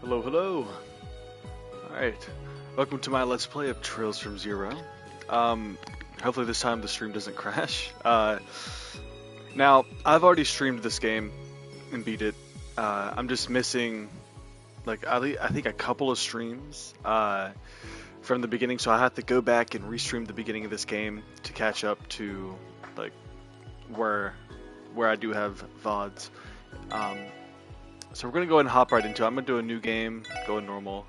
Hello, hello. Alright. Welcome to my Let's Play of Trails from Zero. Hopefully this time the stream doesn't crash. Now, I've already streamed this game and beat it. I'm just missing, like, I think a couple of streams from the beginning, so I have to go back and restream the beginning of this game to catch up to, like, where I do have VODs. So we're going to go ahead and hop right into it. I'm going to do a new game, going normal.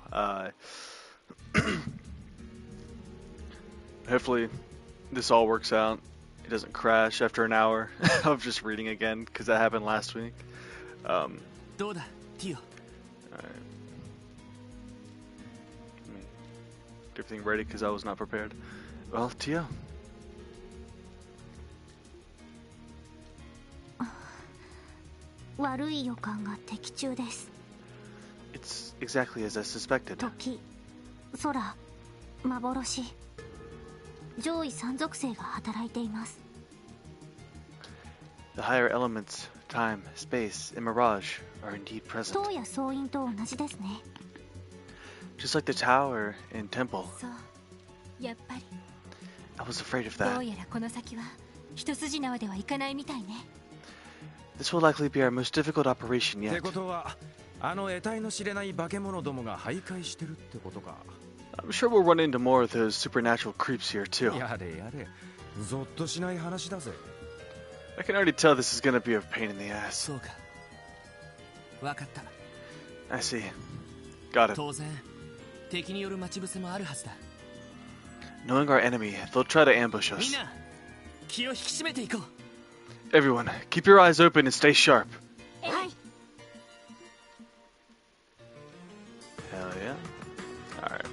Hopefully this all works out. It doesn't crash after an hour of just reading again, because that happened last week. Alright. Let me get everything ready because I was not prepared. Well, Tio. It's exactly as I suspected. The higher elements, time, space, and mirage are indeed present. Just like the tower and temple. I was afraid of that. This will likely be our most difficult operation yet. I'm sure we'll run into more of those supernatural creeps here too. I can already tell this is going to be a pain in the ass. I see. Got it. Knowing our enemy, they'll try to ambush us. Everyone, keep your eyes open and stay sharp. Hell yeah. Alright.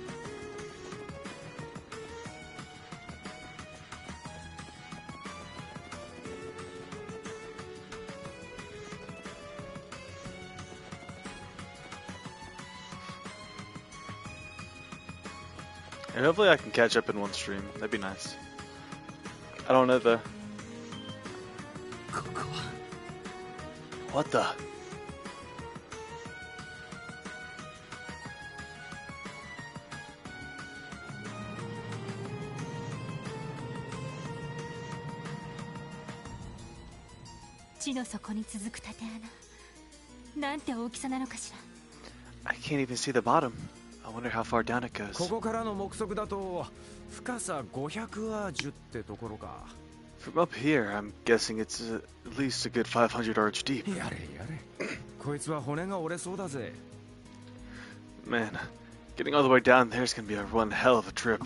And hopefully I can catch up in one stream. That'd be nice. I don't know the... What the? I can't even see the bottom. I wonder how far down it goes. From up here, I'm guessing it's at least a good 500 yards deep. Man, getting all the way down there is going to be one hell of a trip.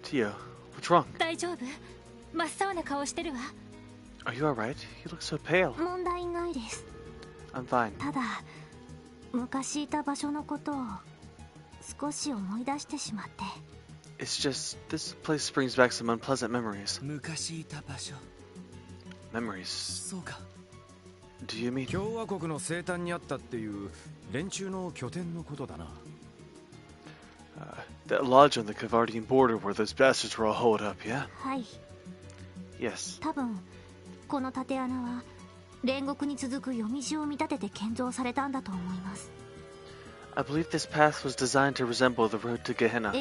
Tio, what's wrong? Are you alright? You look so pale. I'm fine. It's just, this place brings back some unpleasant memories. Memories? Do you mean? That lodge on the Kavardian border where those bastards were all holed up, yeah? Yes. I believe this path was designed to resemble the road to Gehenna,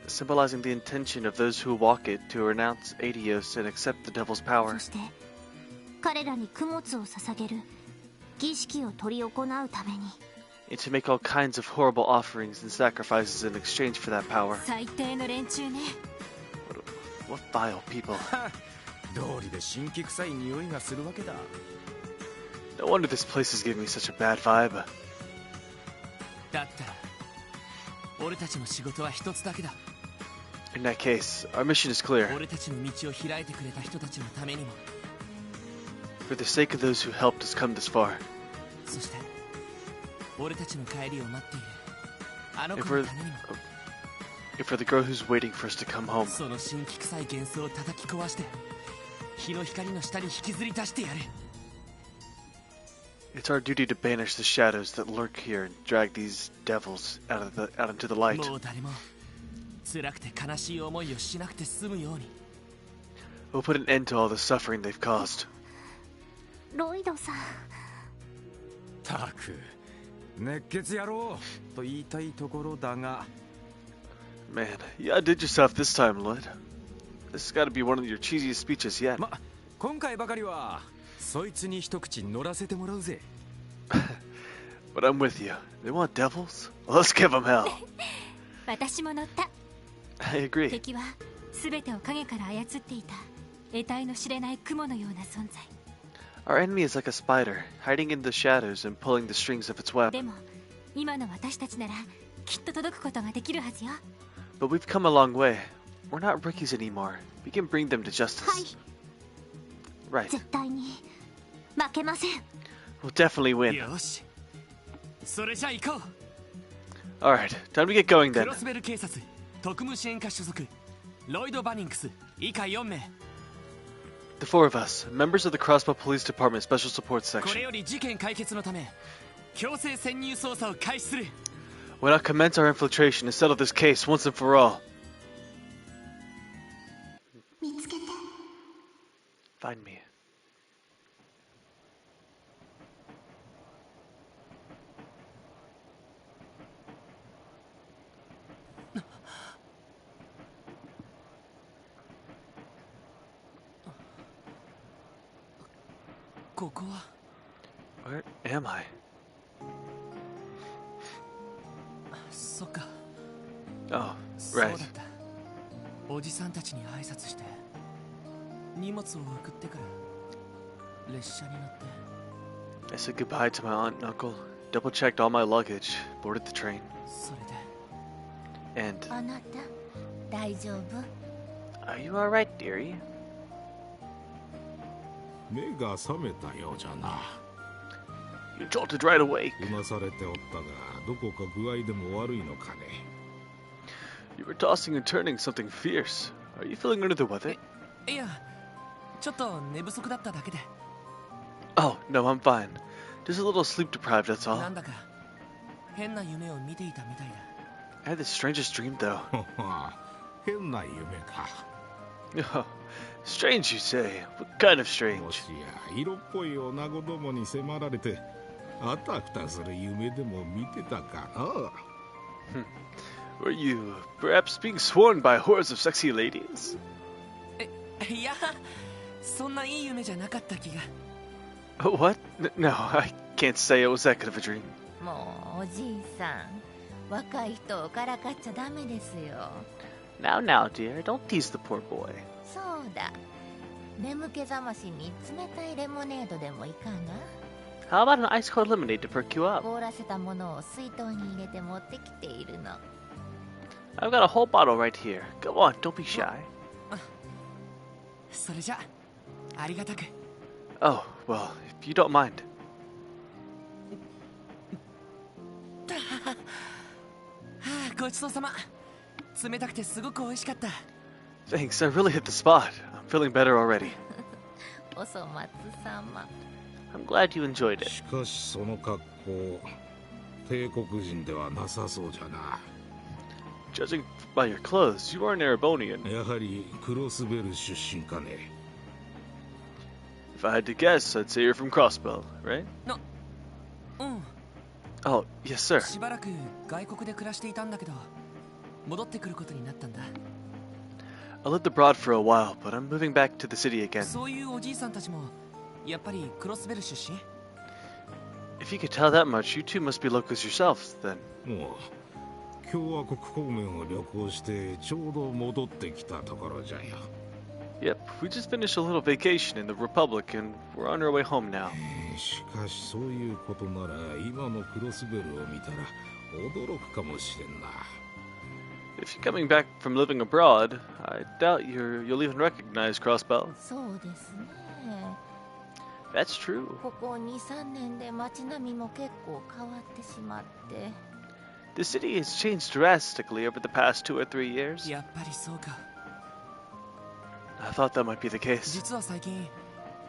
symbolizing the intention of those who walk it to renounce Aidios and accept the devil's power. And to make all kinds of horrible offerings and sacrifices in exchange for that power. What vile people. No wonder this place is giving me such a bad vibe. In that case, our mission is clear. For the sake of those who helped us come this far. And for the girl who's waiting for us to come home. It's our duty to banish the shadows that lurk here and drag these devils out into the light. もう誰も辛くて悲しい思いをしなくて済むように。 We'll put an end to all the suffering they've caused. ロイドさん。たく熱血野郎と言いたいところだが。 Man, you outdid yourself this time, Lloyd. This has got to be one of your cheesiest speeches yet. 今回ばかりはそいつに一口乗らせてもらうぜ。 But I'm with you. They want devils? Well, let's give them hell. 私も乗った。 I agree. 敵は全てを影から操っていた得体の知れない雲のような存在。 Our enemy is like a spider, hiding in the shadows and pulling the strings of its web. でも今の私たちならきっと届くことができるはずよ。 But we've come a long way. We're not rookies anymore. We can bring them to justice. はい。 Right. 絶対に負けません。 We'll definitely win. よし、それじゃ行こう。 Alright, time to get going ク then. ロスベル警察特務支援課所属ロイド・バニンクス以下4名。 The four of us, members of the Crossbow Police Department Special Support これ Section. より事件解決のため強制潜入捜査を開始する。 We'll now commence our infiltration to settle this case once and for all. 見つけて。 Find me. ここは Where am I? そっか。 Oh, そうだ right. った。おじさんたちに挨拶して荷物を送ってから列車に乗って。 I said goodbye to my aunt and uncle, double checked all my luggage, boarded the train, それで and. あなた大丈夫？ Are you alright, dearie? 目が覚めたようじゃな。 You jolted right awake. うなされておったが、どこか具合でも悪いのかね。 You were tossing and turning something fierce. Are you feeling under the weather? いや、ちょっと寝不足だっただけで。 Oh, no, I'm fine. Just a little sleep deprived, that's な all. んだか変な夢を見ていたみたいだ。 I had the strangest dream, though. 変な夢か。 Oh, strange, you say. What kind of も strange? しや色っぽい女子どもに迫られて、あたふたする夢でも見てたかな。 Were you perhaps being sworn by hordes of sexy ladies? いや、そんないい夢じゃなかった気が。 What? No, I can't say it was that good of a dream. もうおじいさん、若い人をからかっちゃダメですよ。 Now, dear, don't tease the poor boy. そうだ。眠気覚ましに冷たいレモネードでもいかが？ How about an ice cold lemonade to perk you up? 凍らせたものを水筒に入れて持ってきているの。 I've got a whole bottle right here. Go on, don't be shy. それじゃありがたく。 Oh, well, if you don't mind. はあ、ごちそうさま。冷たくてすごく美味しかった。 Thanks, I really hit the spot. I'm feeling better already. お粗末様。 I'm glad you enjoyed it. しかしその格好、帝国人ではなさそうじゃな。 Judging by your clothes, you are an Erebonian. やはりクロスベル出身かね。 If I had to guess, I'd say you're from Crossbow, right? うん。 Oh, yes, sir. しばらく外国で暮らしていたんだけど、戻ってくることになったんだ。 I lived abroad for a while, but I'm moving back to the city again. そういうおじいさんたちもやっぱりクロスベル出身？ If you could tell that much, you two must be locals yourselves, then. もう共和国方面を旅行してちょうど戻ってきたところじゃよ。 Yep, we just finished a little vacation in the Republic, and we're on our way home now. しかしそういうことなら今のクロスベルを見たら驚くかもしれんな。 If you're coming back from living abroad, I doubt you'll even recognize Crossbow. そうですね。 That's true. ここ2、3年で街並みも結構変わってしまって。 The city has changed drastically over the past 2 or 3 years. やっぱりそうか。 I thought that might be the case. 実は最近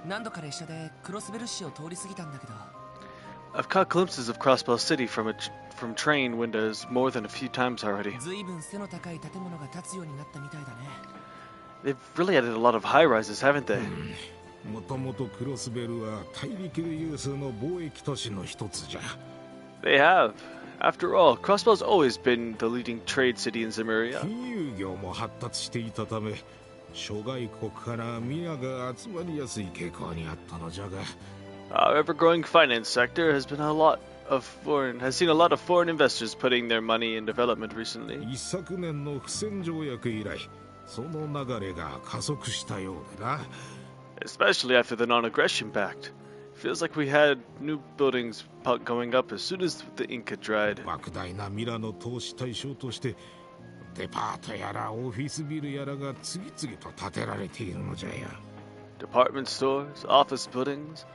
何度か列車でクロスベル市を通り過ぎたんだけど。I've caught glimpses of Crossbell City from train windows more than a few times already. ずいぶん背の高い建物が建つようになったみたいだね。 They've really added a lot of high rises, haven't they? もともとクロスベルは大陸有数の貿易都市の一つじゃ。 They have. After all, Crossbell's always been the leading trade city in Zemuria. 金融業も発達していたため、諸外国から皆が集まりやすい傾向にあったのじゃが。 Our ever-growing finance sector has seen a lot of foreign investors putting their money in development recently. 一昨年の不戦条約以来、その流れが加速したようでな。 Especially after the non-aggression pact. Feels like we had new buildings going up as soon as the ink had dried. 莫大なミラの投資対象として、デパートやらオフィスビルやらが次々と建てられているのじゃや。 Department stores, office buildings.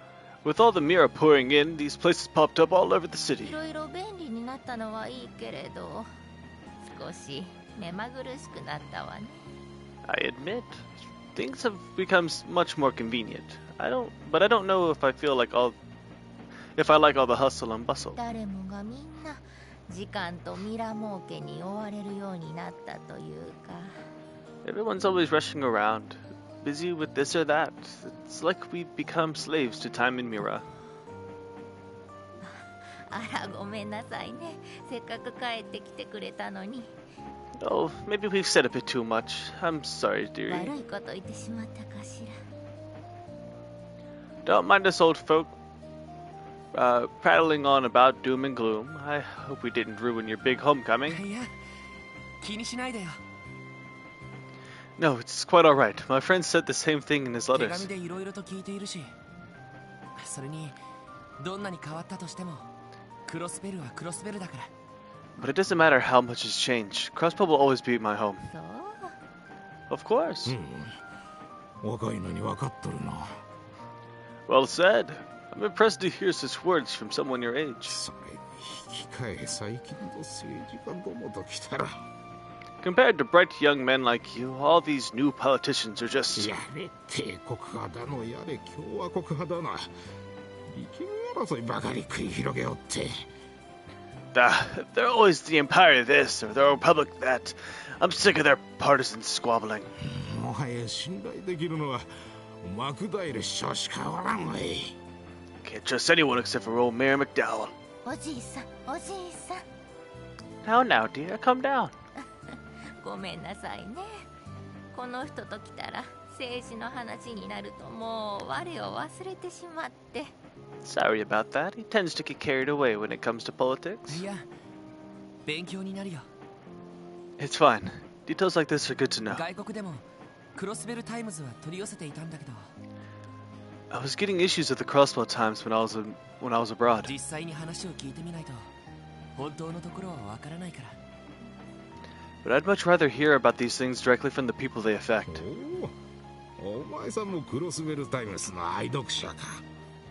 With all the Mira pouring in, these places popped up all over the city. いろいろ便利になったのはいいけれど、少し目まぐるしくなったわね。 I admit, things have become much more convenient. But I don't know if I like all the hustle and bustle. 誰もがみんな時間とミラ儲けに追われるようになったというか。 Everyone's always rushing around, busy with this or that. It's like we've become slaves to time in Mira. あらごめんなさいね。せっかく帰ってきてくれたのに。 Oh, maybe we've said a bit too much. I'm sorry, 悪 dearie. いこと言ってしまったかしら。 Don't mind us old folk prattling on about doom and gloom. I hope we didn't ruin your big homecoming. いや、気にしないでよ。 No, it's quite alright. My friend said the same thing in his 手 letters. 紙でいろいろと聞いているし、それにどんなに変わったとしてもクロスベルはクロスベルだから。 But it doesn't matter how much has changed. Crosspub will always be my home. そう。 Of course. 若いのに分かっとるな。 Well said. I'm impressed to hear such words from someone your age. それに引き換え最近の政治家どもときたら。 Compared to bright young men like you, all these new politicians are just... やれ帝国派だのやれ共和国派だな。力量争いばかり繰り広げおって。 They're always the empire this or the republic that. I'm sick of their partisan squabbling. もはや信頼できるのはマクダイル首相しかおらんわい。 Can't trust anyone except for old Mayor McDowell. おじいさん、おじいさん。 Now, dear, come down. ごめんなさいね。この人と来たら政治の話になるともう我を忘れてしまって。 Sorry about that. He tends to get carried away when it comes to politics. いや、勉強になるよ。 It's fine. Details like this are good to know. 外国でもクロスベルタイムズは取り寄せていたんだけど、 I was getting issues of the Crossbow Times when I was abroad. 実際に話を聞いてみないと本当のところはわからないから。 But I'd much rather hear about these things directly from the people they affect. お前さんもクロスベルタイムスの愛読者か。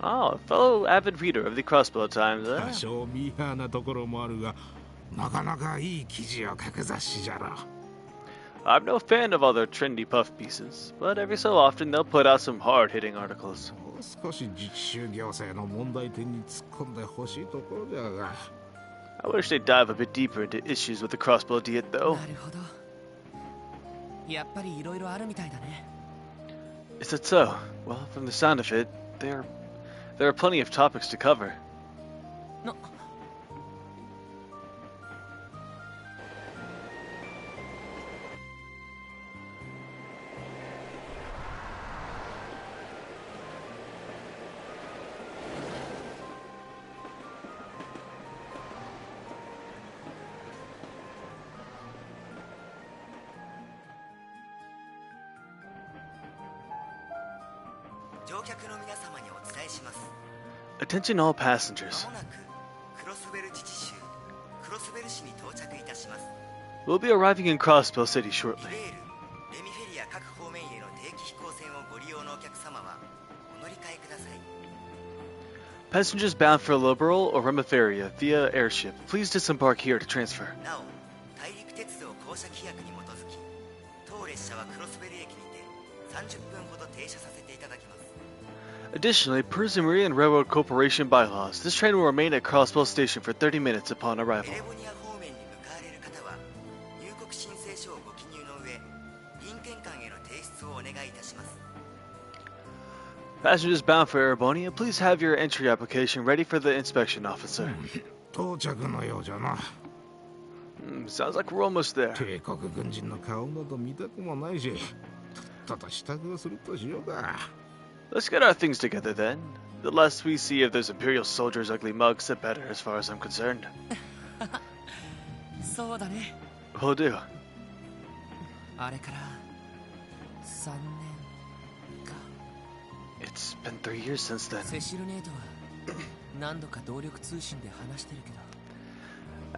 Oh, a fellow avid reader of the Crossbow Times, 多 eh? 少ミーハーなところもあるが、なかなかいい記事を書く雑誌じゃろ。 I'm no fan of all their trendy puff pieces, but every so often they'll put out some hard-hitting articles. もう少し自治州行政の問題点に突っ込んでほしいところじゃが。 I wish they'd dive a bit deeper into issues with the Crossbow Diet, though. なるほど。やっぱりいろいろあるみたいだね。 Is that so? Well, from the sound of it, there are plenty of topics to cover. な、乗客の皆様にお伝えします。 Attention all passengers. まもなくクロスベル自治州クロスベル市に到着いたします。 We'll be arriving in Crossbow City リ shortly. レール、レミフェリア各方面への定期飛行船をご利用のお客様はお乗り換えください。 Passengers bound for Liberal or Remiferia via airship, please disembark here to transfer. なお、大陸鉄道公社規約に基づき、当列車はクロスベル駅にて30分ほど停車させていただきます。Additionally, per Zamirian Railroad Corporation bylaws, this train will remain at Crossbell Station for 30 minutes upon エ arrival. レボニア方面に向かわれる方は入国申請書をご記入の上臨検官への提出をお願いいたします。 Passengers bound for Erebonia, please have your entry application ready for the inspection officer. 到着のようじゃな。 Sounds like we're almost there. 帝国軍人の顔など見たくもないし、とっとと支度をするとしようか。 Let's get our things together then. The less we see of those Imperial soldiers' ugly mugs, the better as far as I'm concerned. そうだね。 Will do. あれから3年か。 It's been 3 years since then. セシルネートは何度か動力通信で話してるけど、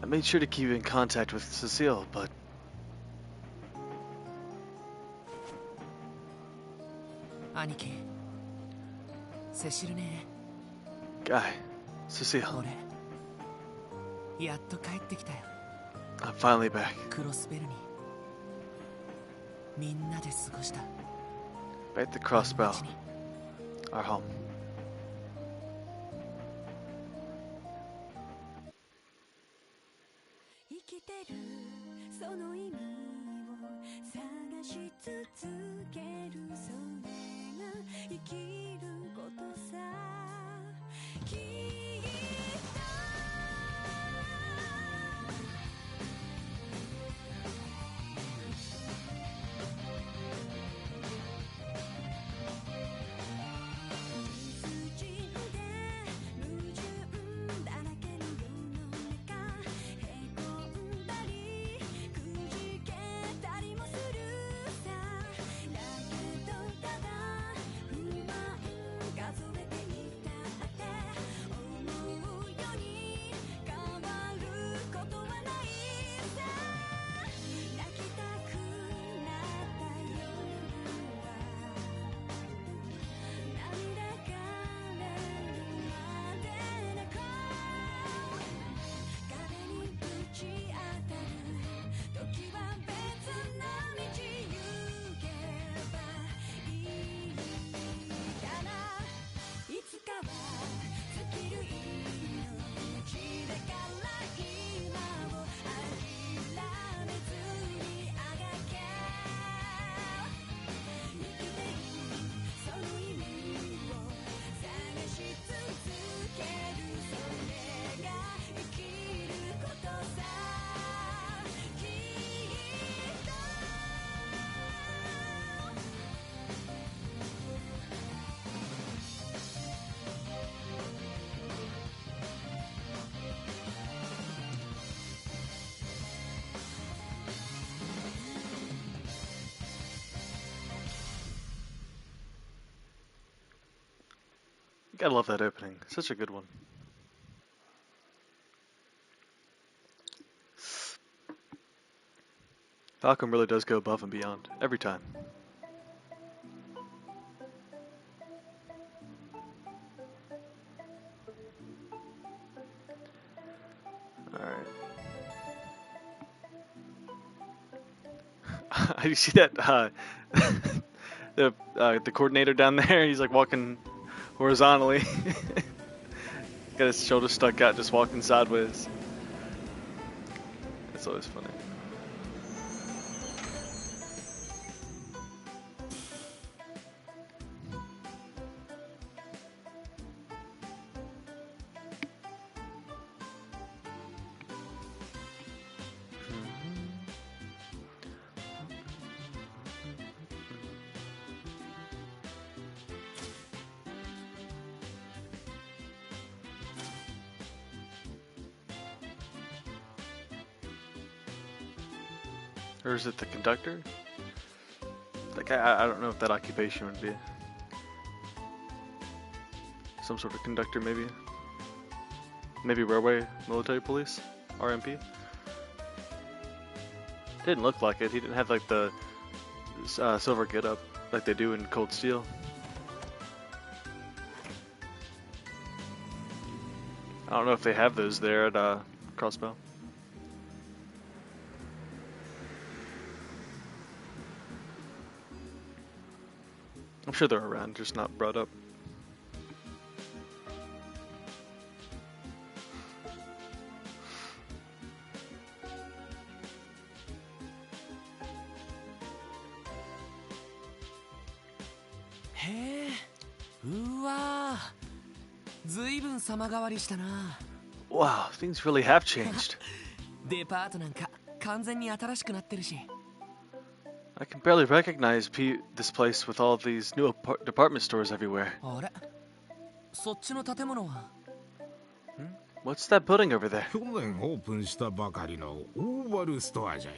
I made sure to keep in contact with Cecile, but 兄貴、セシルネ Guy, Cecile, 俺やっと帰ってきたよ。 I'm finally back. クロスベルにみんなで過ごした。 Back to Crossbell, 街に our home. 生きてるその意味を探し続ける、それが生きることさ。きっと理不尽で矛盾だらけの世の中、へこんだりくじけたりもするさ。だけどただ不満数えてみたって思うように変わることはないさ。泣きたくなった夜は涙がれるまで泣こう。壁にぶち当たる時は別の道行けばいいから、いつかは尽きる命だから今を諦めずにあがけ。生きてるその意味を探し続ける、それが生きることさ。きっとGotta love that opening. Such a good one. Falcom really does go above and beyond every time. Alright. You see that the coordinator down there? He's like walking horizontally. Got his shoulder stuck out, just walking sideways. It's always funny. Or is it the conductor? Like, I don't know if that occupation would be. Some sort of conductor, maybe. Maybe Railway Military Police? RMP? Didn't look like it. He didn't have like the silver get-up like they do in Cold Steel. I don't know if they have those there at Crossbow. I'm sure they're around, just not brought up. へえ、うわー、ずいぶん様変わりしたな。 Wow, things really have changed. デパートなんか完全に新しくなってるし。 I can barely recognize this place with all these new department stores everywhere. あれ、そっちの建物は？ What's that building over there? 去年オープンしたばかりのオーバルストアじゃよ。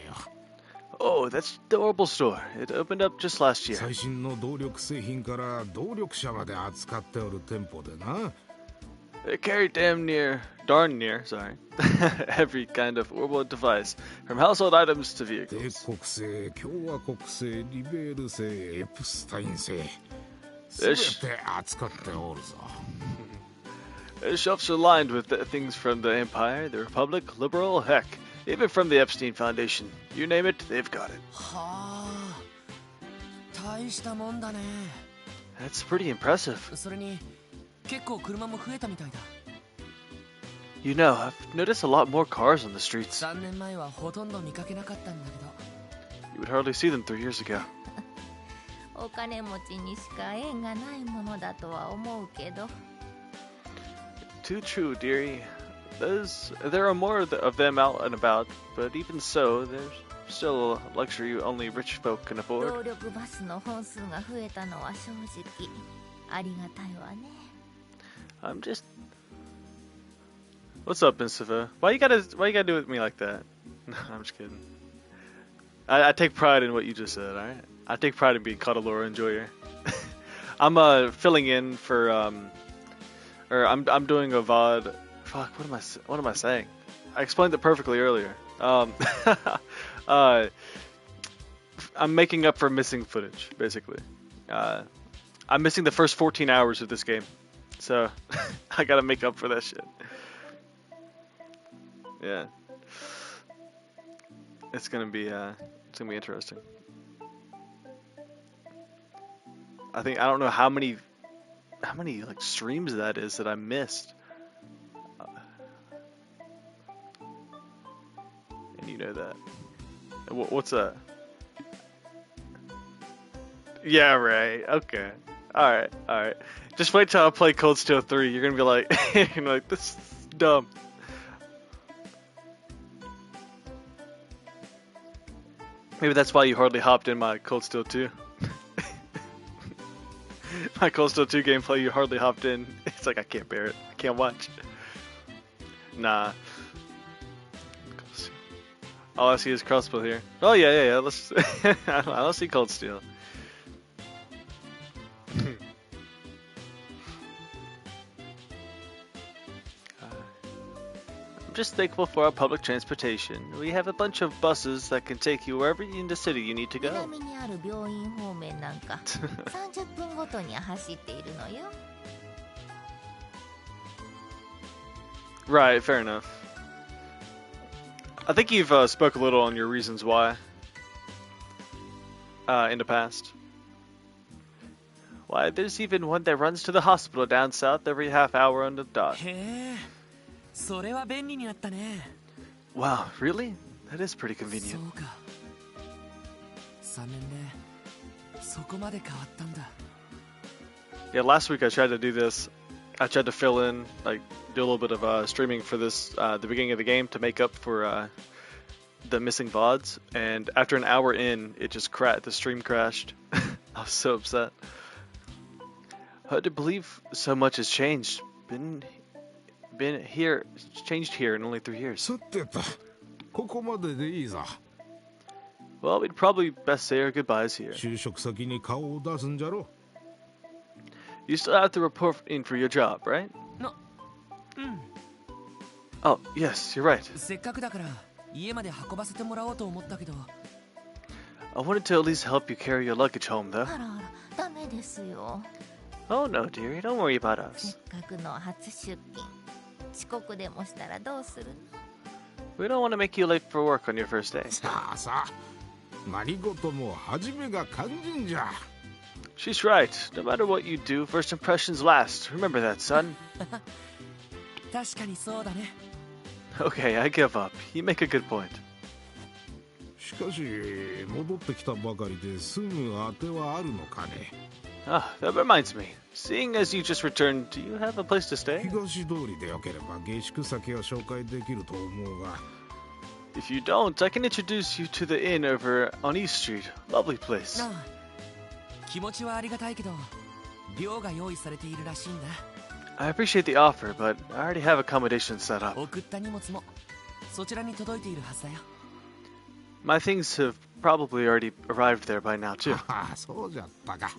Oh, that's the Orbital store. It opened up just last year. 最新の動力製品から動力車まで扱っておる店舗でな。 They carry darn near, sorry, every kind of orbital device, from household items to 帝 vehicles. 国製、共和国製、リベール製、エプスタイン製、すべよし。て扱っておるぞ。 The shelves are lined with things from the Empire, the Republic, Liberal, heck, even from the Epstein Foundation. You name it, they've got it. はあ、大したもんだね。 That's pretty impressive. それに結構車も増えたみたいだ。 You know, I've noticed a lot more cars on the streets. 3年前はほとんど見かけなかったんだけど。 You would hardly see them 3 years ago. お金持ちにしか縁がないものだとは思うけど。 Too true, dearie. There are more of them out and about, but even so, there's still a luxury only rich folk can 動 afford. 力バスの本数が増えたのは正直ありがたいわね。 I'm just... What's up, Missiva? Why you gotta do with me like that? No, I'm just kidding. I take pride in what you just said, alright? I take pride in being called a lore enjoyer. I'm filling in for or I'm doing a VOD. Fuck, what am I saying? I explained it perfectly earlier. I'm making up for missing footage, basically. I'm missing the first 14 hours of this game. So, I gotta make up for that shit. Yeah. It's gonna be interesting. I don't know how many like streams that is that I missed. And you know that. What's that? Yeah, right. Okay. Alright. Just wait till I play Cold Steel 3. You're gonna be like, this is dumb. Maybe that's why you hardly hopped in my Cold Steel 2. My Cold Steel 2 gameplay, you hardly hopped in. It's like, I can't bear it. I can't watch. Nah. All I see is Crossbow here. Oh, yeah. Let's. I don't see Cold Steel. I'm just thankful for our public transportation. We have a bunch of buses that can take you wherever in the city you need to go. 南にある病院方面なんか30分ごとに走っているのよ。 Right, fair enough. I think you've spoke a little on your reasons why in the past. Why, there's even one that runs to the hospital down south every half hour on the dot. へえ、それは便利になったね。 Wow, really? That is pretty そ convenient. うか。3年でそこまで変わったんだ。 Yeah, last week I tried to do this. I tried to fill in, like, do a little bit of streaming for this, the beginning of the game to make up for the missing VODs. And after an hour in, it just the stream crashed. I was so upset. Hard to believe so much has changed. Changed here in only 3 years. さてと、ここまででいいぞ。 Well, we'd probably best say our goodbyes here. 就職先に顔を出すんじゃろ。 You still have to report in for your job, right? うん。 Oh, yes, you're right. せっかくだから家まで運ばせてもらおうと思ったけど。 I wanted to at least help you carry your luggage home, though. あらあら、ダメですよ。 Oh, no, dearie, don't worry about せ us. っかくの初出勤。遅刻でもしたらどうするの？ We don't want to make you late for work on your first day. さあさあ、何事も初めが肝心じゃ。 She's right. No matter what you do, first impressions last. Remember that, son. 確かにそうだね。 Okay, I give up. You make a good point. しかし戻ってきたばかりですぐ当てはあるのかね。 Ah, that reminds me. Seeing as you just returned, do you have a place to stay? 東通りでよければ下宿先は紹介できると思うが。 If you don't, I can introduce you to the inn over on East Street. Lovely place. なあ、気持ちはありがたいけど寮が用意されているらしいんだ。 I appreciate the offer, but I already have accommodation set up. 送った荷物もそちらに届いているはずだよ。 My things have probably already arrived there by now, too. ああ、そうじゃったか。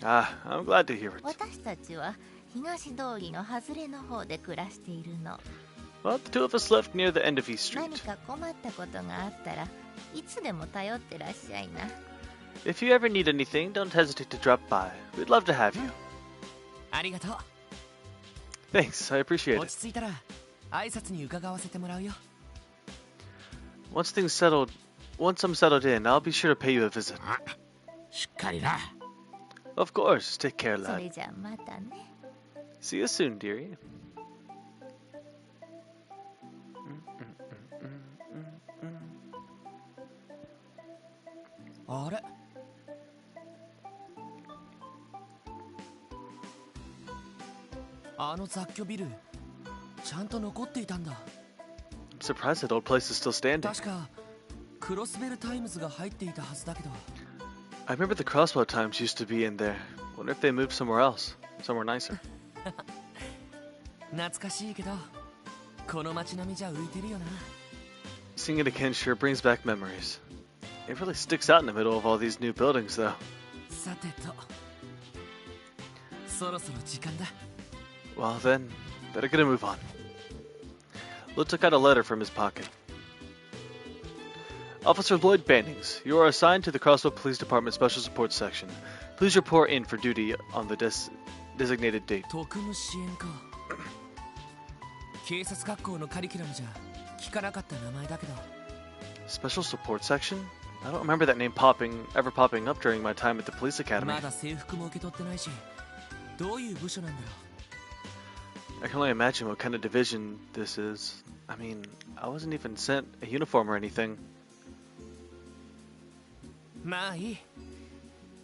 Ah, I'm glad to hear it. 私たちは東通りの外れの方で暮らしているの。 Well, the two of us lived near the end of East 何 Street. か困ったことがあったらいつでも頼ってらっしゃいな。 If you ever need anything, don't hesitate to drop by. We'd love to have you. ありがとう。 Thanks, I appreciate 落 it. ち着いたら挨拶に伺わせてもらうよ。 Once I'm settled in, I'll be sure to pay you a visit. あ、しっかりな。 Of course, take care, そ lad. れじゃあまたね。 See you soon, dearie. あれ、あの雑居ビルちゃんと残っていたんだ。 I'm surprised that old place is still standing. 確かクロスベルタイムズが入っていたはずだけど。 I remember the Crossbow Times used to be in there. Wonder if they moved somewhere else, somewhere nicer. 懐かしいけどこの街並みじゃ浮いてるよな。 Seeing it again sure brings back memories. It really sticks out in the middle of all these new buildings, though. さてとそろそろ時間だ。 Well then, better get a move on. Lo took out a letter from his pocket. Officer Lloyd Bannings, you are assigned to the Crossbow Police Department Special Support Section. Please report in for duty on the designated date. 特務支援か。警察学校のカリキュラムじゃ聞かなかった名前だけど。 Special Support Section? I don't remember that name ever popping up during my time at the police academy. まだ制服も受け取ってないしどういう部署なんだろ I can only imagine what kind of division this is. I mean, I wasn't even sent a uniform or anything. う。まあいい。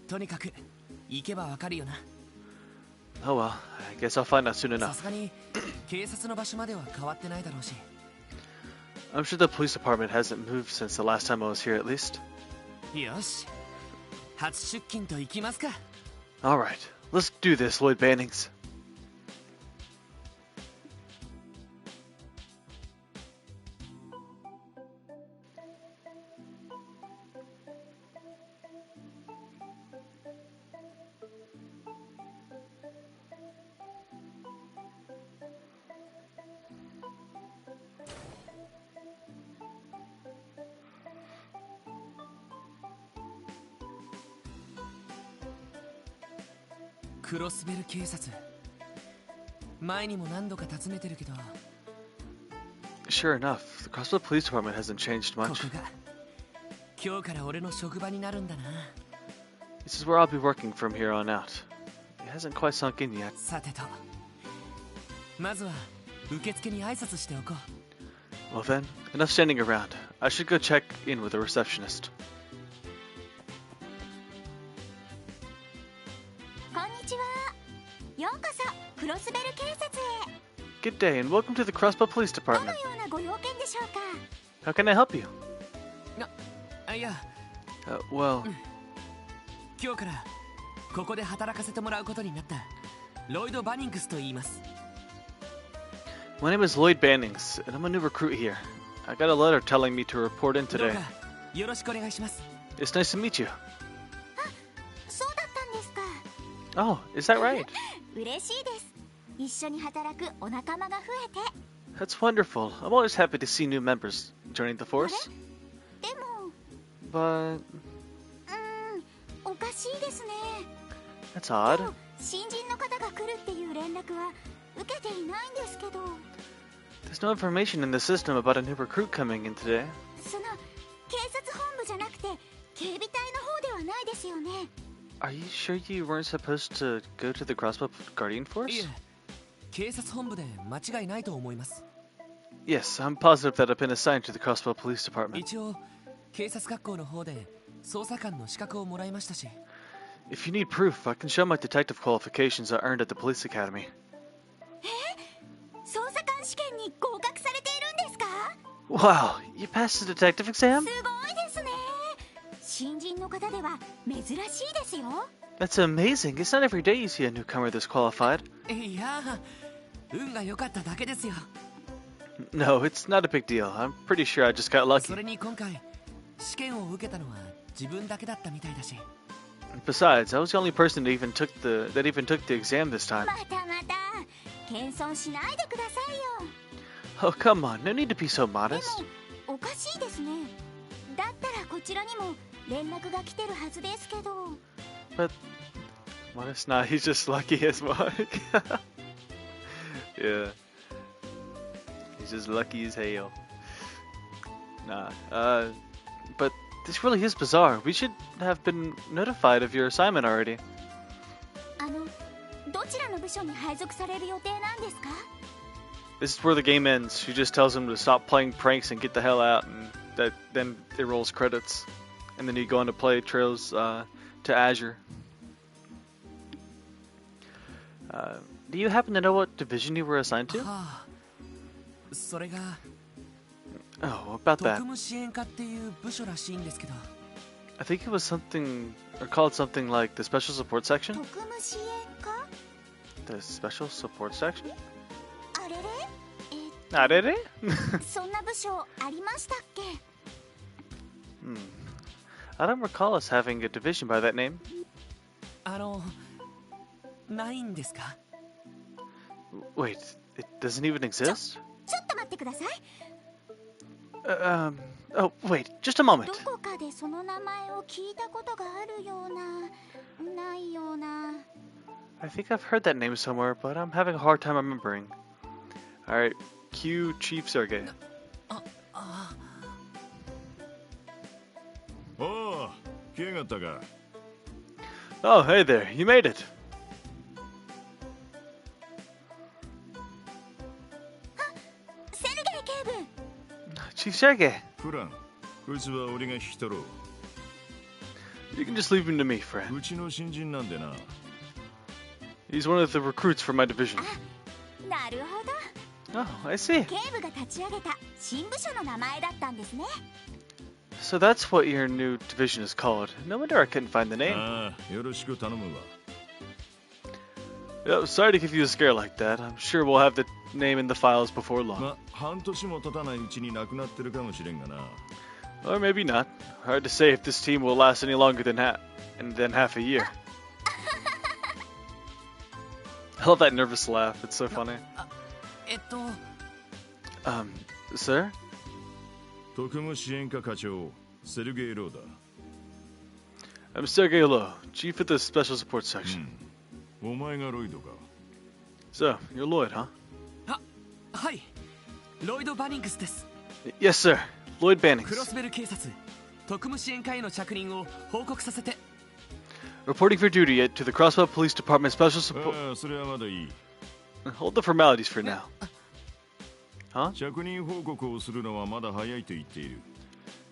とにかく行けばわかるよな。 Oh well, I guess I'll find out soon さ enough. すがに警察の場所までは変わってないだろうし。 I'm sure the police department hasn't moved since the last time I was here, at least. よし初出勤と行きますか。 Alright, let's do this, Lloyd Bannings.「クロスベル警察」前にも何度か訪ねてるけど Sure enough, the Crossbow Police Department hasn't changed こ much. こが今日から俺の職場になるんだな。 This is where I'll be working from here on out. It hasn't quite sunk in yet. さてとまずは受付に挨拶しておこう。 Well then, enough standing around. I should go check in with the receptionist. こんにちは。ようこそクロスベル警察へ。 Good day and welcome to the Crossbow Police どの Department. ようなご用件でしょうか。 How can I help you? あいや Well, 今日からここで働かせてもらうことになったロイド・バニングスと言います。 my name is Lloyd Bannings, and I'm a new recruit here. I got a letter telling me to report in どう today. かよろしくお願いします。 It's nice to meet you. そうだったんですか。 Oh, is that right? 嬉しいです。一緒に働くお仲間が増えて。 That's wonderful. I'm always happy to see new members joining the force. でも But おかしいですね。 that's で odd. も新人の方が来るっていう連絡は受けていないんですけど。 There's no information in the system about a new recruit coming in today. その警察本部じゃなくて警備隊の方ではないですよね。 Are you sure you weren't supposed to go to the Crossbow Guardian い Force? え警察本部で間違いないと思います。 Yes, I'm positive that I've been assigned to the Crossbow Police Department. 一応警察学校の方で捜査官の資格をもらいましたし。 If you need proof, I can show my detective qualifications I earned at the police academy. 捜査官試験に合格されているんですか？ Wow, you passed the detective す exam? ごいですね。新人の方では珍しいですよ。 That's amazing. It's not every day you see a newcomer this qualified. いや運が良かっただけですよ。 No, it's not a big deal. I'm pretty sure I just got そ lucky. れに今回試験を受けたのは自分だけだったみたいだし。 Besides, I was the only person that even took the exam this time. またまた謙遜しないでくださいよ。 Oh, come on. No need to be so で modest. もおかしいですね。だったらこちらにも連絡が来てるはずですけど。 But modest? Nah, he's just lucky as fuck. Yeah. He's just lucky as hell. Nah. But this really is bizarre. We should have been notified of your assignment already. どちらの部署に配属される予定なんですか？ This is where the game ends. She just tells him to stop playing pranks and get the hell out, and then it rolls credits, and then you go on to play Trails to Azure. Do you happen to know what division you were assigned to? はあ、それが Oh, about 特 that. 務支援課っていう部署らしいんですけど。 I think it was something, or called something like the Special Support Section? 特務支援課？ The Special Support Section? あれれ？ Arere? そんな部署ありましたっけ？ I don't recall us having a division by that name. ないんですか？ Wait, it doesn't even exist? ちょっと待ってください。 Oh, wait, just a moment. どこかでその名前を聞いたことがあるような、ないような。 I think I've heard that name somewhere, but I'm having a hard time remembering. Alright, cue Chief Sergey. おお、来やがったか。 Oh, hey there, you made it. セルゲイ警部。 Chief Sergey, フラン、こいつは俺が引き取ろう。 you can just leave him to me, friend. うちの新人なんでな。 He's one of the recruits for my division. なるほど。 Oh, I see. 警部が立ち上げた新部署の名前だったんですね。 So that's what your new division is called. No wonder I couldn't find the name. ああ、よろしく頼むわ。 Oh, sorry to give you a scare like that. I'm sure we'll have the name in the files before long. ま、半年も経たないうちに亡くなってるかもしれんがな。 Or maybe not. Hard to say if this team will last any longer than half a year. I love that nervous laugh. It's so funny. Sir? 特務支援課課長、セルゲイ・ローだ。 I'm Sergey Lowe, Chief of the Special Support Section. お前がロイドか。 So, you're Lloyd, huh? はい、ロイド・バニングスです。 Yes, sir. Lloyd クロ Bannings. スベル警察特務支援課への着任を報告させて。 Reporting for duty to the Crossbell Police Department Special Support... ああ、それはまだいい。 Hold the formalities for now. 着任報告をするのはまだ早いと言っている。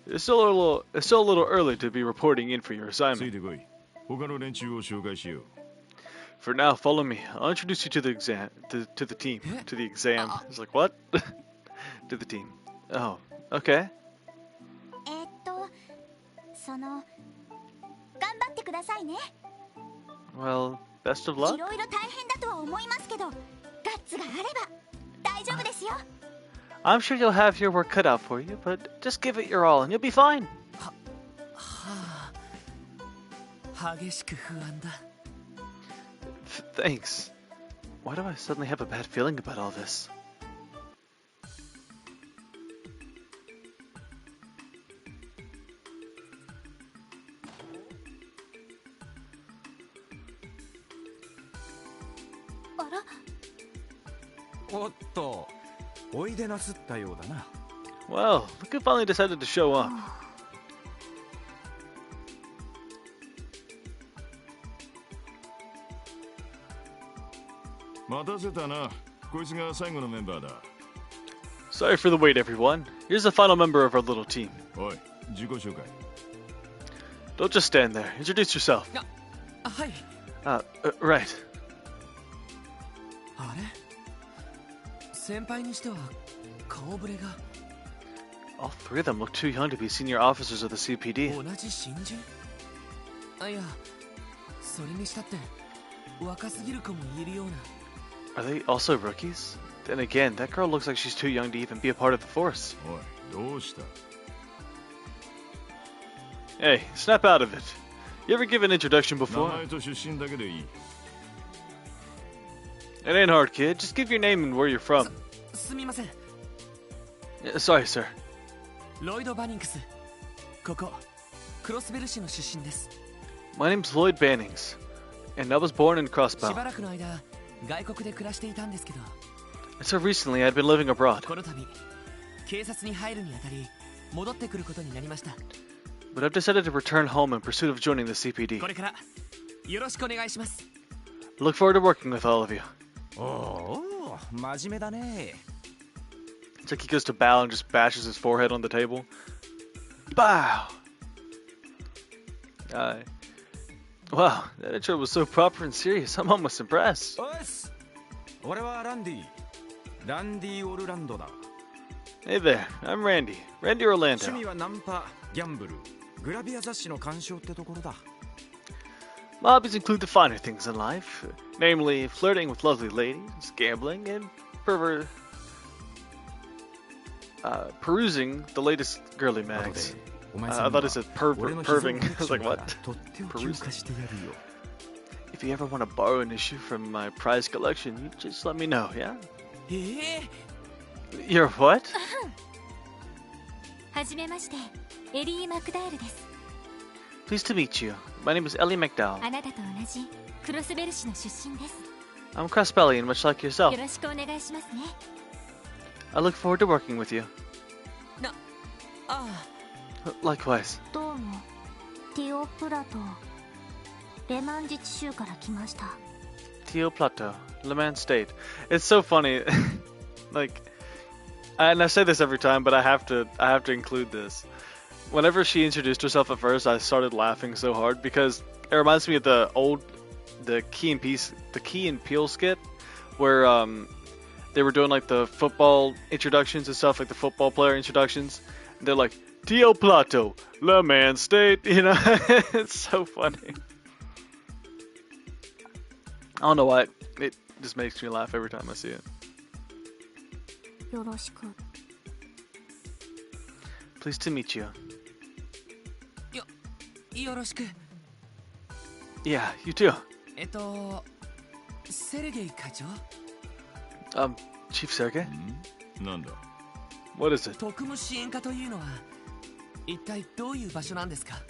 It's still a little early to be reporting in for your つい assignment. てこい。他の連中を紹介しよう。 For now, follow me. I'll introduce you to the exam, to the team, to the exam. It's like, what? To the team. Oh, okay. 頑張ってくださいね。 Well, best of い luck. ろいろ大変だとは思いますけど、ガッツがあれば大丈夫ですよ。 I'm sure you'll have your work cut out for you, but just give it your all and you'll be fine. はあ、激しく不安だ。 Thanks. Why do I suddenly have a bad feeling about all this? Ah, おっと、おいでなすったようだな。 Well, look who finally decided to show up. 待たせたな。こいつが最後のメンバーだ。 Sorry for the wait, everyone. Here's the final member of our little team. おい、自己紹介。 Don't just stand there. Introduce yourself. はい。 Right. あれ先輩にしては顔ぶれが All three of them look too young to be senior officers of the CPD. 同じ新人？あ、いや、それにしたって若すぎるかも言えるような。 Are they also rookies? Then again, that girl looks like she's too young to even be a part of the force. おい、どうした？ Hey, snap out of it. You ever give an introduction 名 before? 前と出身だけでいい。 It ain't hard, kid. Just give your name and where you're from. すみません。 Sorry, sir. ロイド・バニンクス。ここクロスベル市の出身です。 My name's Lloyd Bannings, and I was born in し Crossbow. ばらくの間外国で暮らしていたんですけど、 Until recently, I'd been living abroad, この度警察に入るにあたり戻ってくることになりました。 but I've decided to return home in pursuit of joining the CPD. これからよろしくお願いします。 Look forward to working with all of you. おお、真面目だね。 It's like he goes to bow and just bashes his forehead on the table. Bow! Wow, that intro was so proper and serious. I'm almost impressed. おいす。俺はランディ。ランディ・オルランドだ。 Hey there, I'm Randy. Randy Orlando. 趣味はナンパ、ギャンブル、グラビア雑誌の鑑賞ってところだ。 My hobbies include the finer things in life, namely flirting with lovely ladies, gambling, and perusing the latest girly 後で mags. お前 I さん thought に it は said 俺の perving. 秘蔵 I was コレ like, クション what? からとっておきを貸してやるよ。 If you ever want to borrow an issue from my prize collection, you just let me know, yeah? え You're what? はじめましてエリー・マクダールです。 Pleased to meet you. My name is Ellie McDowell. あなたと同じクロスベル市の出身です。 I'm Crossbelly and much like yourself. よろしくお願いしますね。 I look forward to working with you. あ Likewise. どうもティオ・プラトレマン自治州から来ました。 Teo Plateau, Le Mans State. It's so funny. Like, and I say this every time, but I have to include this. Whenever she introduced herself at first, I started laughing so hard because it reminds me of the Key and Peele skit where they were doing like the football introductions and stuff, like the football player introductions. And they're like, Teo Plateau, Le Mans State, you know. It's so funny. I don't know why. It just makes me laugh every time I see it. よろしく。 Pleased to meet you. よろしく。 Yeah, you too. セルゲイ会長 Chief Sergey? なんだ。 What is it? 特務支援課というのは一体どういう場所なんですか？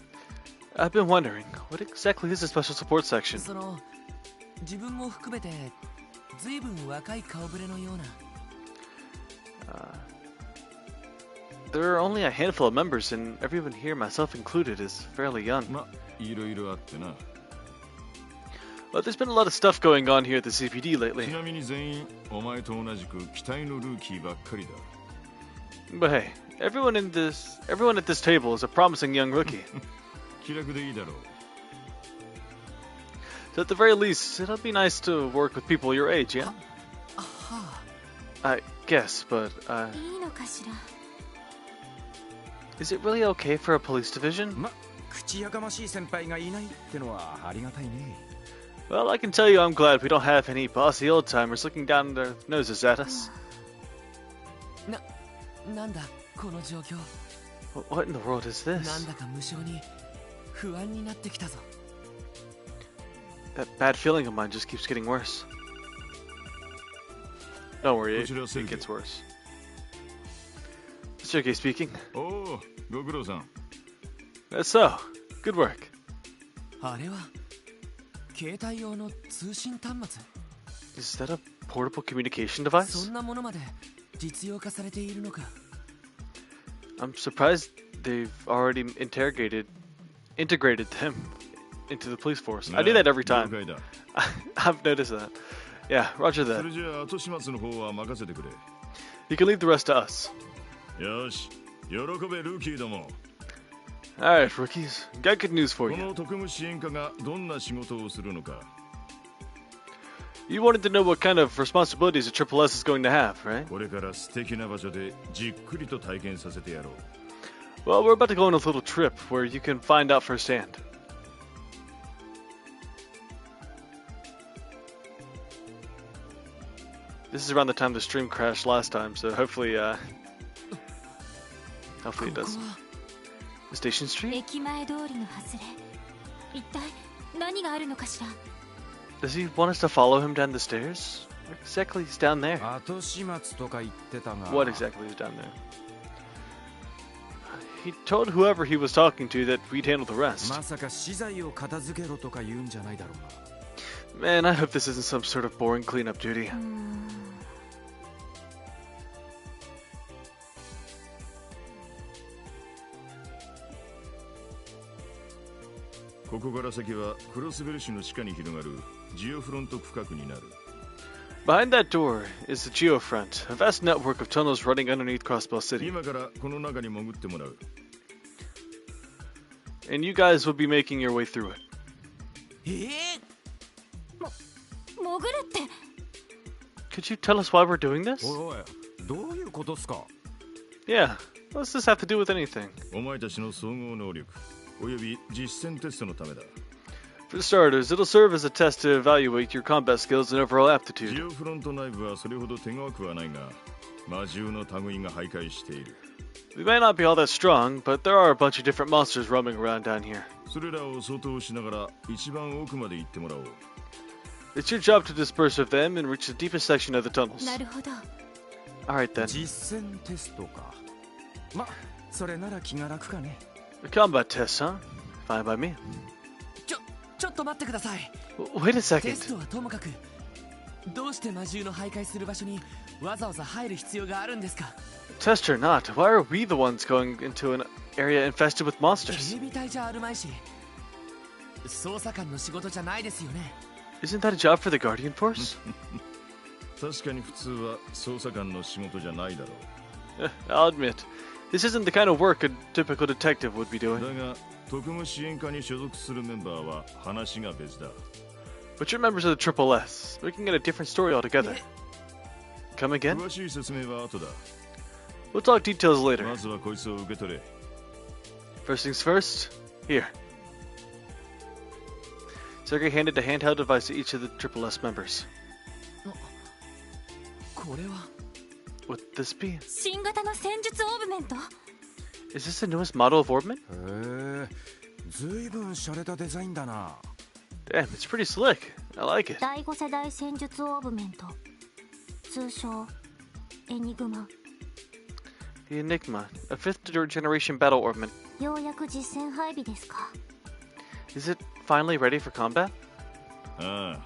I've been wondering, what exactly is the special support section? その自分も含めて随分若い顔ぶれのような。There are only a handful of members, and everyone here, myself included, is fairly young. ま、いろいろあってな。 But there's been a lot of stuff going on here at the CPD ち lately. なみに全員お前と同じく期待のルーキーばっかりだ。 But hey, everyone at this table is a promising young rookie. 気楽でいいだろう。 So at the very least, it'll be nice to work with people your age, yeah? は I guess, but いいのかしら。 is it really okay for a police division? ま、口やかましい先輩がいないってのはありがたいね。 Well, I can tell you I'm glad we don't have any bossy old-timers looking down their noses at us. なんだこの状況。 What in the world is なん this? だか無性に不安になってきたぞ。 That bad feeling of mine just keeps getting worse. Don't worry, it Sergey. gets worse. Sergey speaking. おお、ご苦労さん。 That's so. Good work. あれは携帯用の通信端末。 Is that a portable communication そ device? んなものまで実用化されているのか。 I'm surprised they've already integrated them into the police force. I do that every 了 time. 解だ。 I've noticed that. Yeah, roger そ that. れじゃあ後始末の方は任せてくれ。 You can leave the rest to us. よし、喜べルーキーども。Alright, rookies. Got good news for こ you. の特務支援課がどんな仕事をするのか You wanted to know what kind of responsibilities a Triple S is going to have, right? これから素敵な場所でじっくりと体験させてやろう Well, we're about to go on a little trip where you can find out firsthand. This is around the time the stream crashed last time, so hopefully, hopefully it ここ does. は The Station Street? 駅前通りの外れ。一体何があるのかしら。 Does he want us to follow him down the stairs? What exactly is down there? 後始末とか言ってたが What exactly is down there? He told whoever he was talking to that we'd handle the rest. まさか資材を片付けろとか言うんじゃないだろうな Man, I hope this isn't some sort of boring cleanup duty. ここから先はクロスベル市の地下に広がるジオフロント区画になる Behind that door is the Geofront, a vast network of tunnels running underneath Crossbell City. 今からこの中に潜ってもらう And you guys will be making your way through it. 潜るって。 Could you tell us why we're doing this? おいおいどういうことっすか Yeah, what's this have to do with anything? お前たちの総合能力および実践テストのためだ For starters, it'll serve as a test to evaluate your combat skills and overall ジ aptitude. オフロント内部はそれほど手強くはないが魔獣の類が徘徊している We may not be all that strong, but there are a bunch of different monsters roaming around down here. それらを掃討しながら一番奥まで行ってもらおう It's your job to disperse of them and reach the deepest section of the tunnels. なるほど。 Alright then. 実践テストかまそれなら気が楽かね A combat test, huh? Fine by me. ちょっと待ってください。 Wait a テ second. ストはともかく、どうして魔獣の徘徊する場所にわざわざ入る必要があるんですか。 Test or not, why are we the ones going into an area infested with 警 monsters? 備隊じゃあるまいし、捜査官の仕事じゃないですよね。 Isn't that a job for the Guardian Force? 確かに普通は捜査官の仕事じゃないだろ I'll admit, this isn't the kind of work a typical detective would be う doing. だが特務支援課に所属するメンバーは話が別だ But you're members of the Triple S. We can get a different story altogether. Come again? 詳しい説明は後だ We'll talk details ま later. ずはこいつを受け取れ First things first, here. Sergey handed a handheld device to each of the Triple S members. これは Would this be? 新型の戦術オーブメント。 Is this the newest model of Orbman? へえずいぶん洒落たデザインだな Damn, it's pretty slick. I like it. 第5世代戦術オーブメント。通称エニグマ。 The Enigma, a fifth generation battle Orbman. ようやく実戦配備ですか。 Is it finally ready for combat? ああ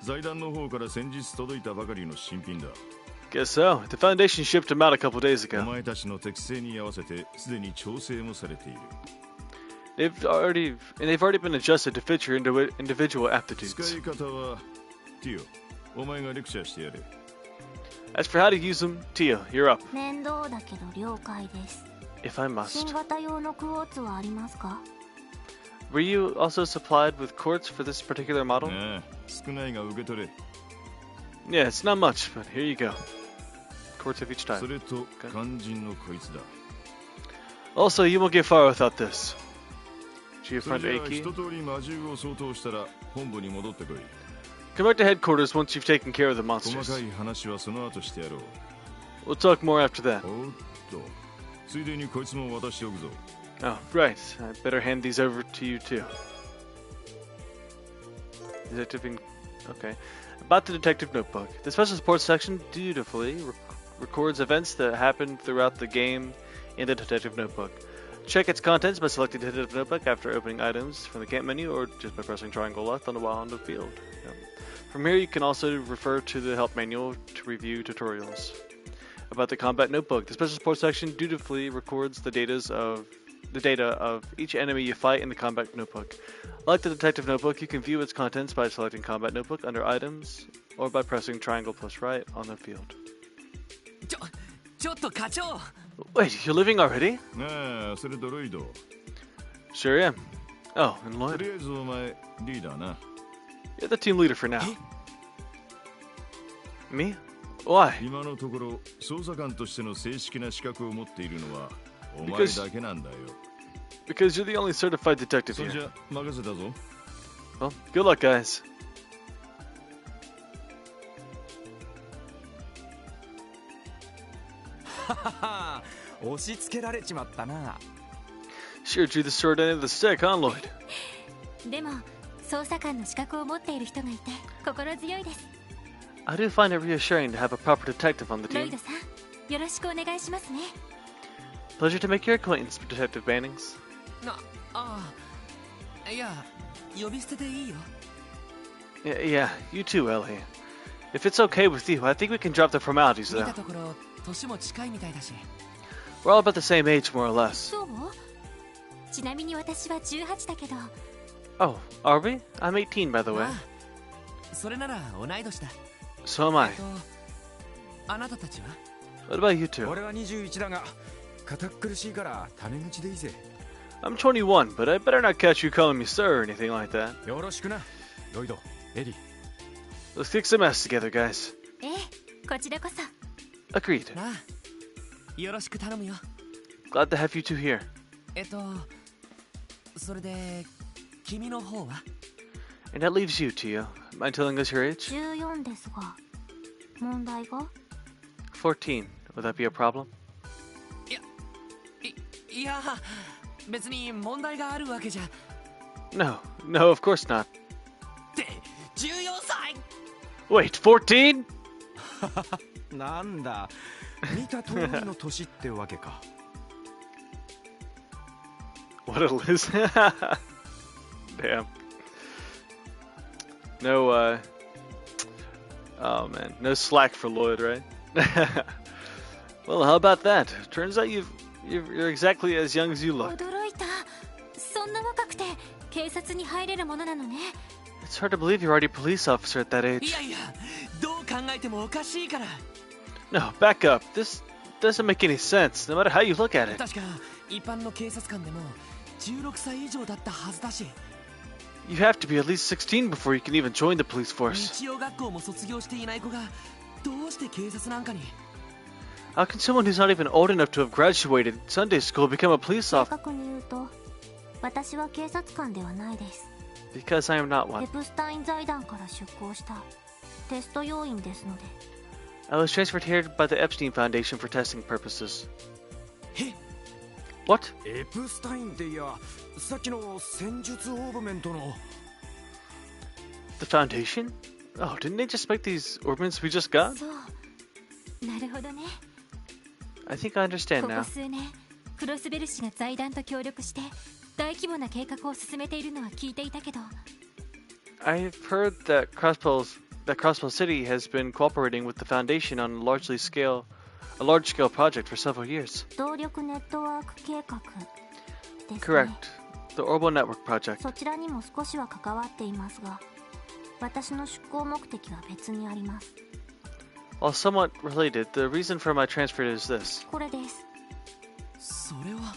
財団の方から先日届いたばかりの新品だ Guess so. The Foundation shipped him out a couple days お ago. 前たちの適性に合わせてすでに調整もされている They've already been adjusted to fit your individual 使 aptitudes. い方はティオお前がレクチャーしてやれ As for how to use them, Tio, you're up. 面倒だけど了解です。 If I 新 must. 型用のクォーツはありますか。 Were you also supplied with quartz for this particular model? ああ少ないが受け取れ Yeah, it's not much, but here you go. Quartz of each そ type. れと肝心のこいつだ Also, you won't get far without this. それ Geofront じゃあ A key. 一通り魔獣を掃討したら本部に戻ってこい Come back to headquarters once you've taken care of the 細 monsters. かい話はその後してやろう We'll talk more after that. おっとついでにこいつも渡しておくぞ Oh, right. I better hand these over to you too. Detective. Okay. About the detective notebook. The special support section dutifully records events that happen throughout the game in the detective notebook. Check its contents by selecting the detective notebook after opening items from the camp menu or just by pressing triangle left on the while on the field. Yep. From here you can also refer to the help manual to review tutorials. About the combat notebook. The special support section dutifully records the data of each enemy you fight in the combat notebook. Like the detective notebook, you can view its contents by selecting combat notebook under items or by pressing triangle plus right on the field. ちょっと課長。 Wait, you're leaving already? ああそれドロイド Sure am. Oh, and と Lloyd, りあえずお前リーダーな。 you're the team leader for now. Me? Why? 今のところ捜査官としての正式な資格を持っているのはお前 Because- だけなんだよ。 Because you're the only certified detective それじ here. ゃ任せたぞ。 Well, good luck, guys. ははは押し付けられちまったな。 Sure drew the short end of the stick, huh, Lloyd? でも捜査官の資格を持っている人がいて心強いです。 I do find it reassuring to have a proper detective on the ロイ team. ドさん、よろしくお願いしますね。 Pleasure to make your acquaintance, Detective Bannings. いや呼び捨てでいいよ。 Yeah, you too, Ellie. If it's okay with you, I think we can drop the formalities 見 now. たところ年も近いみたいだし。 We're all about the same age, more or less. そう？ちなみに私は18だけど。 Oh, are we? I'm 18, by the way. ああそれなら同い年だ。 So am I. あなたたちは？ What about you two? 俺は21だが堅苦しいからタメ口でいいぜ。 I'm 21, but I better not catch you calling me sir or anything like that. よろしくなロイド、エリー。 Let's kick some ass together, guys. ええ、こちらこそ。 Agreed. なあよろしく頼むよ。 Glad to have you two here. それで君の方は？ And that leaves you, Tio. Mind telling us your age? 14ですが、問題が？ 14. Would that be a problem? いや別に問題があるわけじゃ。 No, no, of course not. って14歳 Wait, 14? なんだ見た通りの年ってわけか。What a loser. Damn. No, oh man, no slack for Lloyd, right? Well, how about that? Turns out you're exactly as young as you look. 驚いた。そんな若くて警察に入れるものなのね。 It's hard to believe you're already a police officer at that い age. やいやどう考えてもおかしいから。 No, back up. This doesn't make any sense, no matter how you look at it. 確か一般の警察官でも16歳以上だったはずだし。 You have to be at least 16 before you can even join the police force. 日曜学校も卒業していない子がどうして警察なんかに？ How can someone who's not even old enough to have graduated Sunday school become a police 正 officer? 確に言うと、私は警察官ではないです。 Because I am not エ one. プスタイン財団から出向したテスト要員ですので。 I was transferred here by the Epstein Foundation for testing purposes. え What? エプスタインっていやさっきの戦術オーブメントの。 The Foundation? Oh, didn't they just make these ornaments we just got? そう。なるほどね。 I think I understand ここ now. 数年、クロスベル氏が財団と協力して大規模な計画を進めているのは聞いていたけど、 I've heard that Crossbow City has been cooperating with the Foundation on a large-scale project for several years. 動力ネットワーク計画ですね。 Correct. The Orbital Network Project. そちらにも少しは関わっていますが、私の出向目的は別にあります。 While somewhat related, the reason for my transfer is this. これです。それは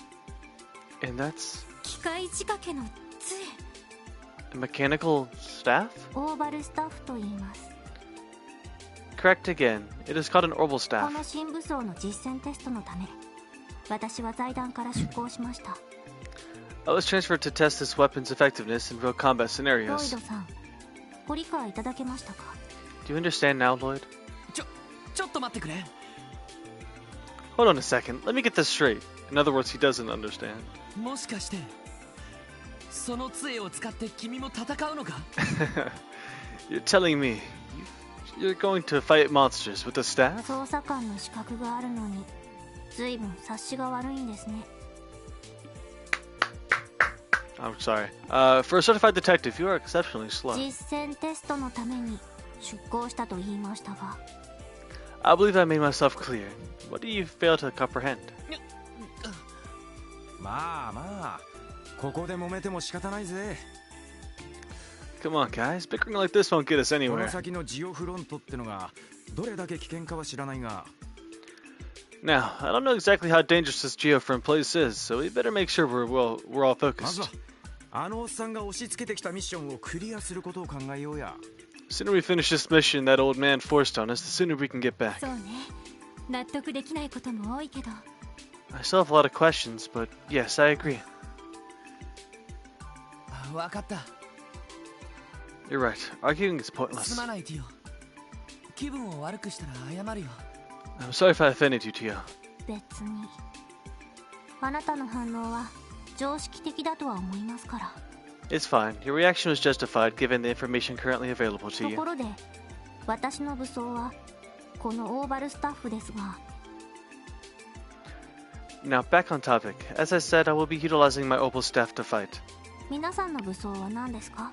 And that's 機械仕掛けの杖。 a mechanical staff? オーバルスタッフと言います。 Correct again. It is called an Orbital こ staff. の新武装の実践テストのため、私は財団から出向しました。 I was transferred to test this weapon's effectiveness in real combat ロイ scenarios. ドさん、ご理解いただけましたか？ Do you understand now, Lloyd? ちょっと待ってくれ。 Hold on a second. Let me get this straight. In other words, he doesn't understand. もしかしてその杖を使って君も戦うのか？ You're telling me you're going to fight monsters with a staff? 捜査官の資格があるのに、随分察しが悪いんですね。 I'm sorry. For a certified detective, you are exceptionally slow. 実践テストのために出向したと言いましたが、 I believe I made myself clear. What do you fail to comprehend? まあまあここで揉めても仕方ないぜ。 Come on, guys. Bickering like this won't get us この anywhere. 先のジオフロントってのがどれだけ危険かは知らないが、Now, I don't know exactly how dangerous this geofront place is, so we better make sure we're all まず focused. はあのおっさんが押し付けてきたミッションをクリアすることを考えようや。 The sooner we finish this mission that old man forced on us, the sooner we can get back. そうね。納得できないことも多いけど、 I still have a lot of questions, but yes, I agree. わかった。 You're right. Arguing is す pointless. まないティオ。気分を悪くしたら謝るよ。 I'm sorry if I offended you, Tio. 別にあなたの反応は常識的だとは思いますから。 It's fine. Your reaction was justified given the information currently available to と you. ころで、私の武装はこのオーバルスタッフですが、 Now, back on topic. As I said, I will be utilizing my Opal staff to fight. 皆さんの武装は何ですか？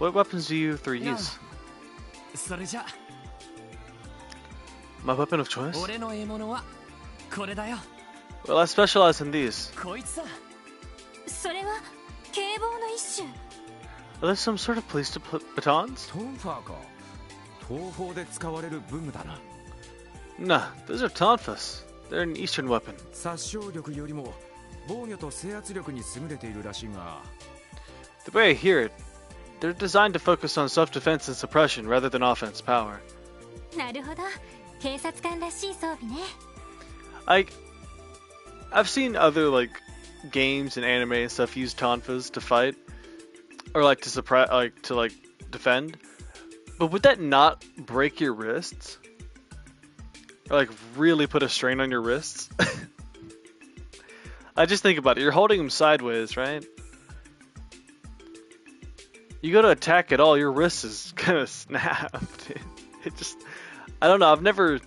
What weapons do you three なあ use? それじゃ My weapon of choice? 俺の獲物はこれだよ。 Well, I specialize in these. こいつさ。それは警棒の一種。 Are there some sort of police batons? トンファーか。東方で使われる武具だな。 Nah, those are tonfas. They're an Eastern weapon. 殺傷力よりも防御と制圧力に優れているらしいが。 The way I hear it, they're designed to focus on self-defense and suppression rather than offense power. なるほど。警察官らしい装備ね。I've seen other like games and anime and stuff use tonfas to fight or like to suppress, like to like defend. But would that not break your wrists? Or like really put a strain on your wrists? I just think about it. You're holding them sideways, right? You go to attack at all, your wrist is gonna snap, dude. It just, I don't know. I've never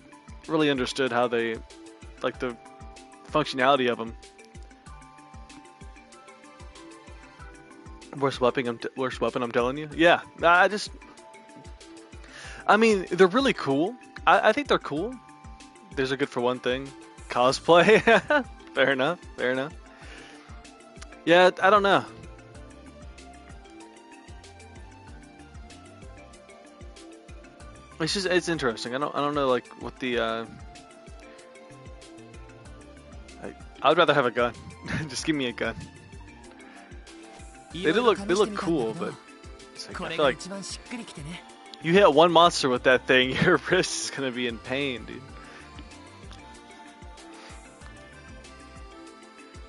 really understood how they, like the functionality of them. Worst weapon, I'm telling you. Yeah, I mean, they're really cool. I think they're cool. There's a good for one thing. Cosplay. Fair enough. Yeah, I don't know. It's interesting. I don't know like what the I'd rather have a gun. Just give me a gun. They look cool, but it's like, こ I れ feel が like 一番しっくりきてね。 you hit one monster with that thing, your wrist is gonna be in pain, dude.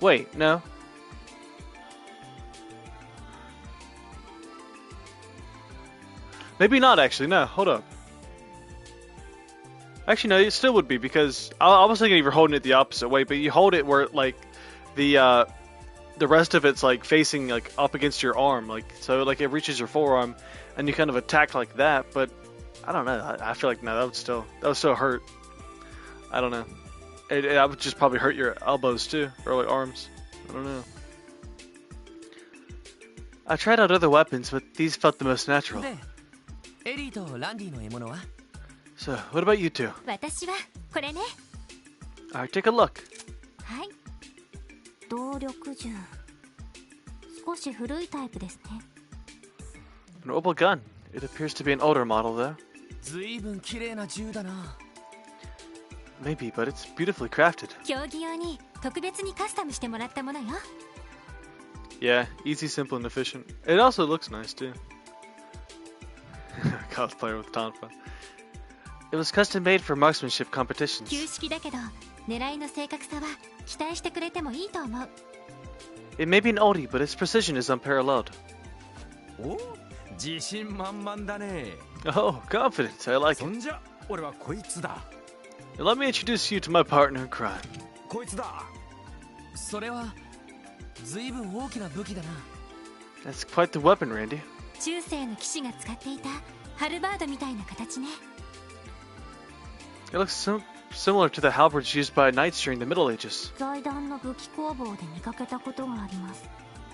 Wait, no. Maybe not actually. No, hold up. Actually, no, it still would be because I was thinking you're holding it the opposite way, but you hold it where like the rest of it's like facing like up against your arm, like so like it reaches your forearm, and you kind of attack like that. But I don't know. I feel like no, that would still hurt. I don't know. That would just probably hurt your elbows too, or like arms. I don't know. I tried out other weapons, but these felt the most natural. で、エリーとランディの獲物は？ So, what about you two? 私はこれね。 Alright, take a look. はい。動力銃。少し古いタイプですね。 An Opal gun. It appears to be an older model, though. ずいぶん綺麗な銃だな。 Maybe, but it's beautifully crafted. 競技用に特別にカスタムしてもらったものよ。 Yeah, easy, simple, and efficient. It also looks nice, too. Cosplayer with Tonfa. It was custom made for marksmanship competitions. 旧式だけど、狙いの正確さは期待してくれてもいいと思う。 It may be an oldie, but its precision is unparalleled. お、自信満々だね。 Oh, confidence. I like そ it. んじゃ、俺はこいつだ。 Now let me introduce you to my partner in crime. こいつだ。それはずいぶん大きな武器だな。 That's quite the weapon, Randy. 中世の騎士が使っていたハルバードみたいな形ね。 It looks similar to the halberds used by knights during the Middle Ages. 財団の武器工房で見かけたことがあります。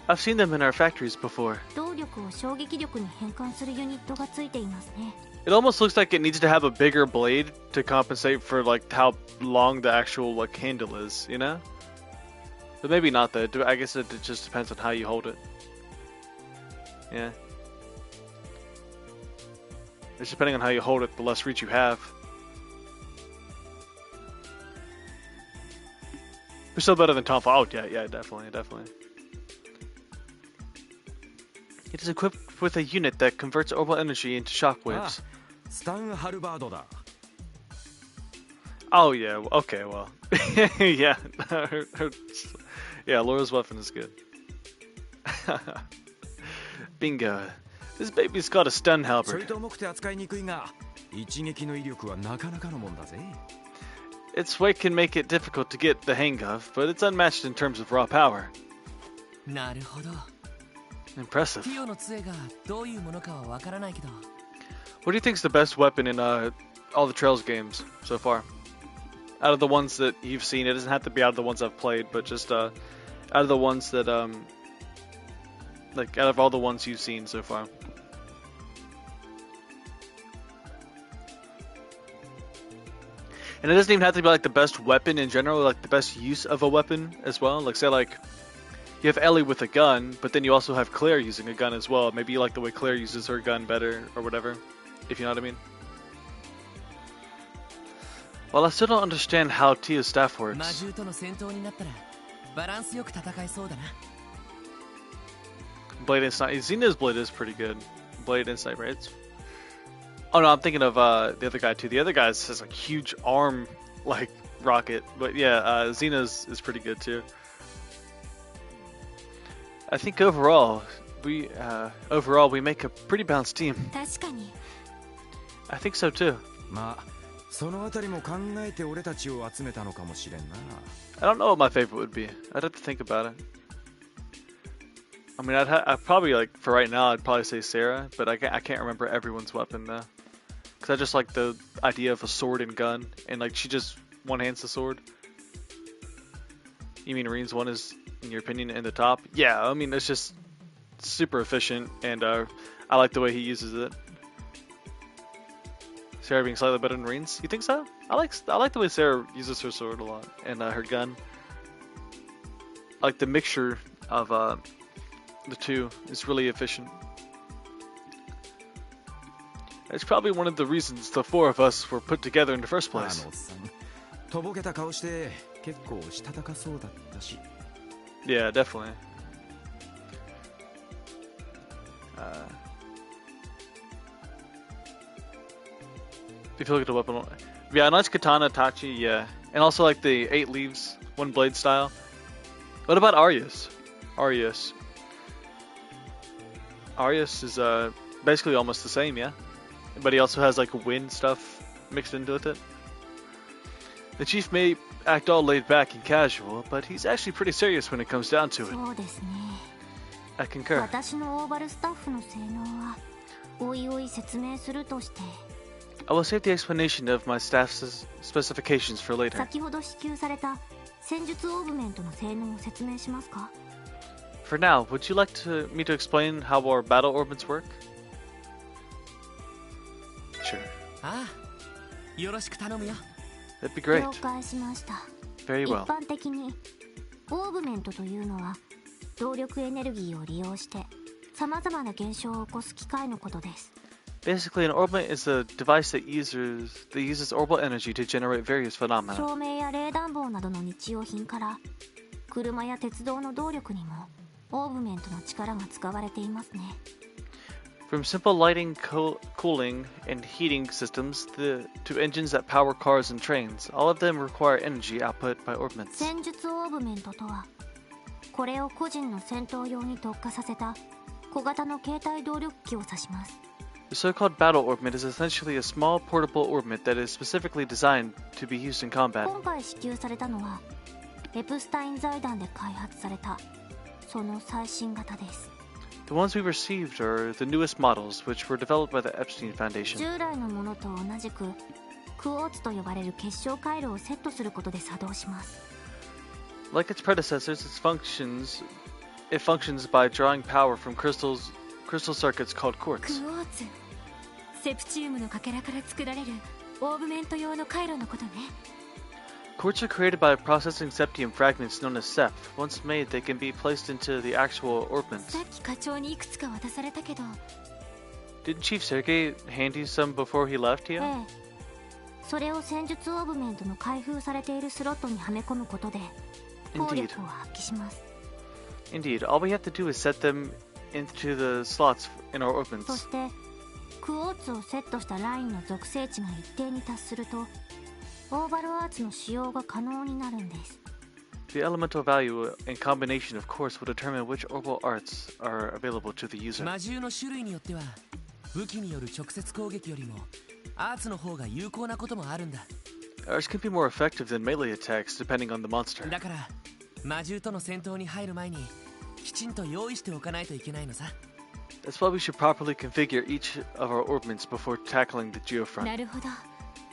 I've seen them in our factories before. 動力を衝撃力に変換するユニットがついていますね。 It almost looks like it needs to have a bigger blade to compensate for like how long the actual like handle is, you know? But maybe not though. I guess it just depends on how you hold it. Yeah. It's depending on how you hold it, the less reach you have. We're still better than Tom Fo. Oh, yeah, definitely. It is equipped with a unit that converts orbital energy into shockwaves. スタン・ハルバードだ。 Oh, yeah, okay, well. Yeah, yeah, Laura's weapon is good. Bingo. This baby's got a stun ちょい halberd. と重くて扱いにくいが、一撃の威力はなかなかのもんだぜ。 Its weight can make it difficult to get the hang of, but it's unmatched in terms of raw power. なるほど。 Impressive. ティオの杖がどういうものかはわからないけど、 What do you think is the best weapon in all the Trails games so far? Out of the ones that you've seen, it doesn't have to be out of the ones I've played, but just out of the ones that like out of all the ones you've seen so far. And it doesn't even have to be like the best weapon in general, like the best use of a weapon as well. Like say like you have Ellie with a gun, but then you also have Claire using a gun as well. Maybe you like the way Claire uses her gun better or whatever, if you know what I mean. Well, I still don't understand how Tia's staff 魔 works. 獣との戦闘になったらバランスよく戦えそうだな。 Blade and Sniper. Xena's Blade is pretty good. Blade and Sniper. It's... Oh no, I'm thinking of the other guy too. The other guy has like huge arm, like rocket. But yeah, Xena's is pretty good too. I think overall we make a pretty balanced team. 確かに I think so too. まあ、そのあたりも考えて俺たちを集めたのかもしれんな。 I don't know what my favorite would be. I'd have to think about it. I mean, I'd probably like for right now I'd probably say Sarah, but I can't remember everyone's weapon though. Cause I just like the idea of a sword and gun, and like she just one hands the sword. You mean Reen's one is, in your opinion, in the top? Yeah, I mean it's just super efficient, and I like the way he uses it. Sarah being slightly better than Reen's? You think so? I like the way Sarah uses her sword a lot, and her gun. I like the mixture of the two is really efficient. It's probably one of the reasons the four of us were put together in the first あの place. おっさん、とぼけた顔して結構したたかそうだったし。 Yeah, definitely. If you look at the weapon, yeah, nice katana, Tachi, yeah, and also like the 8 leaves, 1 blade style. What about Arius? Arius is basically almost the same, yeah, but he also has like wind stuff mixed into with it. The chief may act all laid back and casual, but he's actually pretty serious when it comes down to it. そうですね I concur. 私のオーバルスタッフの性能はおいおい説明するとして I will save the explanation of my staff's specifications for later. 先ほど支給された戦術オーブメントの性能を説明しますか For now, would you like me to explain how our battle orbits work? Sure. ああ、よろしく頼むよ。 That'd be great. 了解しました Very 一 well. 般的にオーブメントというのは動力エネルギーを利用して様々な現象を起こす機械のことです Basically, an orbit is a device that uses orbital energy to generate various phenomena. 照明や冷暖房などの日用品から車や鉄道の動力にもオーブメントの力が使われていますね From simple lighting, cooling, and heating systems to engines that power cars and trains, all of them require energy output by orbments. 戦術オーブメントとはこれを個人の戦闘用に特化させた小型の携帯動力機を指します The so-called battle orbit is essentially a small portable orbit that is specifically designed to be used in combat. 今回支給されたのはエプスタイン財団で開発されたその最新型です The ones we received are the newest models, which were developed by the Epstein Foundation. 従来のものと同じくクォーツと呼ばれる結晶回路をセットすることで作動します Like its predecessors, it functions by drawing power from crystal circuits called ク quartz. ォーツセプチウムのかけらから作られるオーブメント用の回路のことね Quartz are created by processing septium fragments known as SEP. Once made, they can be placed into the actual orbments. さっき課長にいくつか渡されたけど Didn't Chief Sergei hand you some before he left え here? えそれを戦術オーブメントの開封されているスロットにはめ込むことで効力を発揮します。 Indeed, all we have to do is set them into the slots in our そ orbments. してクォーツをセットしたラインの属性値が一定に達するとオーバルアーツの使用が可能になるんです。 The elemental value and combination of course will determine which orbital arts are available to the user. 魔獣の種類によっては武器による直接攻撃よりもアーツの方が有効なこともあるんだ。 Ours can be more effective than melee attacks depending on the monster. だから魔獣との戦闘に入る前にきちんと用意しておかないといけないのさ。 That's why we should properly configure each of our orbments before tackling the な geofront. るほど。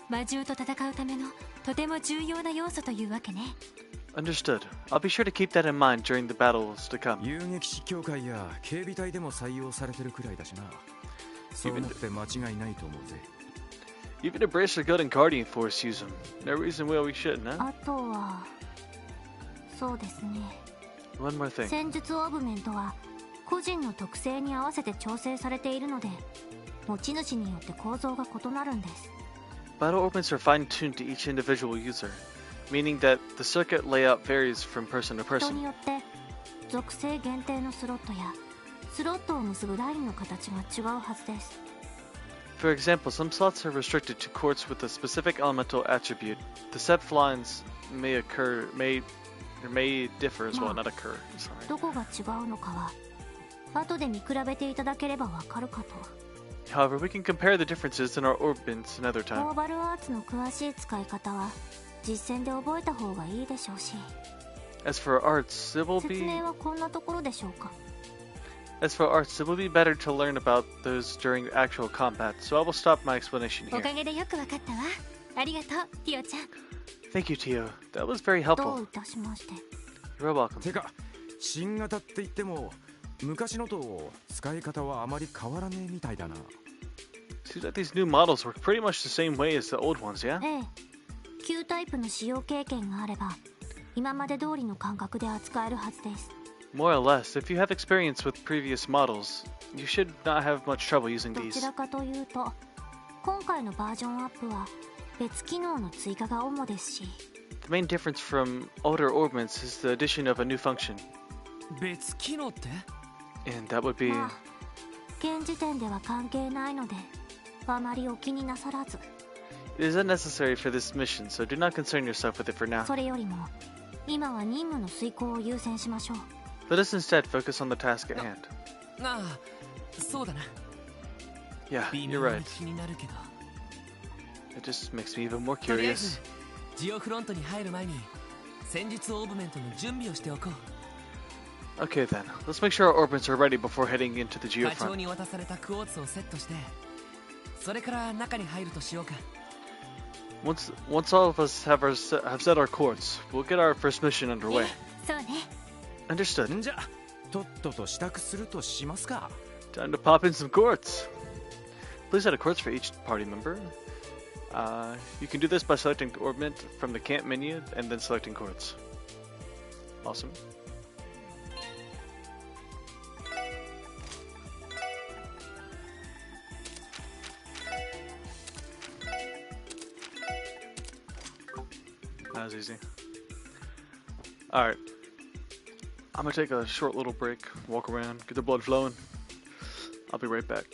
魔獣と戦うためのとても重要な要素というわけね。 Understood. I'll be sure to keep that in mind during the battles to come. 遊撃士協会や警備隊でも採用されてるくらいだしな。そう思って間違いないと思うぜ。 Even a Bracer Guard and Guardian Force use them. No reason why we shouldn't, huh? あとはそうですね、 One more thing. 戦術オーブメントは個人の特性に合わせて調整されているので持ち主によって構造が異なるんです。 Battle orbments are fine-tuned to each individual user, meaning that the circuit layout varies from person to 人に person. よって属性限定のスロットやスロットを結ぶラインの形が違うはずです。 For example, some slots are restricted to quartz with a specific elemental attribute. The set lines may differ as well, not occur. Sorry. どこが違うのかは後で見比べていただければわかるかと。 However, we can compare the differences in our orbments another オ time. ーバルアーツの詳しい使い方は実戦で覚えた方がいいでしょうし、 As for arts, it will 説 be 明はこんなところでしょうか。 better to learn about those during actual combat. So I will stop my explanation お here. かげでよくわかったわ。ありがとう、ティオちゃん。 Thank you, Tio. That was very どう helpful. いたしまして。 You're welcome. てか新型って言っても昔のと使い方はあまり変わらねえみたいだな。 Seems like these new models work pretty much the same way as the old ones, yeah? ええ、旧タイプの使用経験があれば今まで通りの感覚で扱えるはずです。 More or less, if you have experience with previous models, you should not have much trouble using ど these. ちらかというと今回のバージョンアップは別機能の追加が主ですし、 The main difference from older orbments is the addition of a new function, 別機能って？ and that would be まあ現時点では関係ないのであまりお気になさらず。 it is unnecessary for this mission, so do not concern yourself with it for now. それよりも今は任務の遂行を優先しましょう。 Let us instead focus on the task at hand. ああ、そうだな。 Yeah, 微 you're 妙 right. に気になるけど。 It just makes me even more とりあえず curious. ジオフロントに入る前に戦術オーブメントの準備をしておこう。 Okay then, let's make sure our orbits are ready before heading into the 課長 geofront. に渡されたクォーツをセットして、それから中に入るとしようか。 Once all of us have set our course, we'll get our first mission underway. そうね。 Understood. んじゃとっとと支度するとしますか。 Time to pop in some quartz. Please add a quartz for each party member. You can do this by selecting the orbment from the camp menu and then selecting quartz. Awesome. That was easy. Alright. I'm gonna take a short little break, walk around, get the blood flowing. I'll be right back.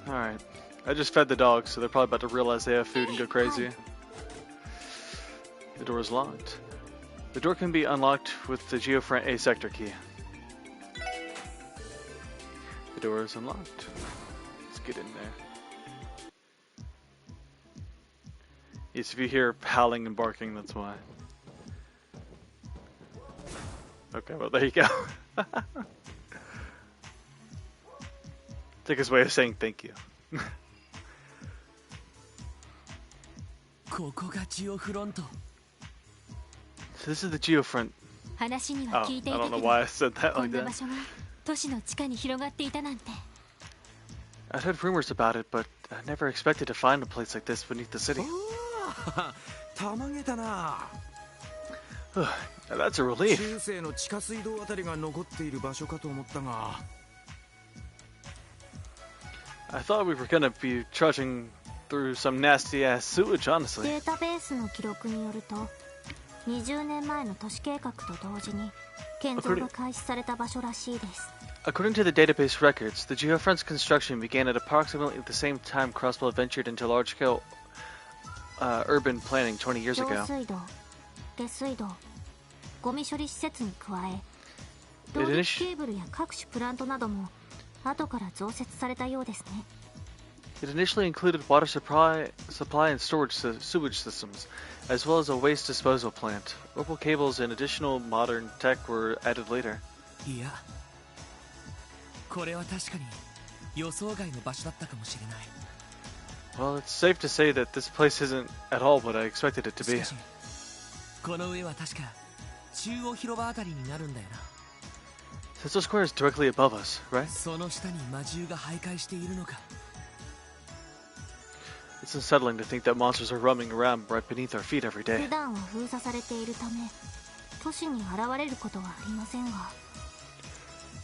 Alright. I just fed the dogs, so they're probably about to realize they have food and go crazy. The door is locked. The door can be unlocked with the Geofront A sector key. The door is unlocked. Let's get in there. Yes, if you hear howling and barking, that's why. Okay, well there you go. Take his way of saying thank you. ここがジオフロント。 So this is the Geofront. 話に Oh, は I 聞いていた don't け know ど why I said that こ like んな場 that. 所が都市の地下に広がっていたなんて I'd heard rumors about it, but I never expected to find a place like this beneath the city. たまげたな。 Now that's a relief. 中世の地下水道あたりが残っている場所かと思ったが。 I thought we were gonna be trudging through some nasty ass sewage, honestly. データベースの記録によると20年前の都市計画と同時に建造が開始された場所らしいです According to the database records, the Geofront's construction began at approximately the same time Crossbow ventured into large-scale urban planning 20 years 上 ago. 水道下水道ゴミ処理施設に加え It 動力 init- ケーブルや各種プラントなども後から増設されたようですね It initially included water supply and storage sewage systems, as well as a waste disposal plant. Local cables and additional modern tech were added later. いや、これは確かに予想外の場所だったかもしれない。 Well, it's safe to say that this place isn't at all what I expected it to し be. かし、この上は確か中央広場あたりになるんだよな。 Central Square is directly above us, right? その下に魔獣が徘徊しているのか。 It's unsettling to think that monsters are roaming around right beneath our feet every day. 普段は封鎖されているため都市に現れることはありませんが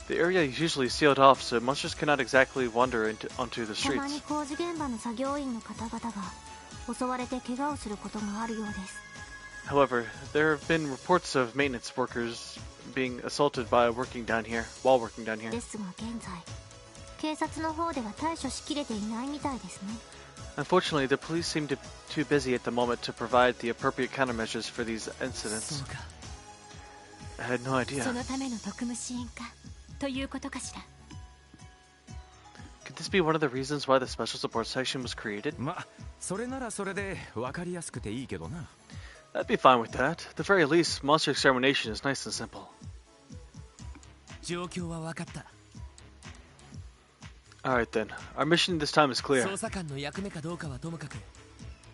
The area is usually sealed off, so monsters cannot exactly wander onto the たまに streets. 工事現場の作業員の方々が襲われて怪我をすることがあるようです However, there have been reports of maintenance workers being assaulted while working down here. ですが現在警察の方では対処しきれていないみたいですね Unfortunately, the police seem too busy at the moment to provide the appropriate countermeasures for these そ incidents. うか。 I had no idea. そのための特務支援課ということかしら Could this be one of the reasons why the special support section was created? ま、それならそれで分かりやすくていいけどな。 I'd be fine with that. At the very least, monster extermination is nice and simple. 状況は分かった。 Alright then, our mission this time is clear. 捜査官の役目かどうかはともかく、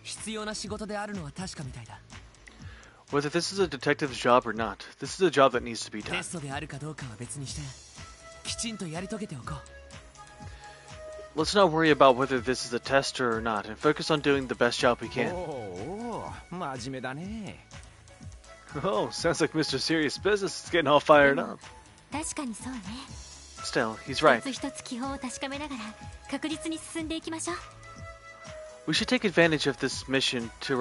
必要な仕事であるのは確かみたいだ。 Whether this is a detective's job or not, this is a job that needs to be テ done. ストであるかどうかは別にして、きちんとやり遂げておこう。 Let's not worry about whether this is a test or not, and focus on doing the best job we お can. お、真面目だね。 Oh, sounds like Mr. Serious Business is getting all fired up. 確かにそうね Still, he's 一 right. つ一つ基本を確かめながら確実に進んでいきましょう We should take advantage of this mission to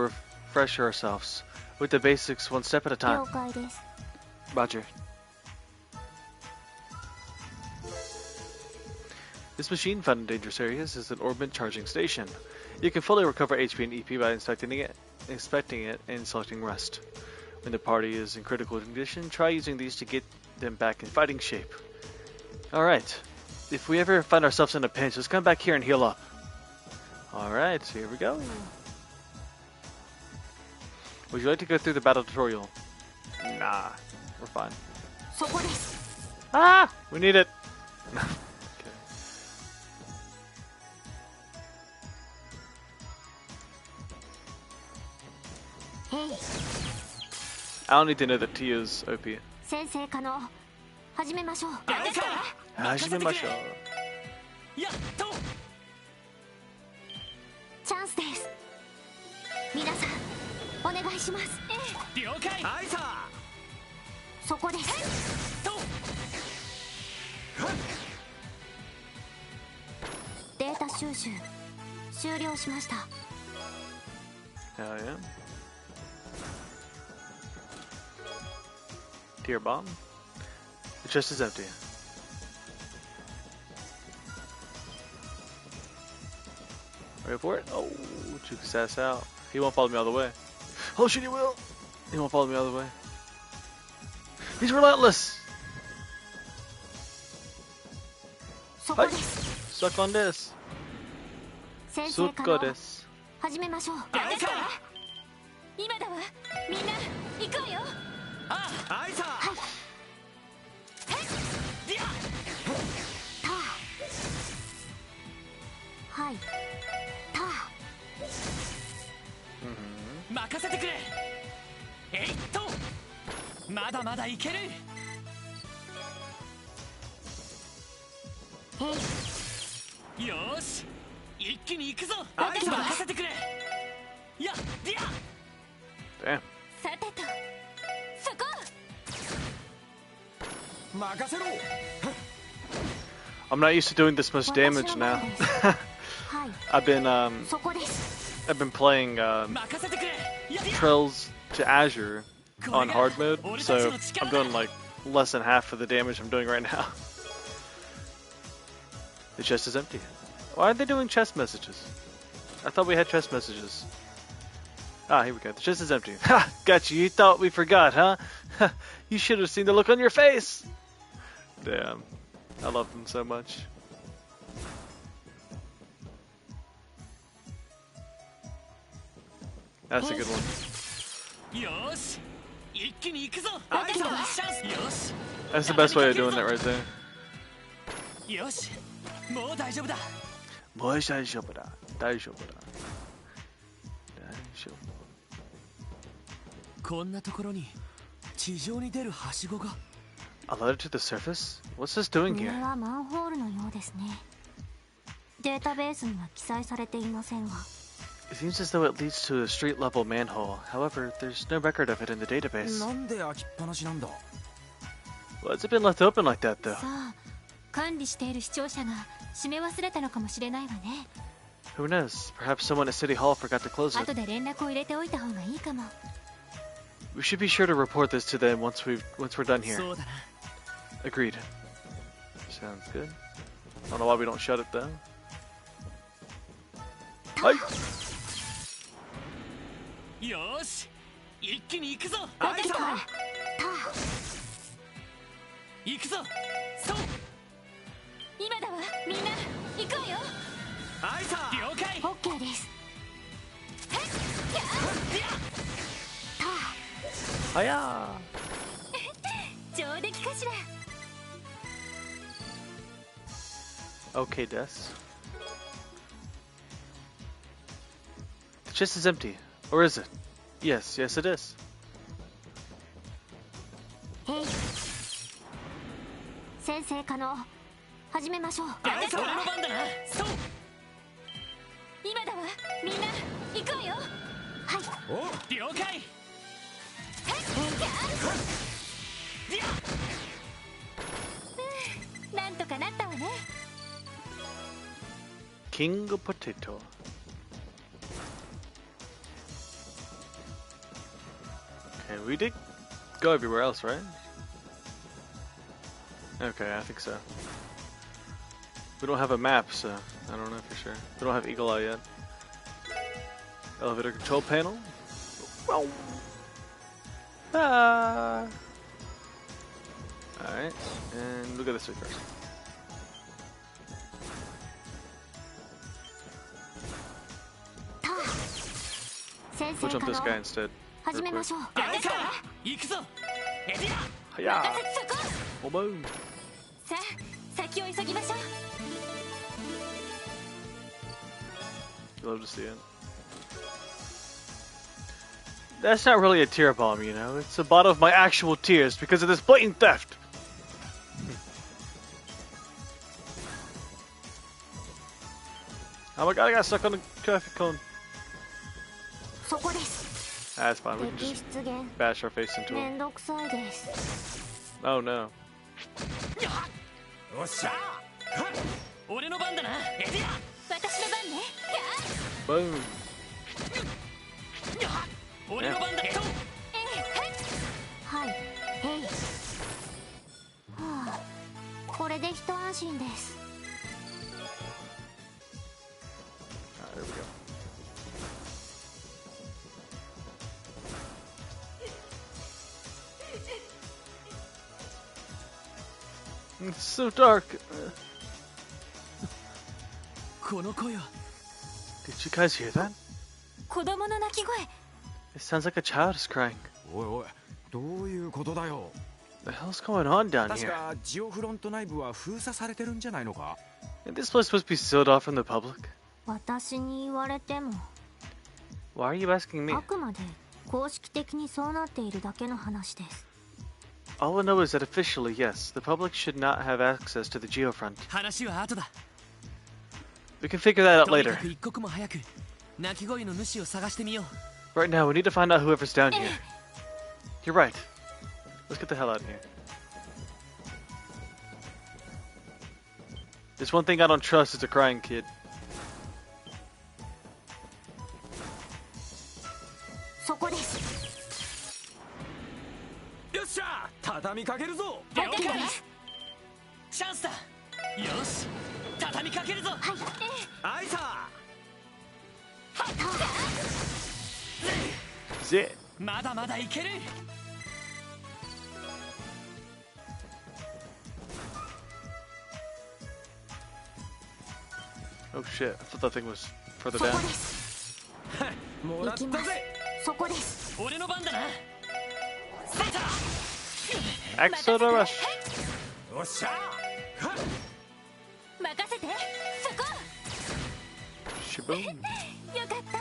refresh ourselves with the basics one step at a 了 time. 解です Roger. This machine found in dangerous areas is an orbit charging station. You can fully recover HP and EP by inspecting it and selecting rest. When the party is in critical condition, try using these to get them back in fighting shape. Alright, if we ever find ourselves in a pinch, let's come back here and heal up. Alright, so here we go. Would you like to go through the battle tutorial? Nah, we're fine. そこです Ah! We need it! Okay. Hey, I don't need to know that Tia's OP. 先生可能始めましょう始めましょう。やっと。チャンスです皆さんお願いします了解。はいさ。そこですと。データ収集終了しました Hell yeah. Tier bomb. The chest is empty. Ready for it? Oh, juke his ass out. He won't follow me all the way. Oh shit, he will! He won't follow me all the way. He's relentless! Hi. Suck on this. 先生 Suck か on の this. 始めましょう。今だわ。みんな行こうよ。アイサー。はい。た任せてくれ。えいっと。まだまだいける。よーし、一気に行くぞ。任せてくれ。や、ディア。Damn. さてと、そこ。任せろ。 I'm not used to doing this much damage now. I've been そこです。 I've been playing 任せてくれ。 Trails to Azure on hard mode, so I'm doing like less than half of the damage I'm doing right now. The chest is empty. Why are they doing chest messages? I thought we had chest messages. Ah, here we go. The chest is empty. Ha! Got you. You thought we forgot, huh? You should have seen the look on your face. Damn. I love them so much. That's a good one. よーし、一気に行くぞ。アイサー、チャンス。よし。 That's the best way of doing that right there. よし、もう大丈夫だ。もう大丈夫だ。大丈夫だ。大丈夫。こんなところに地上に出るはしごが。A ladder to the surface? What's this doing これ here? はマンホールのようですね。データベースには記載されていませんが。It seems as though it leads to a street level manhole. However, there's no record of it in the database. なんで開きっぱなしなんだ。 Why has it been left open like that though? さあ、管理している視聴者が閉め忘れたのかもしれないわね。 Who knows? Perhaps someone at City Hall forgot to close 後 it. で連絡を入れておいた方がいいかも。 We should be sure to report this to them once we're done here. そうだな。 Agreed. Sounds good. I don't know why we don't shut it though. Hi. よーし、一気に行くぞ。アイサー。行くぞ。そう。今だわ。みんな行こうよ。アイサー。了解。オッケーです。Hiya. 上出来かしら。 Okay, Des. The chest is empty. Or is it? Yes, yes it is. 先生可能。始めましょう。俺の番だな。そう。今だわ。みんな行こうよ。了解。なんとかなったわね。 King Potato. Okay, we did go everywhere else, right? Okay, I think so. We don't have a map, so I don't know for sure. We don't have Eagle Eye yet. Elevator control panel. Wow. Ah. Alright, and look at this way first. We'll jump this guy instead. 始めましょう。行くぞ。エディア。 Hiya! そこ。 Boom! さあ、先を急ぎましょう。 Love to see it. That's not really a tear bomb, you know. It's a bottle of my actual tears because of this blatant theft. Oh my god, I got stuck on the traffic cone. そこです。 That's fine. We can 敵 just 出現。 bash our face into め him. んどくさいです。 Oh no. よっしゃ。俺の番だな。エディア。私の番ね。 Boom. 俺の番だ。はい。へい。はあ。これで一安心です。 Alright, there we go. It's so dark. この声は Did you guys hear that? 子供の泣き声。 It sounds like a child is crying. おいおい、どういうことだよ。 The hell's going on down 確 here? かジオフロント内部は封鎖されてるんじゃないのか。 Isn't this place supposed to be sealed off from the public? 私に言われても、 Why are you asking me? あくまで公式的にそうなっているだけの話です。 All I know is that officially, yes, the public should not have access to the Geofront. 話は後だ。 We can figure that out とにか later. く一刻も早く鳴き声の主を探してみよう。 Right now, we need to find out whoever's down here. You're right. Let's get the hell out of here. There's one thing I don't trust, it's a crying kid. そこです。よっしゃ、畳みかけるぞ。了解です。チャンスだ。よし、畳みかけるぞ。はい。あいさ。 That's it. まだまだいける。 Oh shit, I thought that thing was further そこ down. です。もらったぜ。そこです。俺の番だな。スタート。 Exoda Rush. よっしゃ。任せて。そこ。 Shaboom. よかった。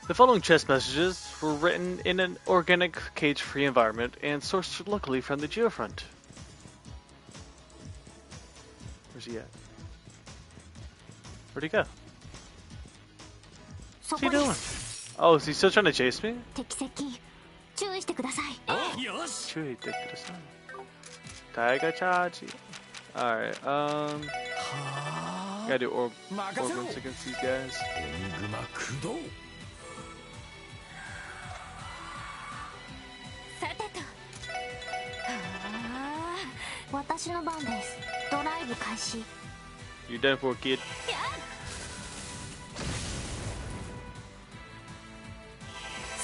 The following chest messages were written in an organic, cage-free environment and sourced locally from the Geofront. Where's he at? Where'd he go? そ What's he こで doing? す。 Oh, is he still trying to chase me? 敵接近。注意してください。よし。 Chewy, take it aside. Taiga Chachi. Alright, gotta do orbs against these guys. エニグマ駆動。さてと。私の番です。ドライブ開始。 You done for, kid?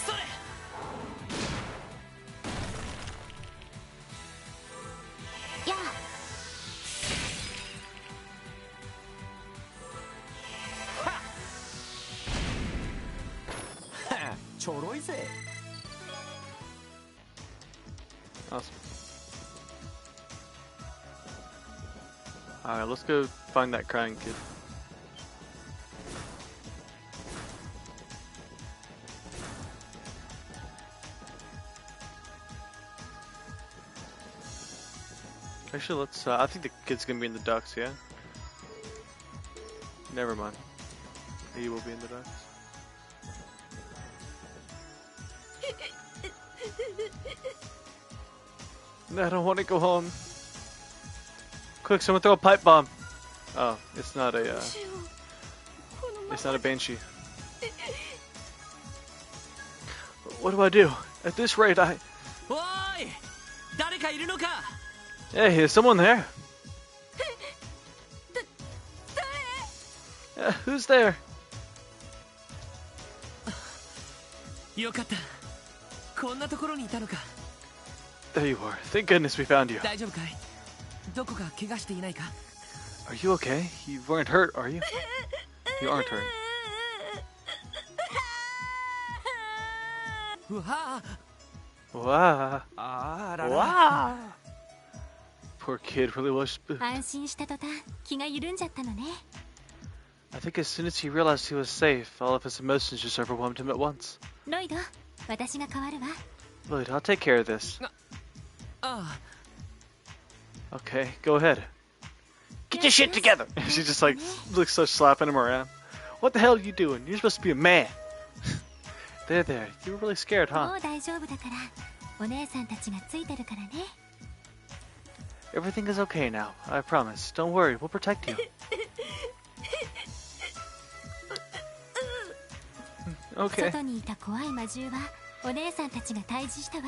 それ。 やはちょろいぜ。 Awesome. Alright, let's go find that crying kid. Actually, let's, I think the kid's gonna be in the docks, yeah? Never mind. He will be in the docks. No, I don't want to go home. Quick, someone throw a pipe bomb. Oh, it's not a, it's not a banshee. What do I do? At this rate, おーい、誰かいるのか。 Hey, there's someone there. Who's there? よかった。こんなところにいたのか。 There you are. Thank goodness we found you. 大丈夫かい。どこか怪我していないか。 Are you okay? You weren't hurt, are you? You aren't hurt. うわあ。 Wow. あらら。 Wow. Poor kid really was. 安心した途端気が緩んじゃったのね。 I think as soon as he realized he was safe, all of his emotions just overwhelmed him at once. ロイド、私が代わるわ。 Lloyd, I'll take care of this. ああ。 Okay, go ahead. Get your shit together! She just like looks so slapping him around. What the hell are you doing? You're supposed to be a man. There. You were really scared, も huh? う大丈夫だから。お姉さんたちがついてるからね。 Everything is okay now. I promise. Don't worry, we'll protect you. Okay. 外にいた怖い魔獣はお姉さんたちが退治したわ。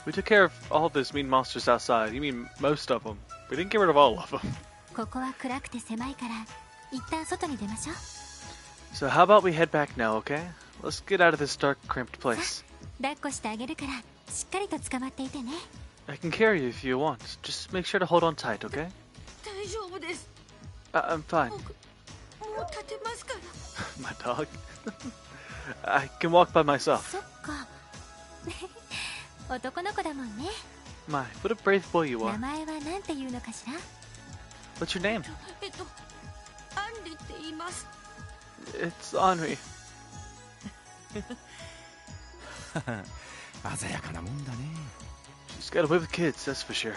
We took care of all those mean monsters outside. You mean most of them. We didn't get rid of all of them. ここは暗くて狭いから一旦外に出ましょう。 So how about we head back now, okay? Let's get out of this dark, cramped place. 抱っこしてあげるからしっかりと捕まっていてね。 I can carry you if you want. Just make sure to hold on tight, okay? 大丈夫です。 I'm fine. 僕もう立てますから。 My dog. I can walk by myself. そっか男の子だもんね。 My, what a brave boy you 名 are. 前はなんていうのかしら。 What's your name? アンリって言います。 It's Henri. 鮮やかなもんだね。 She's got away with kids, that's for sure.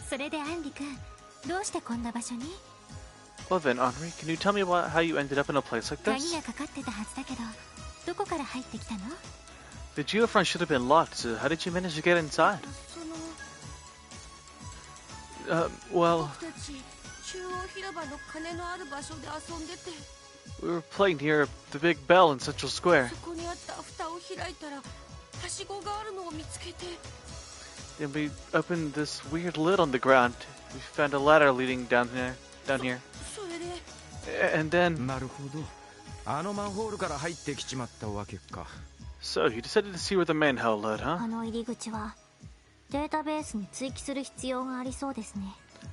それでアンリ君、どうしてこんな場所に？ Well then, Henri, can you tell me how you ended up in a place like 鍵 this? がかかってたはずだけど、どこから入ってきたの？ The geofront should have been locked, so how did you manage to get inside? その Well, 僕たち中央広場の鐘のある場所で遊んでて、 we were playing near the big bell in Central Square, そこにあった蓋を開いたらはしごがあるのを見つけて、 and we opened this weird lid on the ground. We found a ladder leading down here. それで And then, なるほど。あのマンホールから入ってきちまったわけか。 so you decided to see where the manhole led, huh? あの入り口はデータベースに追記する必要がありそうですね。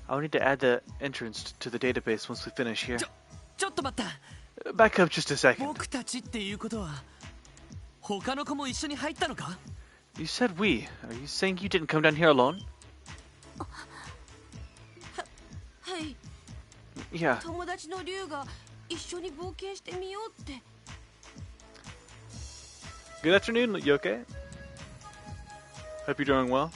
I'll need to add the entrance to the database once we finish here. ちょっと待った。 Back up just a second. 僕たちっていうことは他の子も一緒に入ったのか？ You said we. Are you saying you didn't come down here alone? はい、 Yeah. 友達のリュウが一緒に冒険してみようって。 Good afternoon, you okay? Hope you're doing well.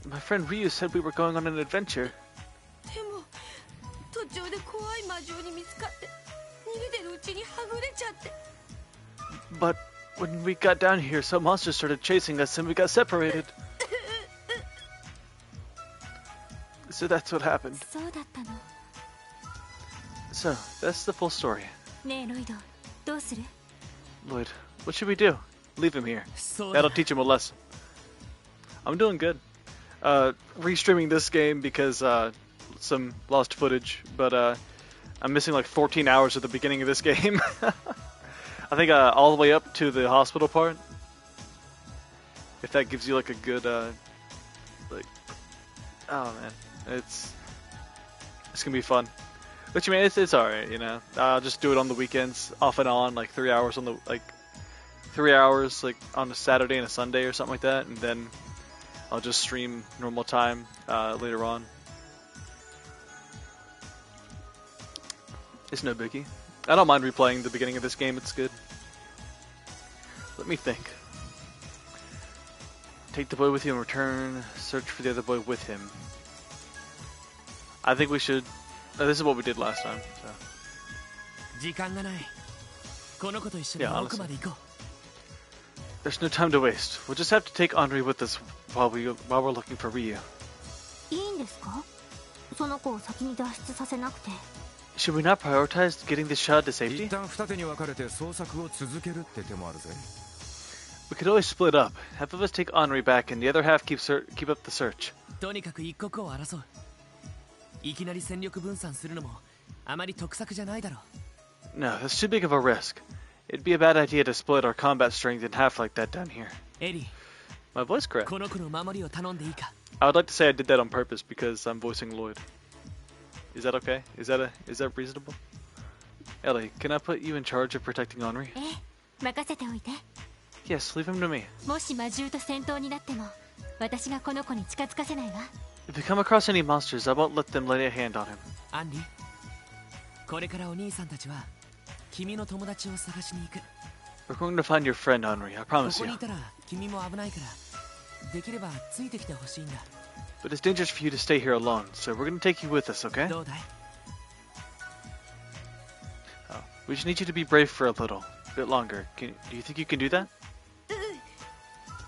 My friend Ryu said we were going on an adventure. でも途中で怖い魔獣に見つかって逃げてるうちにはぐれちゃって。 But when we got down here, some monsters started chasing us and we got separated. So that's what happened. そうだったの。 So, that's the full story. ねえロイド、どうする？ Lloyd, what should we do? Leave him here. そうだ。 That'll teach him a lesson. I'm doing good. Restreaming this game because some lost footage, but I'm missing like 14 hours at the beginning of this game. I think all the way up to the hospital part. If that gives you like a good like, oh man, it's gonna be fun. Which I mean, it's alright, you know. I'll just do it on the weekends, off and on, like 3 hours on the 3 hours like on a Saturday and a Sunday or something like that, and then I'll just stream normal time later on. It's no biggie. I don't mind replaying the beginning of this game, it's good. Let me think. Take the boy with you and return. Search for the other boy with him. I think we should... this is what we did last time, so... 時間がない。この子と一緒に Yeah, 奥まで行こ There's no time to waste. We'll just have to take Henri with us while we're looking for Ryu. いいんですか？その子を先に脱出させなくて。 Should we not prioritize getting this child to 一 safety? 旦二手に分かれて捜索を続けるって手もあるぜ。 We could always split up. Half of us take Henri back and the other half keep up the search. う。とにかく一刻を争う。いきなり戦力分散するのもあまり得策じゃないだろう。 No, that's too big of a risk. It'd be a bad idea to split our combat strength in half like that down here. エリー、 My voice cracked. この子の守りを頼んでいいか？ I would like to say I did that on purpose because I'm voicing Lloyd. Is that okay? Is that reasonable? Ellie, can I put you in charge of protecting Henri? ええ、任せておいて。 Yes, leave him to me. もし魔獣と戦闘になっても、私がこの子に近づかせないわ。 If we come across any monsters, I won't let them lay a hand on him. アンリ、これからお兄さんたちは君の友達を探しに行く。 We're going to find your friend Henri, I こ promise こ you. にいたら君も危ないからできればついてきてほしいんだ。 But it's dangerous for you to stay here alone, so we're going to take you with us, okay? どうだい？ We just need you to be brave for a little bit longer. Do you think you can do that?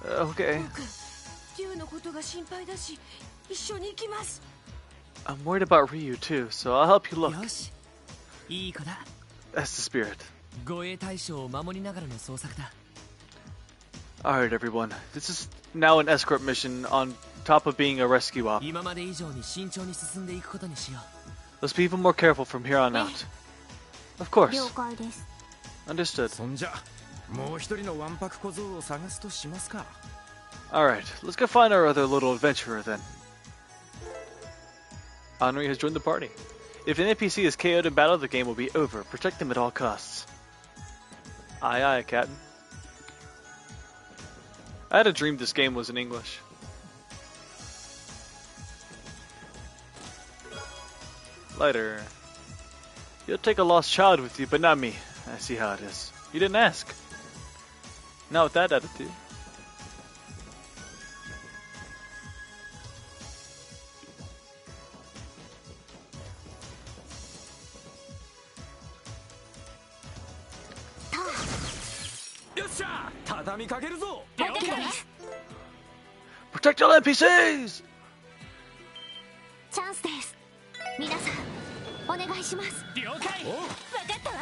Okay. 僕、リュウのことが心配だし、一緒に行きます。 I'm worried about Ryu too, so I'll help you look. よし、いい子だ。 That's the spirit. 護衛対象を守りながらの捜索だ。 Alright everyone, this is now an escort mission on top of being a rescue op. 今まで以上に慎重に進んでいくことにしよ Let's be even more careful from here on out. Of course. 了解です。 Understood. そんじゃもう一人のわんぱく小僧を探すとしますか。 Alright, let's go find our other little adventurer then. Henri has joined the party. If an NPC is KO'd in battle, the game will be over. Protect them at all costs. Aye aye, Captain. I had a dream this game was in English. Later. You'll take a lost child with you, but not me. I see how it is. You didn't ask. Not with that attitude. Protect all NPCs! チャンスです。皆さん、お願いします。う。了解。わかったわ。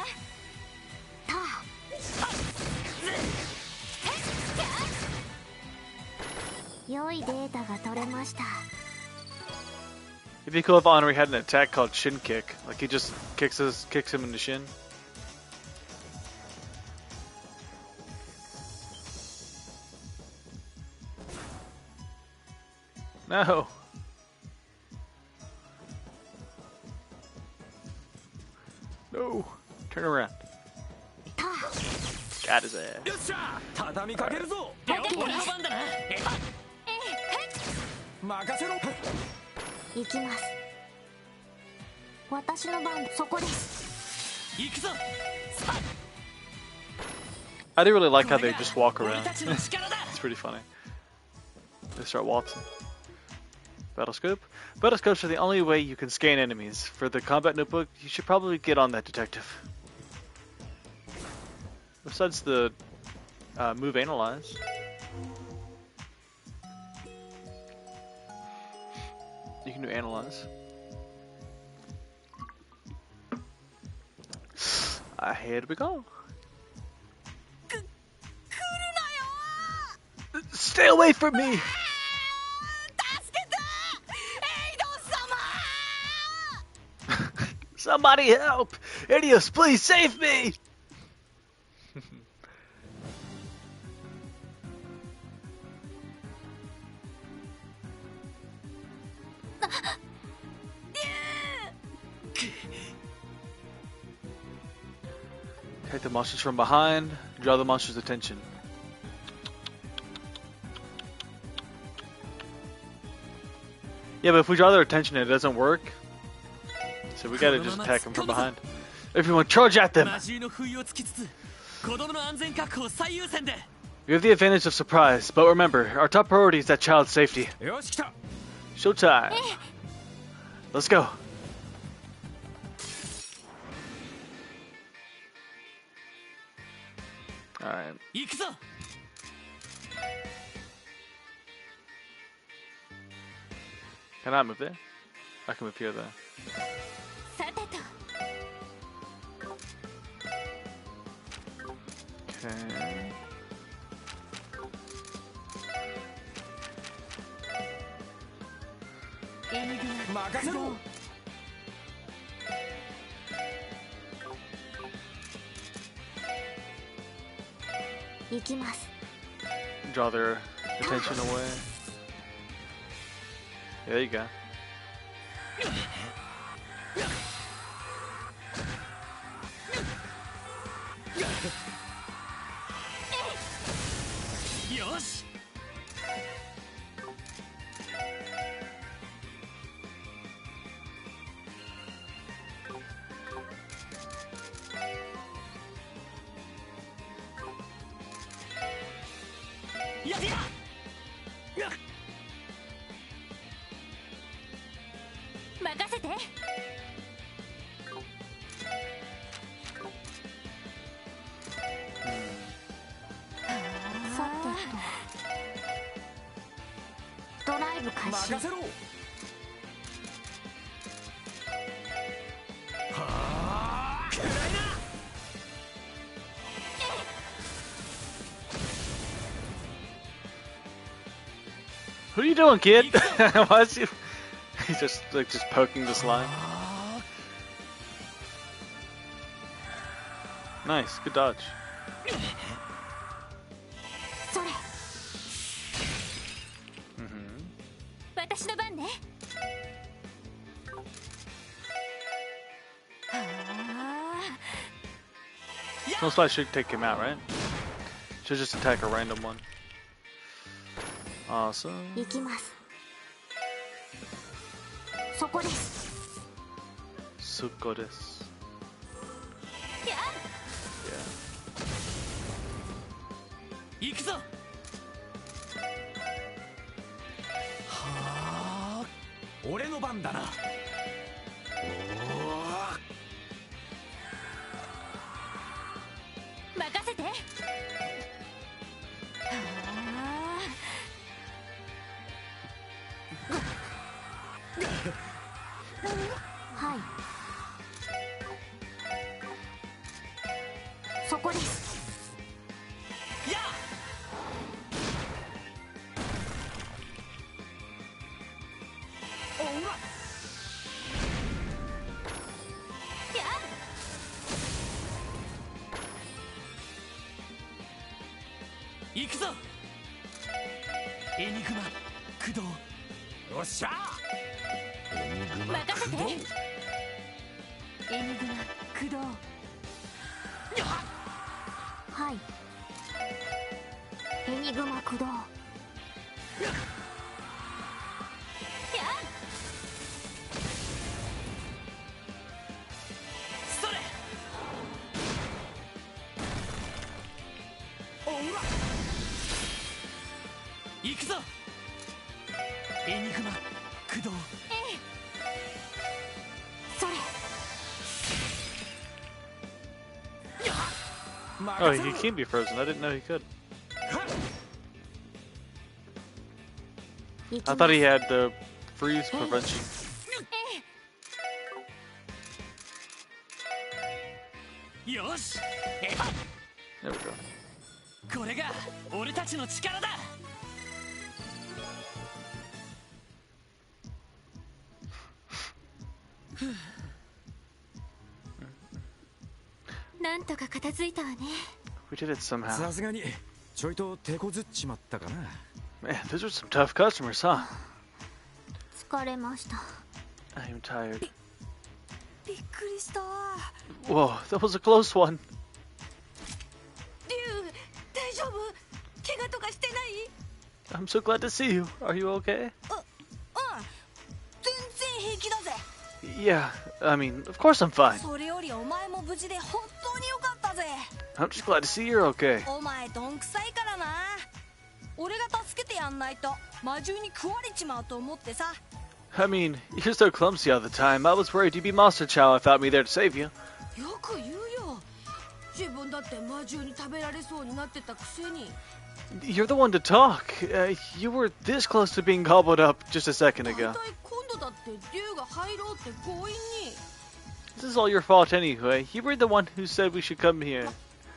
ター。良いデータが取れました。 It'd be cool if Henri had an attack called Shin Kick. Like he just kicks him in the shin. No. No. Turn around. Got his ass. よっしゃ畳みかけるぞ。俺の番だな。任せろ。行きます。私の番、そこです。行くぞ。 I do really like how they just walk around. It's pretty funny. They start waltzing. Battlescope? Battlescopes are the only way you can scan enemies. For the combat notebook, you should probably get on that, detective. Besides the move analyze. You can do analyze. Here we go. Stay away from me! Somebody help! Idios, please save me! Take the monsters from behind, draw the monster's attention. Yeah, but if we draw their attention and it doesn't work, so we gotta just attack them from behind. Everyone charge at them! You have the advantage of surprise, but remember, our top priority is that child's safety. Showtime! Let's go! Alright. Can I move there? I can move here though. Okay. Draw their attention away. There you go. Yosh. are you doing, kid? Why is he? He's just poking the slime. Nice, good dodge. それ。私の番ね。Most likely should take him out, right? Should just attack a random one. Awesome. 行きます。そこです。そこです。行くぞ。はあ、俺の番だな。任せて。はい。そこです。や。おら。や。行くぞ。エニグマ駆動。よっしゃ。任せて。エニグマ駆動。はい。エニグマ駆動。それ。おら。行くぞ。エニグマ駆動。それ。Oh, he can be frozen. I didn't know he could. I thought he had the freeze prevention. よし。 There we go. これが俺たちの力だ。なんとか片付いたわね。We did it somehow. さすがにちょいと手こずっちまったかな。Man, those are some tough customers, huh? 疲れました。I'm tired. びっくりした。 Whoa, that was a close one. リュウ、大丈夫？怪我とかしてない？ I'm so glad to see you. Are you okay? 全然平気だぜ。 Yeah, I mean, of course I'm fine. それよりお前も無事で本当によかったぜ。 I'm just glad to see you're okay. お前どんくさいからな。俺が助けてやんないと魔獣に食われちまうと思ってさ。 I mean, you're so clumsy all the time. I was worried you'd be Monster Chow without me there to save you. よく言うよ。自分だって魔獣に食べられそうになってたくせに。 You're the one to talk. You were this close to being gobbled up just a second 大 ago. 体今度だってリュウが入ろうって強引に。 This is all your fault anyway. You were the one who said we should come here.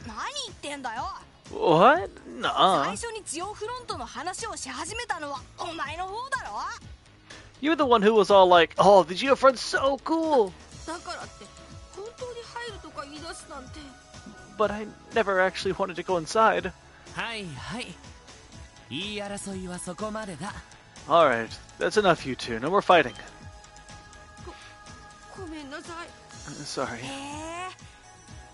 何言ってんだよ。 What? 最 Nuh-uh. 初にジオフロントの話をし始めたのはお前の方だろ。 You're the one who was all like, oh, the Geofront's so cool. だからって本当に入るとか言い出すなんて。 But I never actually wanted to go inside. はいはい。言い争いはそこまでだ。 Alright, that's enough you two. No more fighting. ごめんなさい。 Sorry. へえ。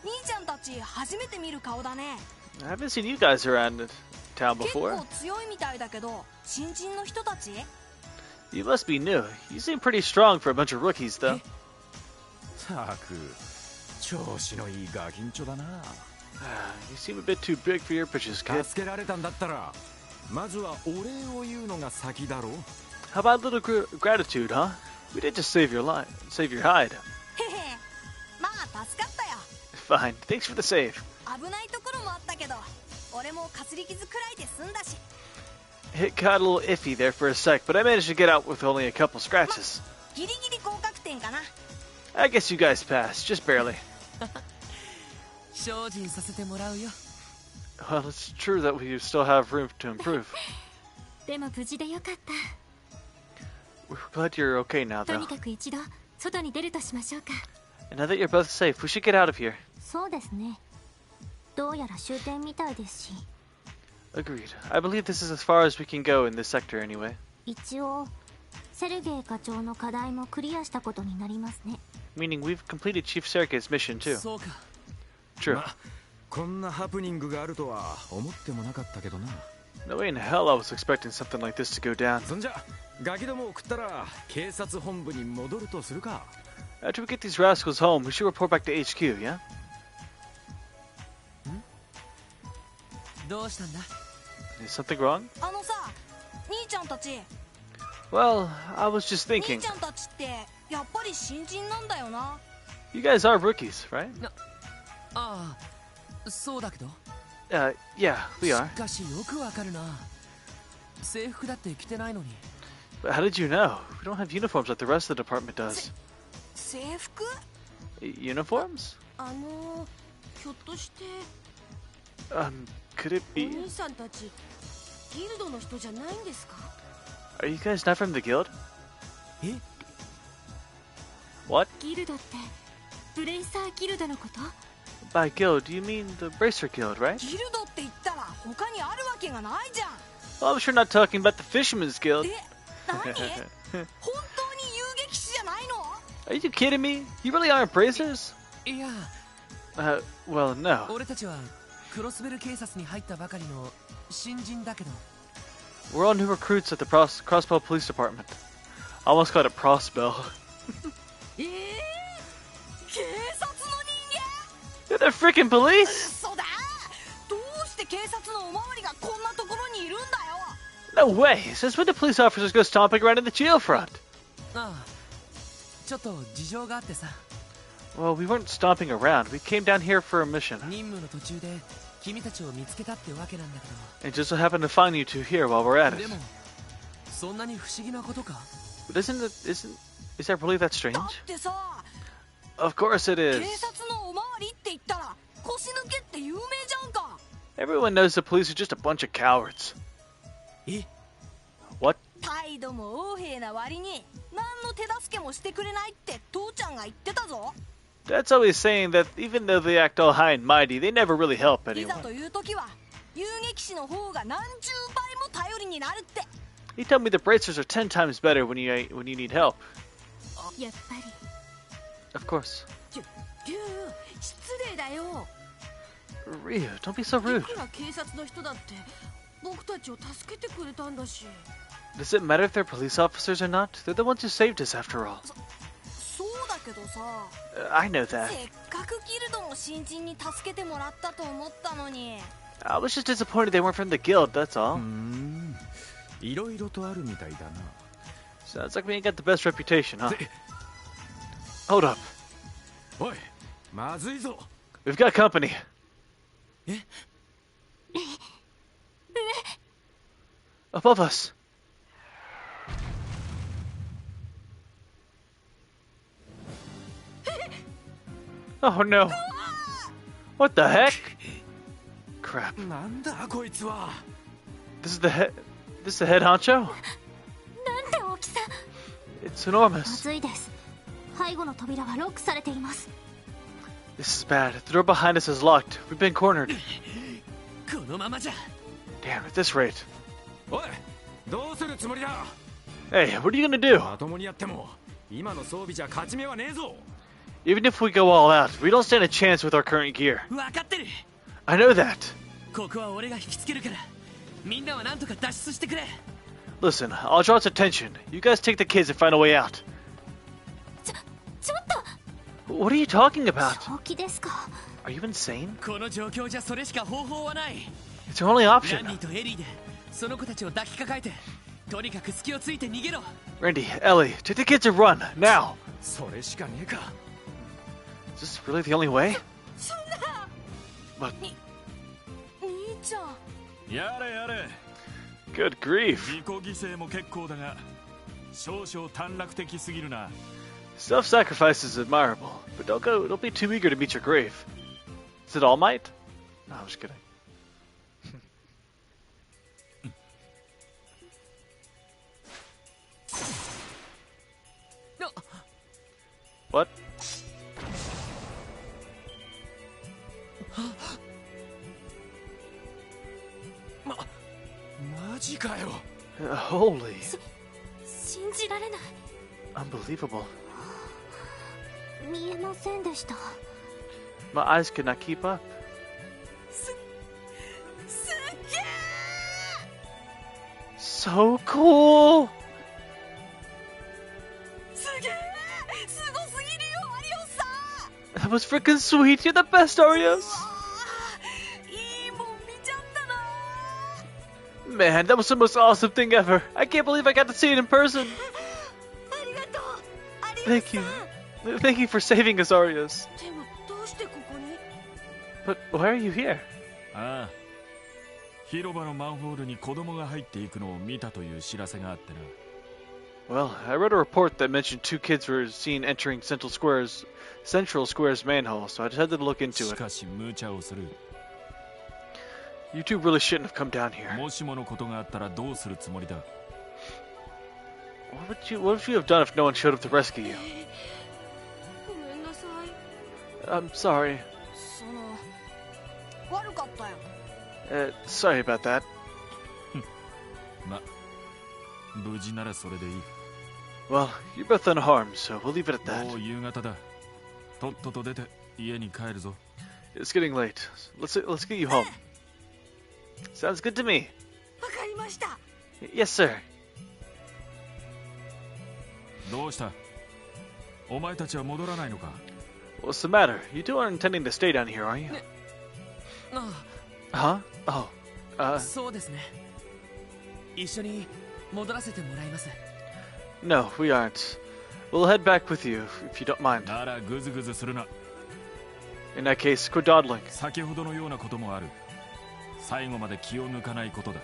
兄ちゃんたち初めて見る顔だね。 I haven't seen you guys around town 結 before. 構強いみたいだけど、新人の人たち？ You must be new. You seem pretty strong for a bunch of rookies, though. たく調子のいいガキンチョだな。 You seem a bit too big for your britches, kid. 助けられたんだったらまずはお礼を言うのが先だろう。 How about a little gratitude, huh? We did just save your save your hide. へへ。まあ助かったよ。 Fine. Thanks for the save. 危ないところもあったけど、俺もかすり傷くらいで済んだし。 It got a little iffy there for a sec, but I managed to get out with only a couple scratches. ギリギリ合格点かな。 I guess you guys passed, just barely. 精進させてもらうよ。 Well, it's true that we still have room to improve. でも無事でよかった。 We're glad you're okay now, と though. にかく一度外に出るとしましょうか。 And now that you're both safe, we should get out of here. そうですね。どうやら終点みたいですし。 Agreed. I believe this is as far as we can go in this sector anyway. 一応セルゲイ課長の課題もクリアしたことになりますね。 Meaning we've completed Chief Sergey's mission too. そうか。 True. ま、こんなハプニングがあるとは思ってもなかったけどな。 No way in hell I was expecting something like this to go down. そんじゃガキどもを送ったら警察本部に戻るとするか。 After we get these rascals home, we should report back to HQ, yeah? どうしたんだ？ Is something wrong? あのさ、兄ちゃんたち Well, I was just 兄 thinking. ちゃんたちってやっぱり新人なんだよな。 You guys are rookies, right? ああ、そうだけど。 Yeah, we し are. かしよくわかるな。制服だって着てないのに。 But how did you know? We don't have uniforms like the rest of the department does. 制服？ Uniforms? ひょっとして Could it お be? 兄さんたちギルドの人じゃないんですか？ Are you guys not from the guild? え？ What? ギルドってブレイサーギルドのこと？ By guild, you mean the Bracer Guild, right? ギルドって言ったら他にあるわけがないじゃん。 Well, I'm sure not talking about the Fisherman's Guild. え、何？本当に遊撃士じゃないの？ Are you kidding me? You really aren't Bracers? いや、 Well, no. 俺たちはクロスベル警察に入ったばかりの新人だけど。 We're all new recruits at the Crossbell Police Department. I almost called it Prospell. 警察の人間？ They're the freaking police! 嘘だ！どうして警察のおまわりがこんなところにいるんだよ？ No way! Since when do police officers go stomping around in the jail front? ああ、ちょっと事情があってさ。 Well, we weren't stomping around. We came down here for a mission. 任務の途中で君たちを見つけたってわけなんだけど。 And just so happened to find you two here while we're at で it. も、そんなに不思議なことか？ But is that really that strange? だってさ、 Of course it 警 is. 察のおまわりって言ったら腰抜けって有名じゃんか。 Everyone knows the police are just a bunch of cowards. え？ What? 態度も横柄な割に何の手助けもしてくれないって父ちゃんが言ってたぞ。 Dad's always saying that even though they act all high and mighty, they never really help いざ anyone. という時は遊撃士の方が何十倍も頼りになるって。 He told me the bracers are 10 times better when you need help. やっぱり Of course. リュウ、失礼だよ。 Ryu, don't be so い rude. くら警察の人だって僕たちを助けてくれたんだし。 Does it matter if they're police officers or not? They're the ones who saved us after all. そうだけどさ、 I know that. せっかくギルドの新人に助けてもらったと思ったのに。 I was just disappointed they weren't from the guild, that's all. いろいろとあるみたいだな。 Sounds like we ain't got the best reputation, huh? Hold up. おい、まずいぞ。 We've got company. え？ Above us. Oh no. What the heck? Crap. なんだこいつは。 This is the head honcho? なんて大きさ。 It's ま enormous. ずいです。背後の扉はロックされています。 This is bad. The door behind us is locked. We've been cornered. このままじゃ。 Damn, at this rate. おい、どうするつもりだ。 Hey, what are you gonna do? まともにやっても今の装備じゃ勝ち目はねえぞ。 Even if we go all out, we don't stand a chance with our current gear. わかってる。 I know that. ここは俺が引きつけるから、みんなはなんとか脱出してくれ。 Listen, I'll draw its attention. You guys take the kids and find a way out. ちょっと What are you talking about? 正気ですか？ Are you insane? この状況じゃそれしか方法はない。 It's our only ラン option. ディとエリーでその子たちを抱きかかえて、とにかく隙をついて逃げろ。 Randy, Ellie, take the kids and run, now! それしかねえか。 Is this really the only way? そんな。 But 兄ちゃん。やれやれ。 good grief. 自己犠牲も結構だが少々短絡的すぎるな。 Self-sacrifice is admirable, but don't be too eager to meet your grave. Is it All Might? No, I'm just kidding. What? マジかよ。 Holy. 信じられない。 Unbelievable. 見えませんでした。 My eyes could not keep up. すっげー So cool! すげーすごすぎるよアリオさん That was freaking sweet. You're the best, Arias. いいもん見ちゃったな Man, that was the most awesome thing ever. I can't believe I got to see it in person. ありがとうアリオさん Thank you. Thank you for saving us, Arias. でもどうしてここに But why are you here? ああ、広場のマンホールに子供が入っていくのを見たという知らせがあってな。 Well, I read a report that mentioned 2 kids were seen entering Central Square's manhole, so I decided to look into し it. かし無茶をする。 You two really shouldn't have come down here. もしものことがあったらどうするつもりだ。 What would you have done if no one showed up to rescue you? ごめんなさい I'm sorry. その悪かったよ Sorry about that. ま、無事ならそれでいい。 Well, you're both unharmed, so we'll leave it at that. もう夕方だ。とっとと出て家に帰るぞ。 It's getting late. Let's get you home. Sounds good to me. わかりました Yes, sir. どうした？お前たちは戻らないのか？ What's the matter? You two aren't intending to stay down here, are you? あ Huh? Oh. あ、そうですね。一緒に戻らせてもらいます。 No, we aren't. We'll head back with you, if you don't mind. ならグズグズするな。 In that case, quit dawdling. 先ほどのようなこともある。最後まで気を抜かないことだ。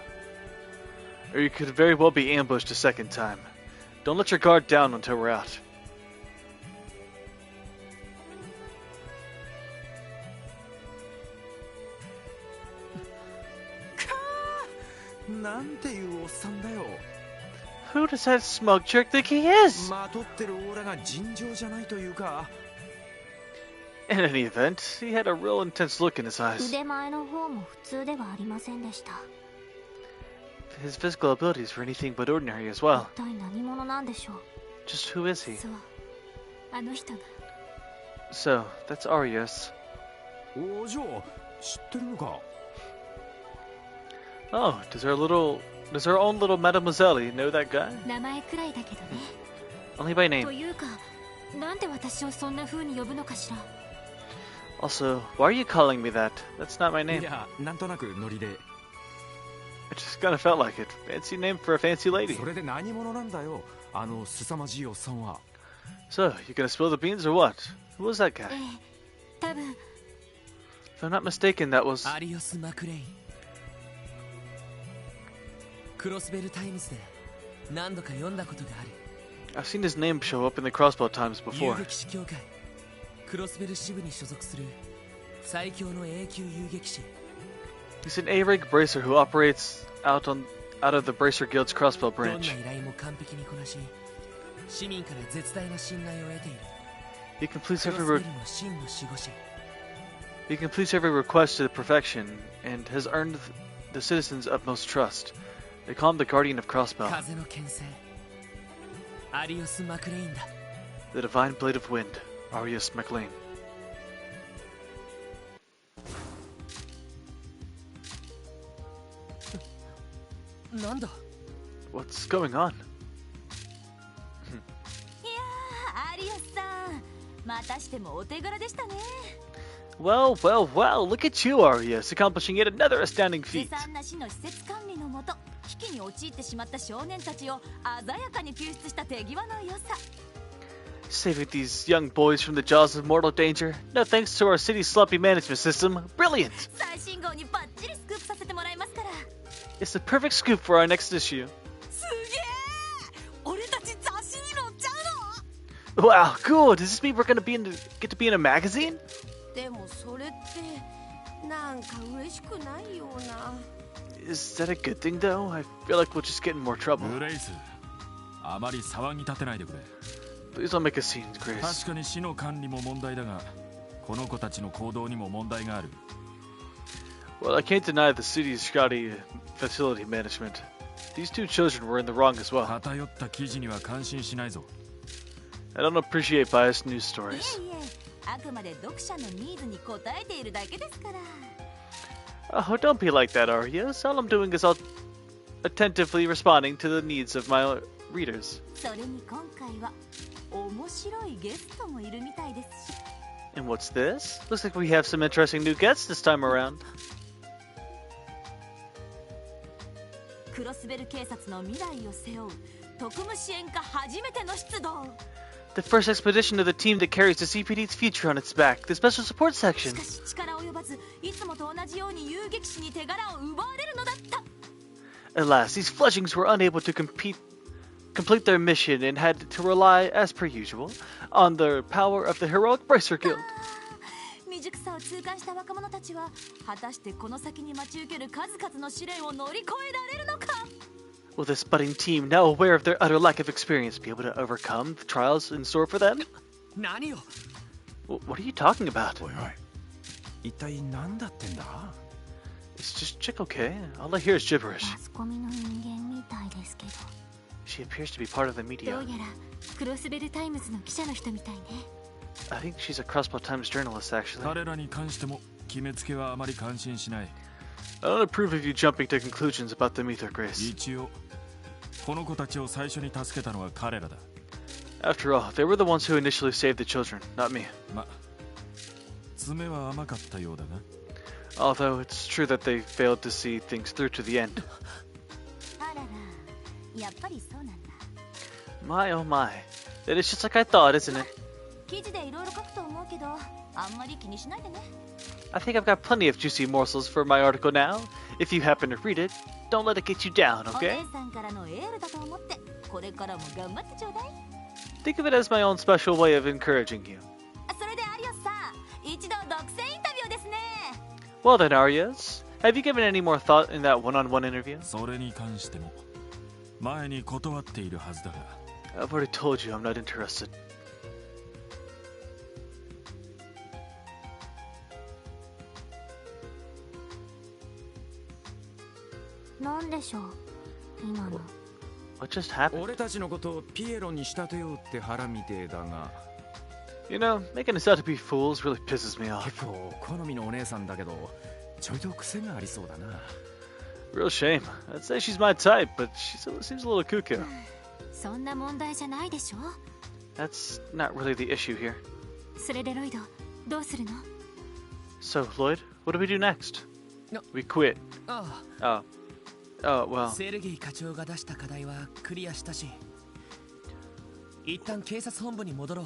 Or you could very well be ambushed a second time. Don't let your guard down until we're out. なんていうおっさんだよ。 Who does that smug jerk think he is? まとってるオーラが尋常じゃないというか。 In any event, he had a real intense look in his eyes. 腕前の方も普通ではありませんでした。 His physical abilities were anything but ordinary as well. 一体何者なんでしょう。 Just who is he? そう、あの人が。 So, that's Arias. お嬢、知ってるのか。 Oh, does our own little Mademoiselle know that guy? 名前くらいだけどね。 Only by と name. いうか、なんで私をそんな風に呼ぶのかしら。 Also, why are you calling me that? That's not my い name. や、なんとなくノリで。 It just kind of felt like it. Fancy name for a fancy lady. それで何者なんだよ。あの凄まじいおっさんは。 So, you gonna spill the beans or what? Who was that guy? ええ、多分 If I'm not mistaken, that was... アリオス・マクレイン。クロスベルタイムズで何度か読んだことがある。 I've seen his name show up in the Crossbow Times 遊 before. 撃士協会クロスベル支部に所属する最強の永久遊撃士。 He's an A-rank bracer who operates out of the Bracer Guild's Crossbow どんな branch. 依頼も完璧にこなし、市民から絶大な信頼を得ている。 He completes クロ every スベ re- ルの真の守護神。 he completes every request to perfection and has earned the citizens' utmost trust. They call him the Guardian of Crossbow, 風の牽制。アリオス・マクレインだ。 the Divine Blade of Wind, Arias MacLean. なんだ What's going on? いやーアリオスさんまたしてもお手柄でしたね Well, well, well, look at you, Arias, accomplishing yet another astounding ず feat. さんな市の施設管理のもと危機に陥ってしまった少年たちを鮮やかに救出した手際の良さ Saving these young boys from the jaws of mortal danger. No thanks to our city's sloppy management system. Brilliant! 最新号にバッチリスクープさせてもらいますから It's the perfect scoop for our next issue. すげえ俺たち雑誌に載っちゃう Wow, cool! Does this mean we're gonna get to be in a magazine? のでもそれってなんか嬉しくないような Is that a good thing, though? I feel like we'll just get in more trouble. ブレイス、あまり騒ぎ立てないでくれ。Please don't make a scene, Grace. 確かに市の管理も問題だが、この子たちの行動にも問題がある。Well, I can't deny the city's shoddy facility management. These two children were in the wrong as well. 偏った記事には感心しないぞ。I don't appreciate biased news い stories. えいえ、あくまで読者のニーズに応えているだけですから。 Oh, don't be like that, Arya. All I'm doing is attentively responding to the needs of my readers. それに今回は面白いゲストもいるみたいですし。 And what's this? Looks like we have some interesting new guests this time around. クロスベル警察の未来を背負う特務支援課初めての出動。 The first expedition of the team that carries the CPD's future on its back, the Special Support し Section. かし力及ばず、いつもと同じように遊撃士に手柄を奪われるのだった。 Alas, these fledglings were unable to complete their mission and had to rely, as per usual, on the power of the heroic Bracer Guild. 未熟さを痛感した若者たちは果たしてこの先に待ち受ける数々の試練を乗り越えられるのか。 Will this budding team, now aware of their utter lack of experience, be able to overcome the trials in store for them? 何よ。 What are you talking about? おいおい、一体何だってんだ？ Is just Chick okay? All I hear is gibberish. マスコミの人間みたいですけど、 She appears to be part of the ど media. うやらクロスベルタイムズの記者の人みたいね。 I think she's a Crossbow Times journalist, actually. 彼らに関しても決めつけはあまり感心しない。 I don't approve of you jumping to conclusions about them either, Grace. 一応、この子たちを最初に助けたのは彼らだ。 After all, they were the ones who initially saved the children, not me. ま、爪は甘かったようだが。 Although it's true that they failed to see things through to the end. あらら、やっぱりそうなんだ。 My oh my. That is just like I thought, isn't it? 記事でいろいろ書くと思うけど、あんまり気にしないでね。 I think I've got plenty of juicy morsels for my article now. If you happen to read it, don't let it get you down, お okay? 姉さんからのエールだと思って、これからも頑張ってちょうだい。 Think of it as my own special way of encouraging you. それでアリオスさん、一度独占インタビューですね。 Well then, Arias, have you given any more thought in that one-on-one interview? それに関しても前に断っているはずだが。 I've already told you I'm not interested. なんでしょう今の。 What just happened? 俺たちのことをピエロに仕立てようって腹みてえだが、 You know, making us out to be fools really pisses me off. 結構好みのお姉さんだけど、ちょいと癖がありそうだな。 Real shame. I'd say she's my type, but she seems a little cuckoo. そんな問題じゃないでしょ。 That's not really the issue here. それでロイド、どうするの？ So, Lloyd, what do we do next? No. We quit. あ Oh, well, あ、セルゲイ課長が出した課題はクリアしたし、一旦警察本部に戻ろう。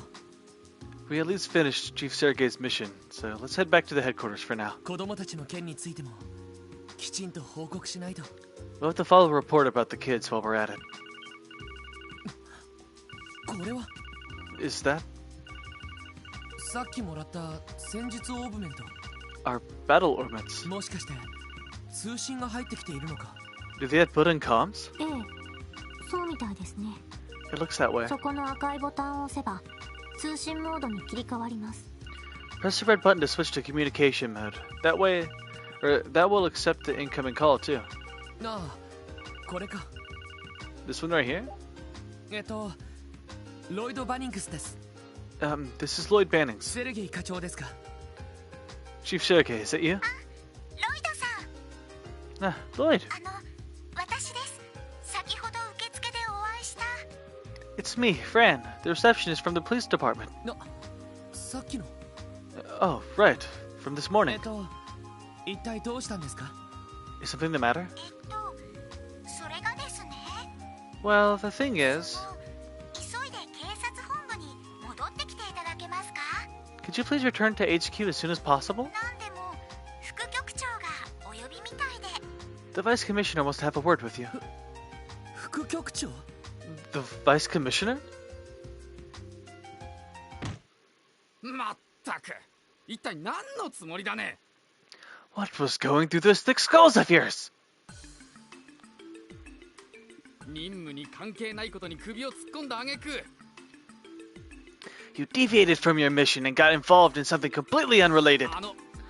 we at least finished Chief Sergei's mission, so let's head back to the headquarters for now. 子供たちの件についてもきちんと報告しないと。 We'll have to follow a report about the kids while we're at it. これは Is that さっきもらった戦術オーブメント。 our battle ornaments? もしかして通信が入ってきているのか。 Do they have built-in comms? ええ、そうみたいですね。 It looks that way. そこの赤いボタンを押せば通信モードに切り替わります。 Press the red button to switch to communication mode. That way, or that will accept the incoming call too. ああ、これか。 This one right here? ロイド・バニングスです。 This is Lloyd Bannings. セルゲイ課長ですか。 Chief Sergei, is that you? ロイドさん、 Lloyd. 私です。先ほど受付でお会いした。 It's me, Fran, the receptionist from the police department. さっきの。Oh, right. From this morning. 一体どうしたんですか。 Is something the matter? それがですね。 Well, the thing is... 急いで警察本部に戻ってきていただけますか？ Could you please return to HQ as soon as possible? なんでも副局長がお呼びみたいで。 The Vice Commissioner wants to have a word with you. 副局長？ The Vice Commissioner? まったく、一体何のつもりだね。 What was going through those thick skulls of yours? 任務に関係ないことに首を突っ込んだ挙句、You deviated from your mission and got involved in something completely unrelated.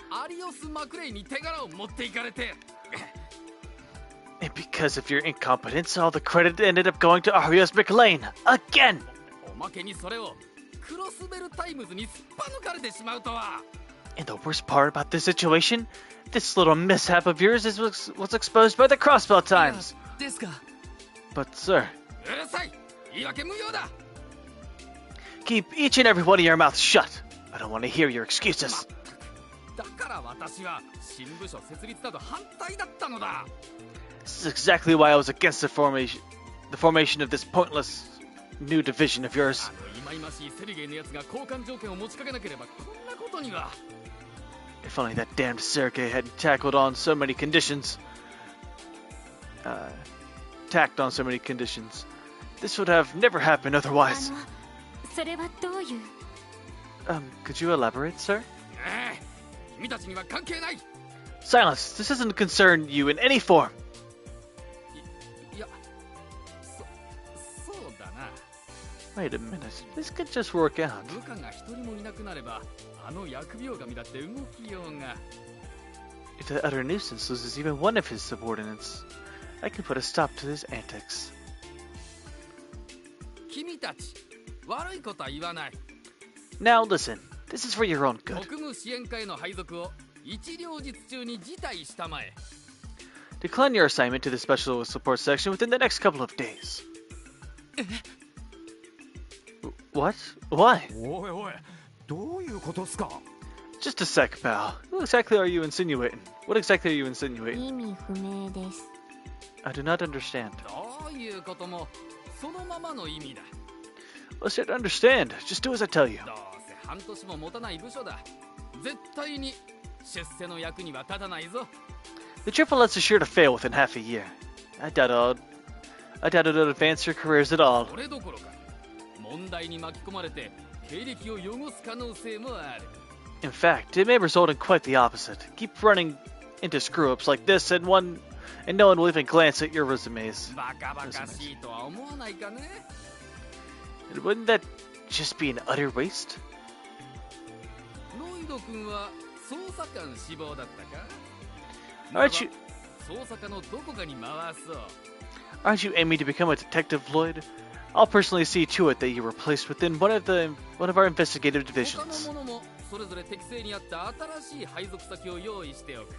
アリオス・マクレイに手柄を持っていかれて And because of your incompetence, all the credit ended up going to Arios McLean again. おまけにそれをクロスベルタイムズにすっぱ抜かれてしまうとは And the worst part about this situation, this little mishap of yours was exposed by the Crossbell Times. ですか But sir, うるさい言い訳無用だ keep each and every one of your mouths shut. I don't want to hear your excuses. だから私は新部署設立など反対だったのだ This is exactly why I was against the formation of this pointless new division of yours. 忌々しいセルゲイのやつが交換条件を持ちかけなければこんなことには If only that damned Sergei hadn't tackled on so many conditions. Tacked on so many conditions. This would have never happened あ otherwise. のそれはどういう Could you elaborate, sir? ええ君たちには関係ない Silence! This doesn't concern you in any form. いやそうだな Wait a minute. This could just work out. 部下が一人もいなくなればあの疫病神だって動きようが If the utter nuisance loses even one of his subordinates, I can put a stop to his antics. 君たち悪いことは言わない Now listen. This is for your own good. 国務支援課への配属を一両日中に辞退したまえ Decline your assignment to the special support section within the next couple of days. What? Why? おいおい、どういうことっすか？ Just a sec, pal. Who exactly are you insinuating? What exactly are you insinuating? 意味不明です I do not understand. どういうこともそのままの意味だ Let's try to understand. Just do as I tell you. どうせ半年も持たない部署だ絶対に出世の役には立たないぞ The triplets are sure to fail within half a year. I doubt it'll advance your careers at all. それどころか問題に巻き込まれて経歴を汚す可能性もある In fact, it may result in quite the opposite. Keep running into screw-ups like this, and no one will even glance at your resumes. バカバカしいとは思わないかね And wouldn't that just be an utter waste? ロイド君は捜査官志望だったか Aren't you 捜査課のどこかに回そう Aren't you aiming to become a detective, Lloyd? I'll personally see to it that you are placed within one of our investigative 他 divisions. の者もそれぞれ適正に合った新しい配属先を用意しておく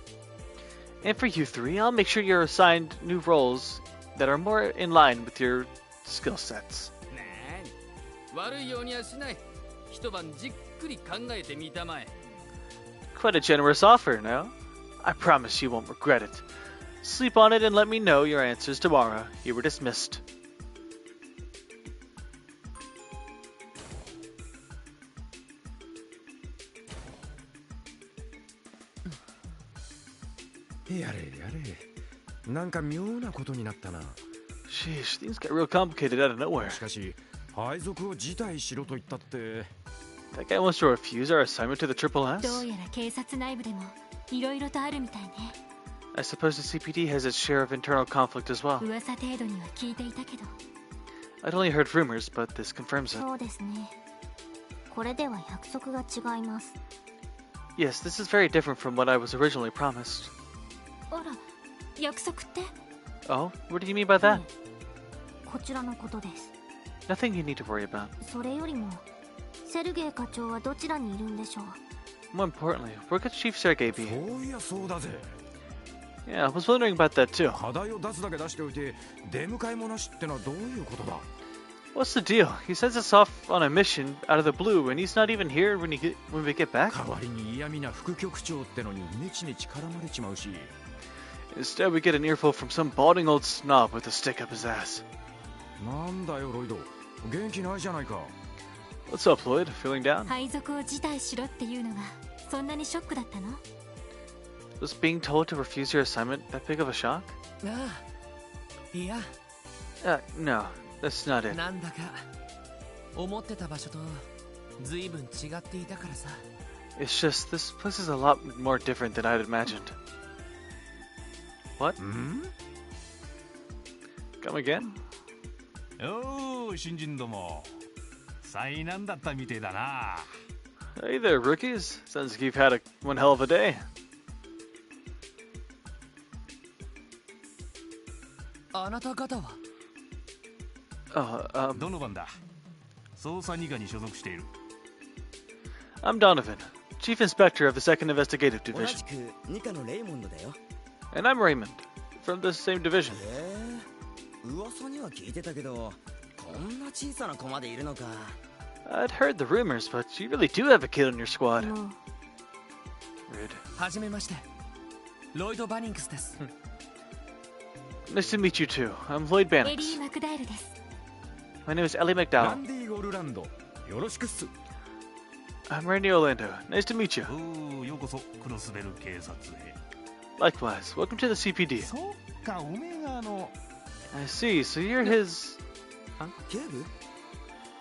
And for you three, I'll make sure you're assigned new roles that are more in line with your skill sets. なーに悪いようにはしない一晩じっくり考えてみたまえ Quite a generous offer, no? I promise you won't regret it. Sleep on it and let me know your answers tomorrow. You were dismissed. やれやれ、なんか妙なことになったな。 Sheesh, things got real complicated out of nowhere. しかし配属を辞退しろと言ったって。 That guy wants to refuse our assignment to the Triple ど S? うやら警察内部でもいろいろとあるみたいね I suppose the CPD has its share of internal conflict as well. 噂程度には聞いていたけど I'd only heard rumors, but this confirms it. そうですねこれでは約束が違います Yes, this is very different from what I was originally promised. あら約束って Oh, what do you mean by that? こちらのことです Nothing you need to worry about. それよりもセルゲイ課長はどちらにいるんでしょう More importantly, where could Chief Sergei そ be? ういやそうだぜ。 Yeah, I was wondering about that too. 課題を出すだけ出しておいて出迎えもなしってのはどういうことだ？ What's the deal? He sends us off on a mission out of the blue, and he's not even here when we get back. 代わりに嫌味な副局長ってのにネチネチ絡まれちまうし。 Instead, we get an earful from some balding old snob with a stick up his ass. なんだよロイド、元気ないじゃないか。 What's up, Lloyd? Feeling down? 配属を辞退しろっていうのがそんなにショックだったの Was being told to refuse your assignment that big of a shock? ああいや No, that's not it. なんだか思ってた場所と随分違っていたからさ It's just, this place is a lot more different than I'd imagined. What? ん？ Come again? おー、新人ども。災難だったみてえだな。 Hey there, rookies. Sounds like you've had one hell of a day. あなた方は どの番だ？捜査二課に所属している。 I'm Donovan, Chief Inspector of the 2nd Investigative 同 Division. じく二課のレイモンドだよ。 And I'm Raymond, from the same division. 噂には聞いてたけど、こんな小さな子までいるのか。 I'd heard the rumors, but you really do have a kid on your squad. もう Rude. はじめましてロイド・バニングスです Nice to meet you too. I'm Lloyd エリ Bannix. ー・マクダイルです My name is Ellie ラ McDowell. ンディ・ゴルランド、よろしくっす。 I'm Randy Orlando. Nice to meet you. おお、ようこそクロスベル警察へ。 Likewise. Welcome to the CPD. そっか、オメガの。 I see. So you're his 警部？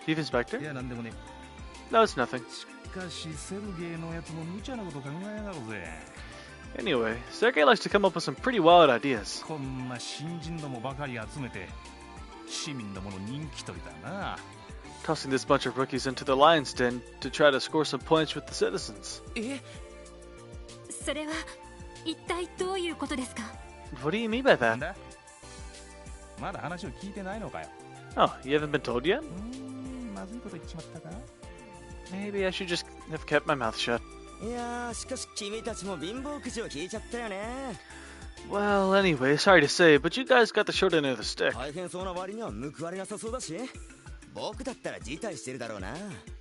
Chief Inspector? いや、なんでもね。 No, it's nothing. しかし、セルゲイのやつも無茶なこと考えやがるぜ。 Anyway, Sergey likes to come up with some pretty wild ideas. こんな新人どもばかり集めて、市民どもの人気取りだな。 Tossing this bunch of rookies into the lion's den to try to score some points with the citizens. えそれは一体どういうことですか What do you mean by なん that? だ？まだ話を聞いてないのかよ。 Oh, you haven't been told yet? まずいこと言っちまったか？ Maybe I should just have kept my mouth shut. いやー、しかし君たちも貧乏くじを引いちゃったよね。 Well, anyway, sorry to say, but you guys got the short end of the stick. 大変そうな割には報われなさそうだし、僕だったら辞退してるだろうな。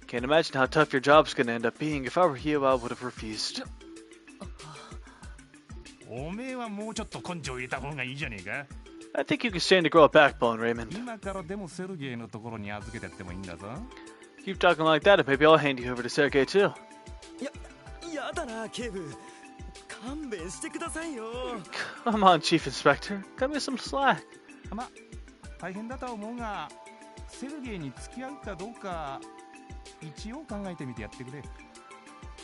Can't imagine how tough your job's gonna end up being. If I were you, I would have refused. おめえはもうちょっと根性入れた方がいいじゃねえか。 I think you can stand to grow a backbone, Raymond. 今からでもセルゲイのところに預けてってもいいんだぞ。 Keep talking like that, and maybe I'll hand you over to Sergey too. やだな、警部。勘弁してくださいよ。 Come on, Chief Inspector. Cut me some slack. まあ、大変だとは思うが、セルゲイに付き合うかどうか、一応考えてみてやってくれ。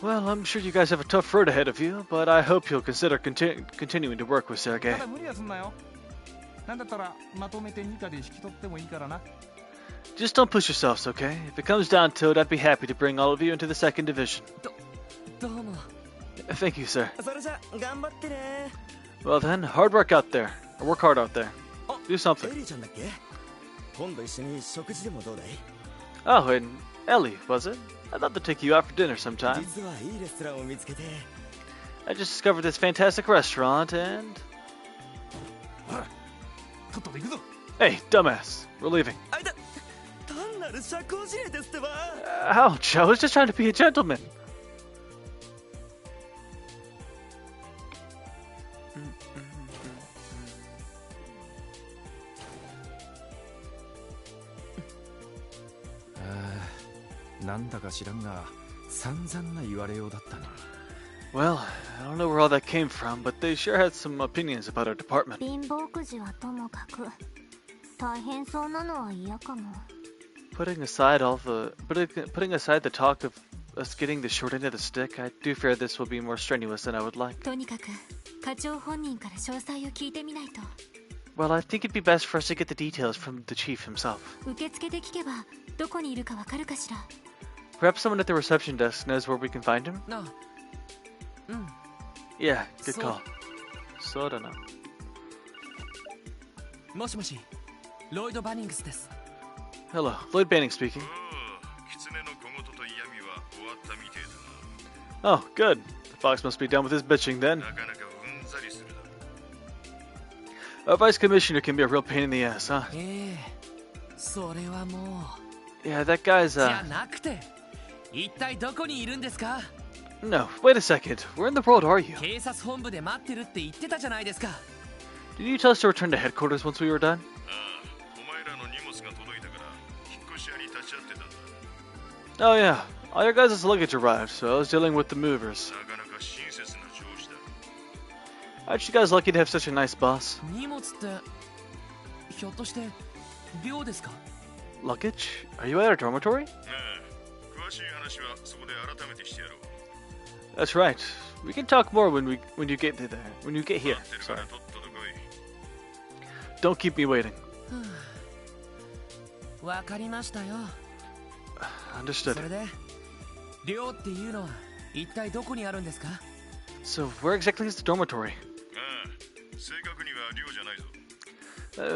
Well, I'm sure you guys have a tough road ahead of you, but I hope you'll consider continuing to work with た Sergey. だ無理はすんなよ。なんだったらまとめて2課で引き取ってもいいからな。 Just don't push yourselves, okay? If it comes down to it, I'd be happy to bring all of you into the 2nd Division. どうも Thank you, sir. それじゃ頑張ってね。 Well then, hard work out there. Or work hard out there. あ、 Do something. エリーちゃんだっけ？今度一緒に食事でもどうだい？ Oh, and Ellie, was it? I'd love to take you out for dinner sometime. 実はいいレストランを見つけて。 I just discovered this fantastic restaurant and... ほら、とっとと行くぞ。 Hey, dumbass. We're leaving. あいだ、単なる社交辞令ですってば。 Ouch, I was just trying to be a gentleman. Ah, なんだか知らんが、散々な言われようだったな。 Well, I don't know where all that came from, but they sure had some opinions about our department. 貧乏くじはともかく大変そうなのは嫌かも Putting aside the talk of us getting the short end of the stick, I do fear this will be more strenuous than I would like. とにかく課長本人から詳細を聞いてみないと Well, I think it'd be best for us to get the details from the chief himself. 受付で聞けばどこにいるかわかるかしら Perhaps someone at the reception desk knows where we can find him? なあうん Yeah, good So- call. So don't know. もしもしロイド・バニングスです Hello, Lloyd Banning speaking. 狐の小言と嫌味は終わったみてえだな。 Oh, good. The fox must be done with his bitching then. なかなかうんざりするだろ。 Our vice commissioner can be a real pain in the ass, huh? ええそれはも Yeah, that guy's, うじゃなくて一体どこにいるんですか No, wait a second. Where in the world are you? 警察本部で待ってるって言ってたじゃないですか Did you tell us to return to headquarters once we were done? ああ、お前らの荷物が届いたから引っ越し屋に立ち会ってたんだ。 Oh yeah, all your guys' luggage arrived, so I was dealing with the movers. なかなか親切な上司だ。 Aren't you guys lucky to have such a nice boss? 荷物ってひょっとして寮ですか Luggage? Are you at our dormitory? ああ、詳しい話はそこで改めてしてやろう。 That's right. We can talk more when you get there. When you get here. 待ってるか Sorry. らとっとと来い。 Don't keep me waiting. わかりましたよ Understood. それで寮っていうのは一体どこにあるんですか？ So where exactly is the dormitory? 正確には寮じゃないぞ。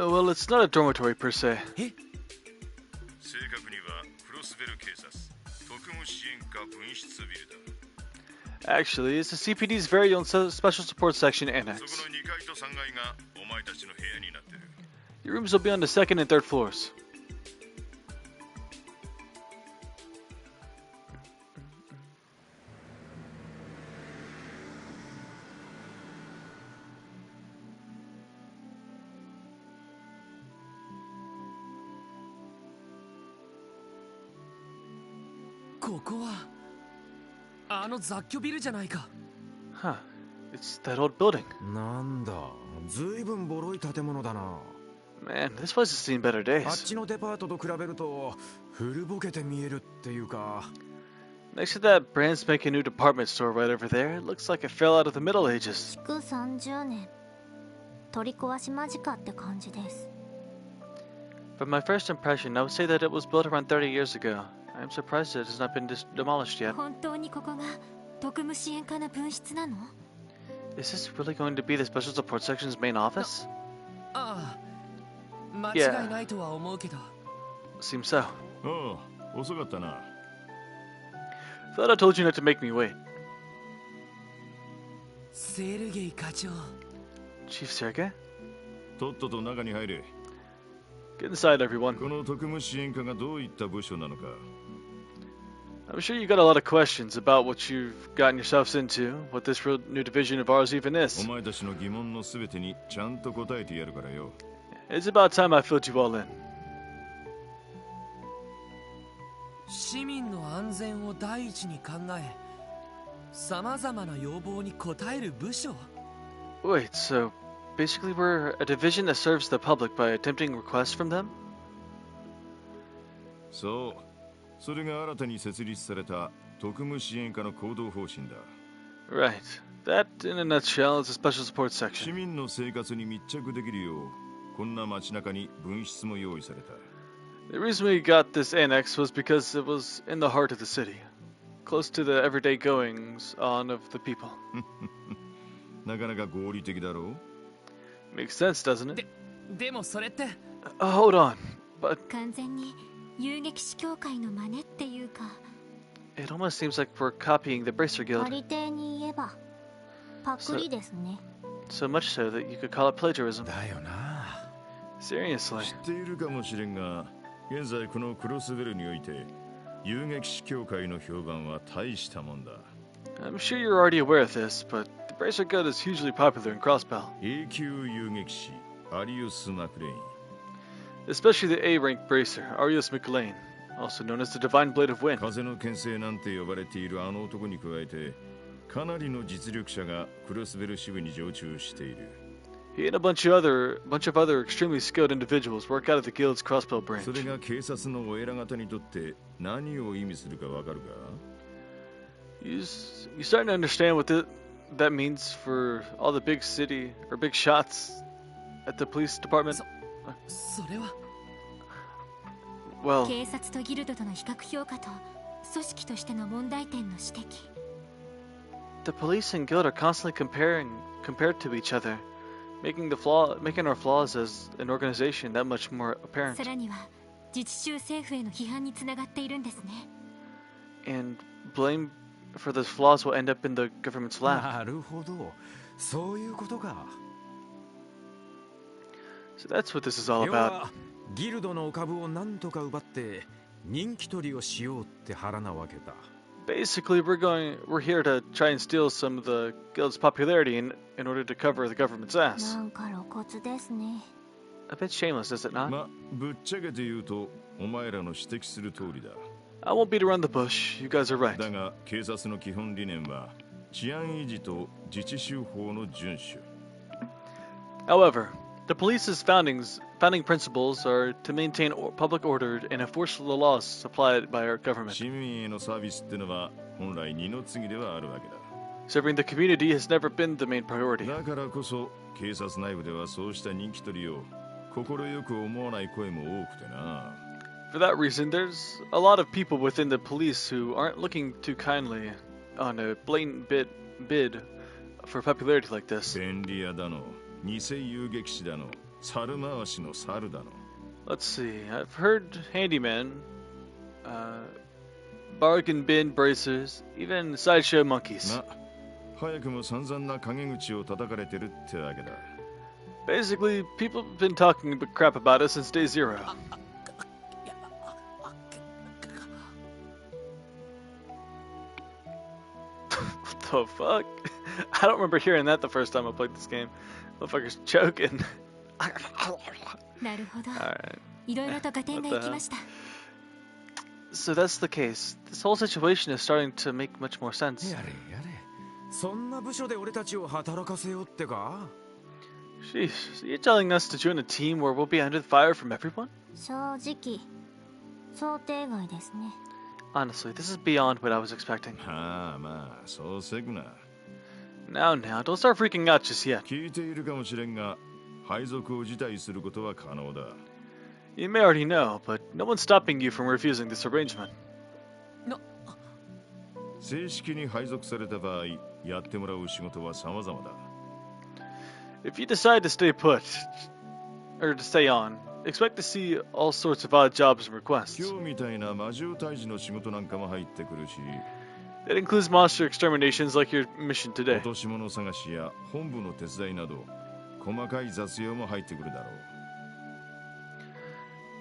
Well, it's not a dormitory per se. え？正確にはクロスベル警察特務支援課分室ビルだ。 Actually, it's the CPD's very own special support section そ annex. この2階と3階がお前たちの部屋になってる。 Your rooms will be on the second and third floors. ここはあの雑居ビルじゃないか。 Huh. It's that old building. なんだ、ずいぶんボロい建物だな。 Man, this place has seen better あっ days. ちのデパートと比べると古ぼけて見えるっていうか。 Next to that brand spanking new department store right over there, it looks like it fell out of the Middle Ages. 築30年取り壊し間近って感じです。 From my first impression, I would say that it was built around 30 years ago. I'm surprised it has not been demolished yet. 本当にここが特務支援課の分室なの？ Is this really going to be the Special Support Section's main office? ああ、間違いないとは思うけど。 Seems so. ああ、遅かったな。 Thought I told you not to make me wait. セルゲイ課長。 Chief Sergey? とっとと中に入れ。 Get inside, everyone. この特務支援課がどういった部署なのか。 I'm sure you got a lot of questions about what you've gotten yourselves into, what this real new division of ours even お is. 前たちの疑問のすべてにちゃんと答えてやるからよ。 It's about time I filled you all in. 市民の安全を第一に考え、さまざまな要望に応える部署。 Wait, so basically we're a division that serves the public by attempting requests from them? そう。それが新たに設立された特務支援課の行動方針だ。 Right. That, in a nutshell, is a special support 市 section. 民の生活に密着できるよう、こんな街中に分室も用意された。 The reason we got this annex was because it was in the heart of the city, close to the everyday goings on of the people. なかなか合理的だろう？ Makes sense, doesn't it? でもそれって。Hold on, but 完全に遊撃士協会の真似っていうか、 it almost seems like we're copying the Bracer あ Guild, りていに言えばパクリですね。 so much so that you could call it plagiarism. だよな。 Seriously. 知っているかもしれんが、現在このクロスベルにおいて、遊撃士協会の評判は大したもんだ。 I'm sure you're already aware of this, but the Bracer Guild is hugely popular in Crossbell, A 級遊撃士、アリウス・マクレイン。 especially the A-rank Bracer, Arius McLean, also known as the Divine Blade of Wind. 風の牽制なんて呼ばれているあの男に加えて、かなりの実力者がクロスベル支部に常駐している。 He and a bunch of other extremely skilled individuals work out of the guild's Crossbell branch. それが警察のお偉方にとって何を意味するかわかるか？ You starting to understand what that means for all the big city or big shots at the police department? それは。 Well, 警察とギルドとの比較評価と組織としての問題点の指摘。 the police and guild are constantly compared to each other, making our flaws as an organization that much more apparent. さらには自治州政府への批判につながっているんですね。 And blame for those flaws will end up in the government's lap. なるほど、そういうことか。 So that's what this is all 要 about. はギルドの株を何とか奪って人気取りをしようって腹なわけだ。 Basically, we're here to try and steal some of the guild's popularity in order to cover the government's な ass. んか露骨ですね。 A bit shameless, is it not? ま、ぶっちゃけて言うと、お前らの指摘する通りだ。 I won't beat around the bush. You guys are right. だが、警察の基本理念は、治安維持と自治州法の遵守。 However, the police's founding principles are to maintain public order and enforce the laws supplied by our government. 市民へのサービスってのは、本来二の次ではあるわけだ。 Serving the community has never been the main priority. だからこそ、警察内部ではそうした人気取りを快く思わない声も多くてな。for that reason, there's a lot of people within the police who aren't looking too kindly on a blatant bid for popularity like this. 便利屋だの、偽遊撃士だの、猿回しの猿だの。Let's see. I've heard handyman, bargain bin bracers, even sideshow monkeys. ま、早くも散々な陰口を叩かれてるってわけだ。Basically, people have been talking crap about us since day zero. What the fuck? I don't remember hearing that the first time I played this game. Motherfucker's choking. なるほど。 Alright. いろいろと合点がいきました。 So that's the case. This whole situation is starting to make much more sense. やれやれ。そんな部署で俺たちを働かせようってか? Sheesh, so you're telling us to join a team where we'll be under the fire from everyone? 正直、想定外ですね。 Honestly, this is beyond what I was expecting. はあ、まあ、そうせぐな。Now, don't start freaking out just yet. 聞いているかもしれんが、配属を辞退することは可能だ。You may already know, but no one's stopping you from refusing this arrangement. 正式に配属された場合、やってもらう仕事は様々だ。If you decide to stay put, or to stay on, expect to see all sorts of odd jobs and requests. 今日みたいな魔獣退治の仕事なんかも入ってくるし、 That includes monster exterminations like your mission 落 today. とし物探しや本部の手伝いなど、細かい雑用も入ってくるだろう。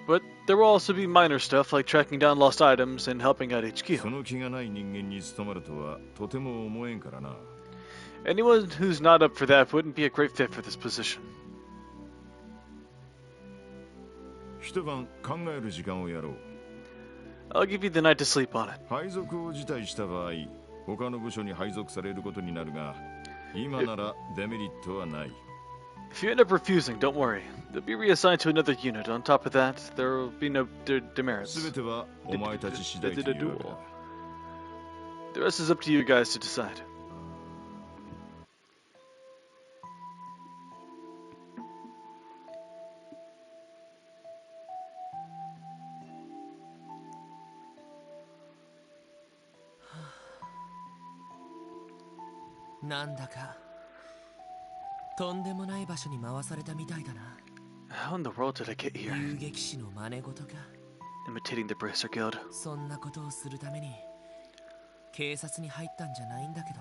But there will also be minor stuff like tracking down lost items and helping out そ HQ. の気がない人間に務まるとはとても思えんからな。 Anyone who's not up for that wouldn't be a great fit for this position. 一晩考える時間をやろう。 I'll give you the night to sleep on it. 配属を辞退した場合、他の部署に配属されることになるが、今ならデメリットはない。 If you end up refusing, don't worry. They'll be reassigned to another unit. On top of that, there will be no demerits. すべてはお前たち次第というわけだ。 The rest is up to you guys to decide. How なんだかとんでもない場所に回されたみたいだな。 How in the world did I get here? 遊撃士の真似事か。 Imitating the Bracer Guild. そんなことをするために警察に入ったんじゃないんだけど。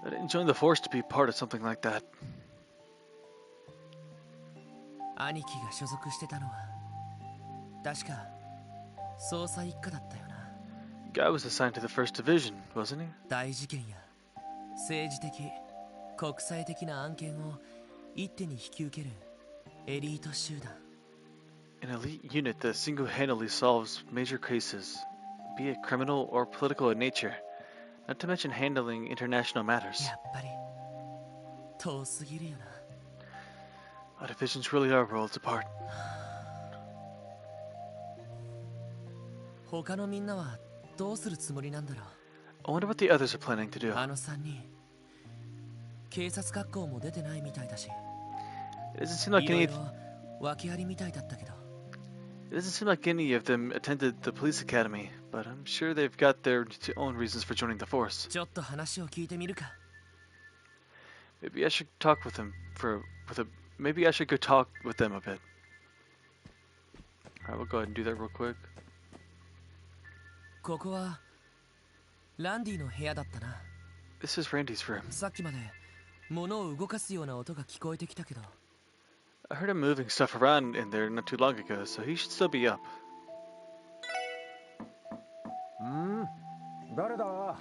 I didn't join the force to be part of something like that. 兄貴が所属してたのは確か捜査一課だったよな。 Guy was assigned to the first division, wasn't he? 大事件や政治的国際的な案件を一手に引き受けるエリート集団。 An elite unit that single-handedly solves major cases, be it criminal or political in nature, not to mention handling international matters. やっぱり遠すぎるよな。 Our divisions really are worlds apart. 他のみんなはどうするつもりなんだろう。 I wonder what the others are planning to do. あの3人警察学校も出てないみたいだし、 It doesn't seem like いろ any いろ訳ありみたいだったけど。 it doesn't seem like any of them attended the police academy, but I'm sure they've got their own reasons for joining the force. ちょっと話を聞いてみるか。 Maybe I should talk with them maybe I should go talk with them a bit. Alright, we'll go ahead and do that real quick. ここはランディの部屋だったな。 This is Randy's room. さっきまで物を動かすような音が聞こえてきたけど。 I heard him moving stuff around in there not too long ago, so he should still be up. 誰だ?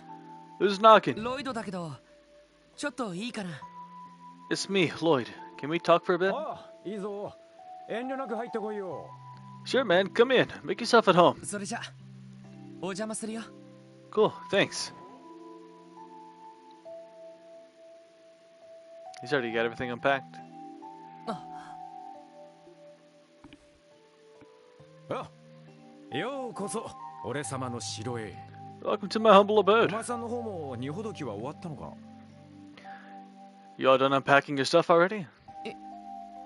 Who's knocking? ロイドだけど、ちょっといいかな。 It's me, Lloyd. Can we talk for a bit? いいぞ。遠慮なく入ってこいよ。 Sure, man. Come in. Make yourself at home. それじゃ、お邪魔するよ。 Cool. Thanks. He's already got everything unpacked. ようこそ俺様の城へ。 Welcome to my humble お abode. 前さんの方も荷ほどきは終わったのか? You all done unpacking your stuff already?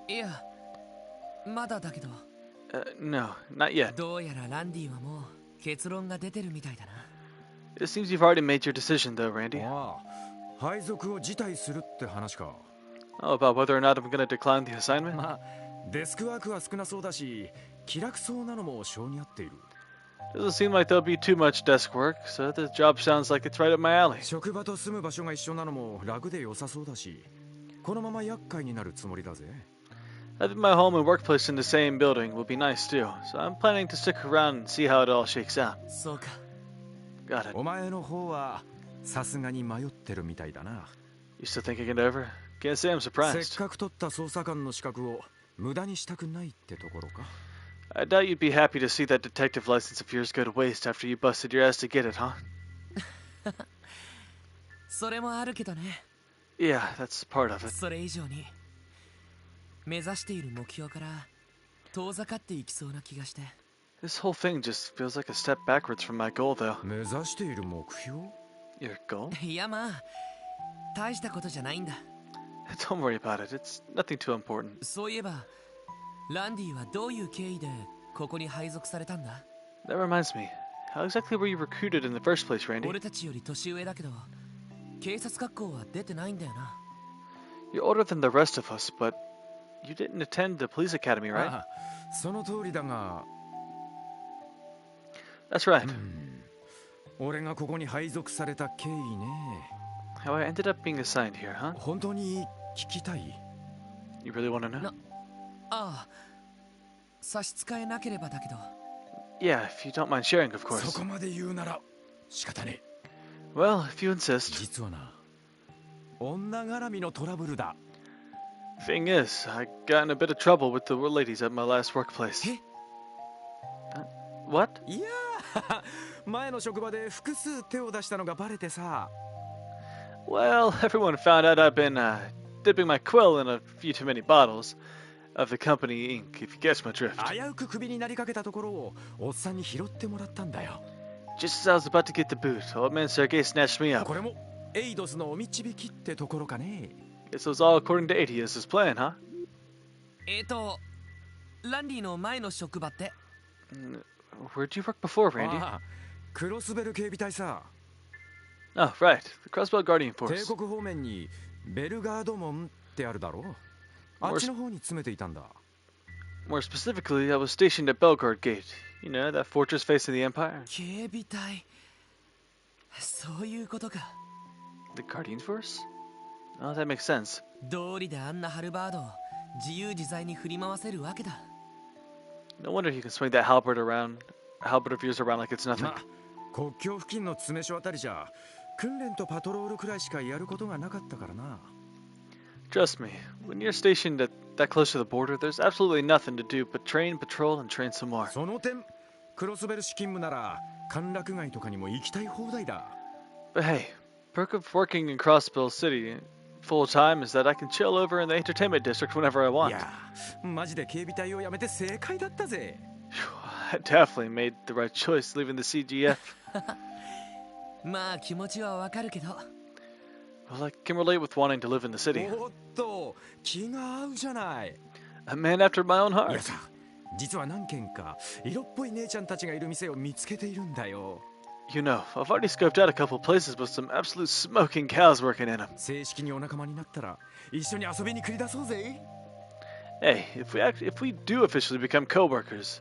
いや、まだだけど。No, not yet. どうやらランディはもう結論が出てるみたいだな。 It seems you've already made your decision, though, Randy. ああ、配属を辞退するって話か。 Oh, about whether or not I'm gonna decline the assignment? まあ、デスクワークは少なそうだし、気楽そうなのも性に合っている。 Doesn't seem like there'll be too much desk work, so the job sounds like it's right up my alley. 職場と住む場所が一緒なのも楽で良さそうだし、このまま厄介になるつもりだぜ。 Having my home and workplace in the same building will be nice too, so I'm planning to stick around and see how it all shakes out. そうか。 Got it. お前の方はさすがに迷ってるみたいだな。 You still thinking it over? Can't say I'm せっ surprised. かく取った捜査官の資格を無駄にしたくないってところか。 I doubt you'd be happy to see that detective license of yours go to waste after you busted your ass to get it, huh? それもあるけどね。 Yeah, that's part of it. それ以上に目指している目標から遠ざかっていきそうな気がして。 This whole thing just feels like a step backwards from my goal, though. 目指している目標？ Your goal? いやまあ大したことじゃないんだ。 Don't worry about it. It's nothing too important. そういえばランディはどういう経緯でここに配属されたんだ？ That reminds me. How exactly were you recruited in the first place, Randy? 俺たちより年上だけど警察学校は出てないんだよな。 You're older than the rest of us, but you didn't attend the police academy, right? ああ、その通りだが。 That's right. 俺がここに配属された経緯ね。 How I ended up being assigned here, huh? 本当に聞きたい？ You really want to know? ああ、差し支えなければだけど。 Yeah, if you don't mind sharing, of そ course. こまで言うなら仕方ねえ。 Well, if you insist. 実はな、女絡みのトラブルだ。 Thing is, I got in a bit of trouble with the ladies at my last workplace. What? いやー、前の職場で複数手を出したのがバレてさ。 Well, everyone found out I've been dipping my quill in a few too many bottles of the company ink, if you catch my drift. 危うくクビになりかけたところをおっさんに拾ってもらったんだよ。 Just as I was about to get the boot, old man Sergey snatched me up. これもエイドスのお導きってところかね。 Guess it was all according to Adius's plan, huh? ランディの前の職場って？ Where'd you work before, Randy? ああ、クロスベル警備隊さ。 Oh, right. The Crossbell Guardian 帝 Force. 国方面にベルガード門ってあるだろう。あっちの方に詰めていたんだ。 More specifically, I was stationed at Belgard Gate. You know, that fortress facing the Empire. 警備隊。そういうことか。 The Guardian Force? Oh, that makes sense. 道理であんなハルバードを自由自在に振り回せるわけだ。 No wonder you can swing that halberd of yours around like it's nothing. まあ、国境付近の詰め所あたりじゃ訓練とパトロールくらいしかやることがなかったからな。 Trust me, when you're stationed that close to the border, there's absolutely nothing to do but train, patrol, and train some more. その点、クロスベル市勤務なら歓楽街とかにも行きたい放題だ。 But hey, perk of working in Crossbell City full time is that I can chill over in the entertainment district whenever I い want. や、マジで警備隊を辞めて正解だったぜ。 I definitely made the right choice leaving the CGF. まあ気持ちはわかるけど。 Well, I can relate with wanting to live in the city. おっと、気が合うじゃない。 A man after my own いや heart. さ、実は何軒か色っぽい姉ちゃんたちがいる店を見つけているんだよ。 You know, I've already scoped out a couple places with some absolute smoking cows working in them. 正式にお仲間になったら一緒に遊びに繰り出そうぜ。 Hey, if we do officially become co-workers,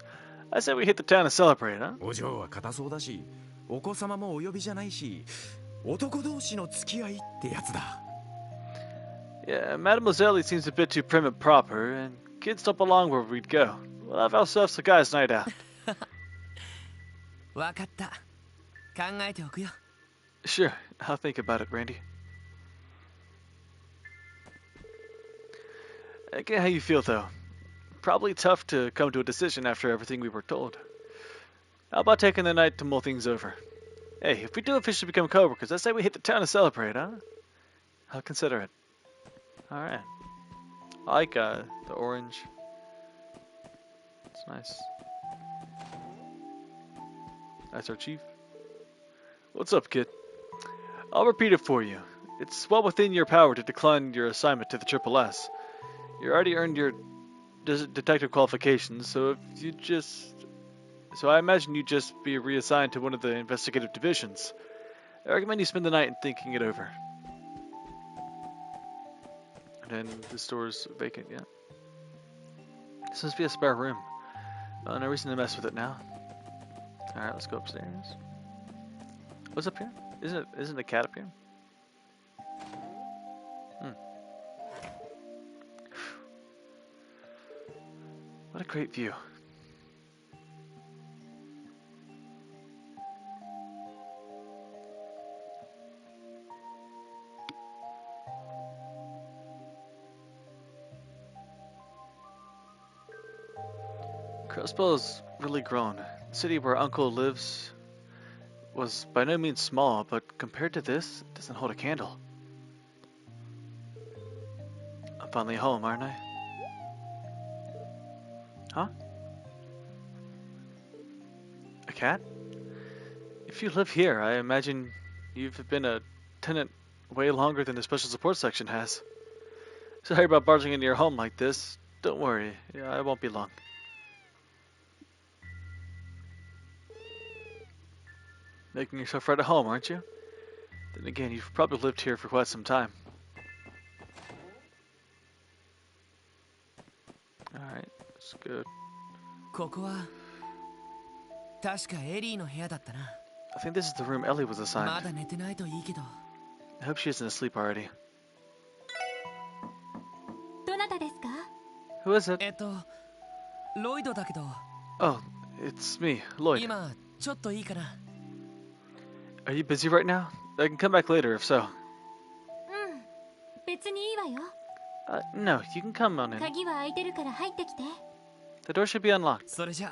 I say we hit the town and celebrate, huh? お嬢は堅そうだし、お子様もお呼びじゃないし、男同士の付き合いってやつだ。 Yeah, Mademoiselle seems a bit too prim and proper, and kids don't belong where we'd go. We'll have ourselves a guys' night out. わかった。考えておくよ。 Sure, I'll think about it, Randy. I get how you feel, though. Probably tough to come to a decision after everything we were told. How about taking the night to mull things over? Hey, if we do officially become co-workers, I say we hit the town and celebrate, huh? I'll consider it. Alright. I like the orange. It's nice. That's our chief. What's up, kid? I'll repeat it for you. It's well within your power to decline your assignment to the Triple S. You already earned your detective qualifications, so if you just... So I imagine you'd just be reassigned to one of the investigative divisions. I recommend you spend the night thinking it over. And then the store's vacant, yeah. This must be a spare room. No reason to mess with it now. Alright, let's go upstairs. What's up here? Isn't the cat up here? What a great view. Crossbow's really grown. The city where Uncle lives was by no means small, but compared to this, it doesn't hold a candle. I'm finally home, aren't I? Huh? A cat? If you live here, I imagine you've been a tenant way longer than the special support section has. Sorry about barging into your home like this. Don't worry, I won't be long. Making yourself right at home, aren't you? Then again, you've probably lived here for quite some time. Alright, that's good. ここは確かエリーの部屋だったな。 I think this is the room Ellie was ま assigned. だ寝てないといいけど。 I hope she isn't asleep already. どなたですか？ Who is it? ロイドだけど。 Oh, it's me, Lloyd. 今ちょっといいかな。 Are you busy right now? I can come back later if so. 別にいいわよ。 No, you can come on in. 鍵は開いてるから入ってきて。 The door should be unlocked. それじゃ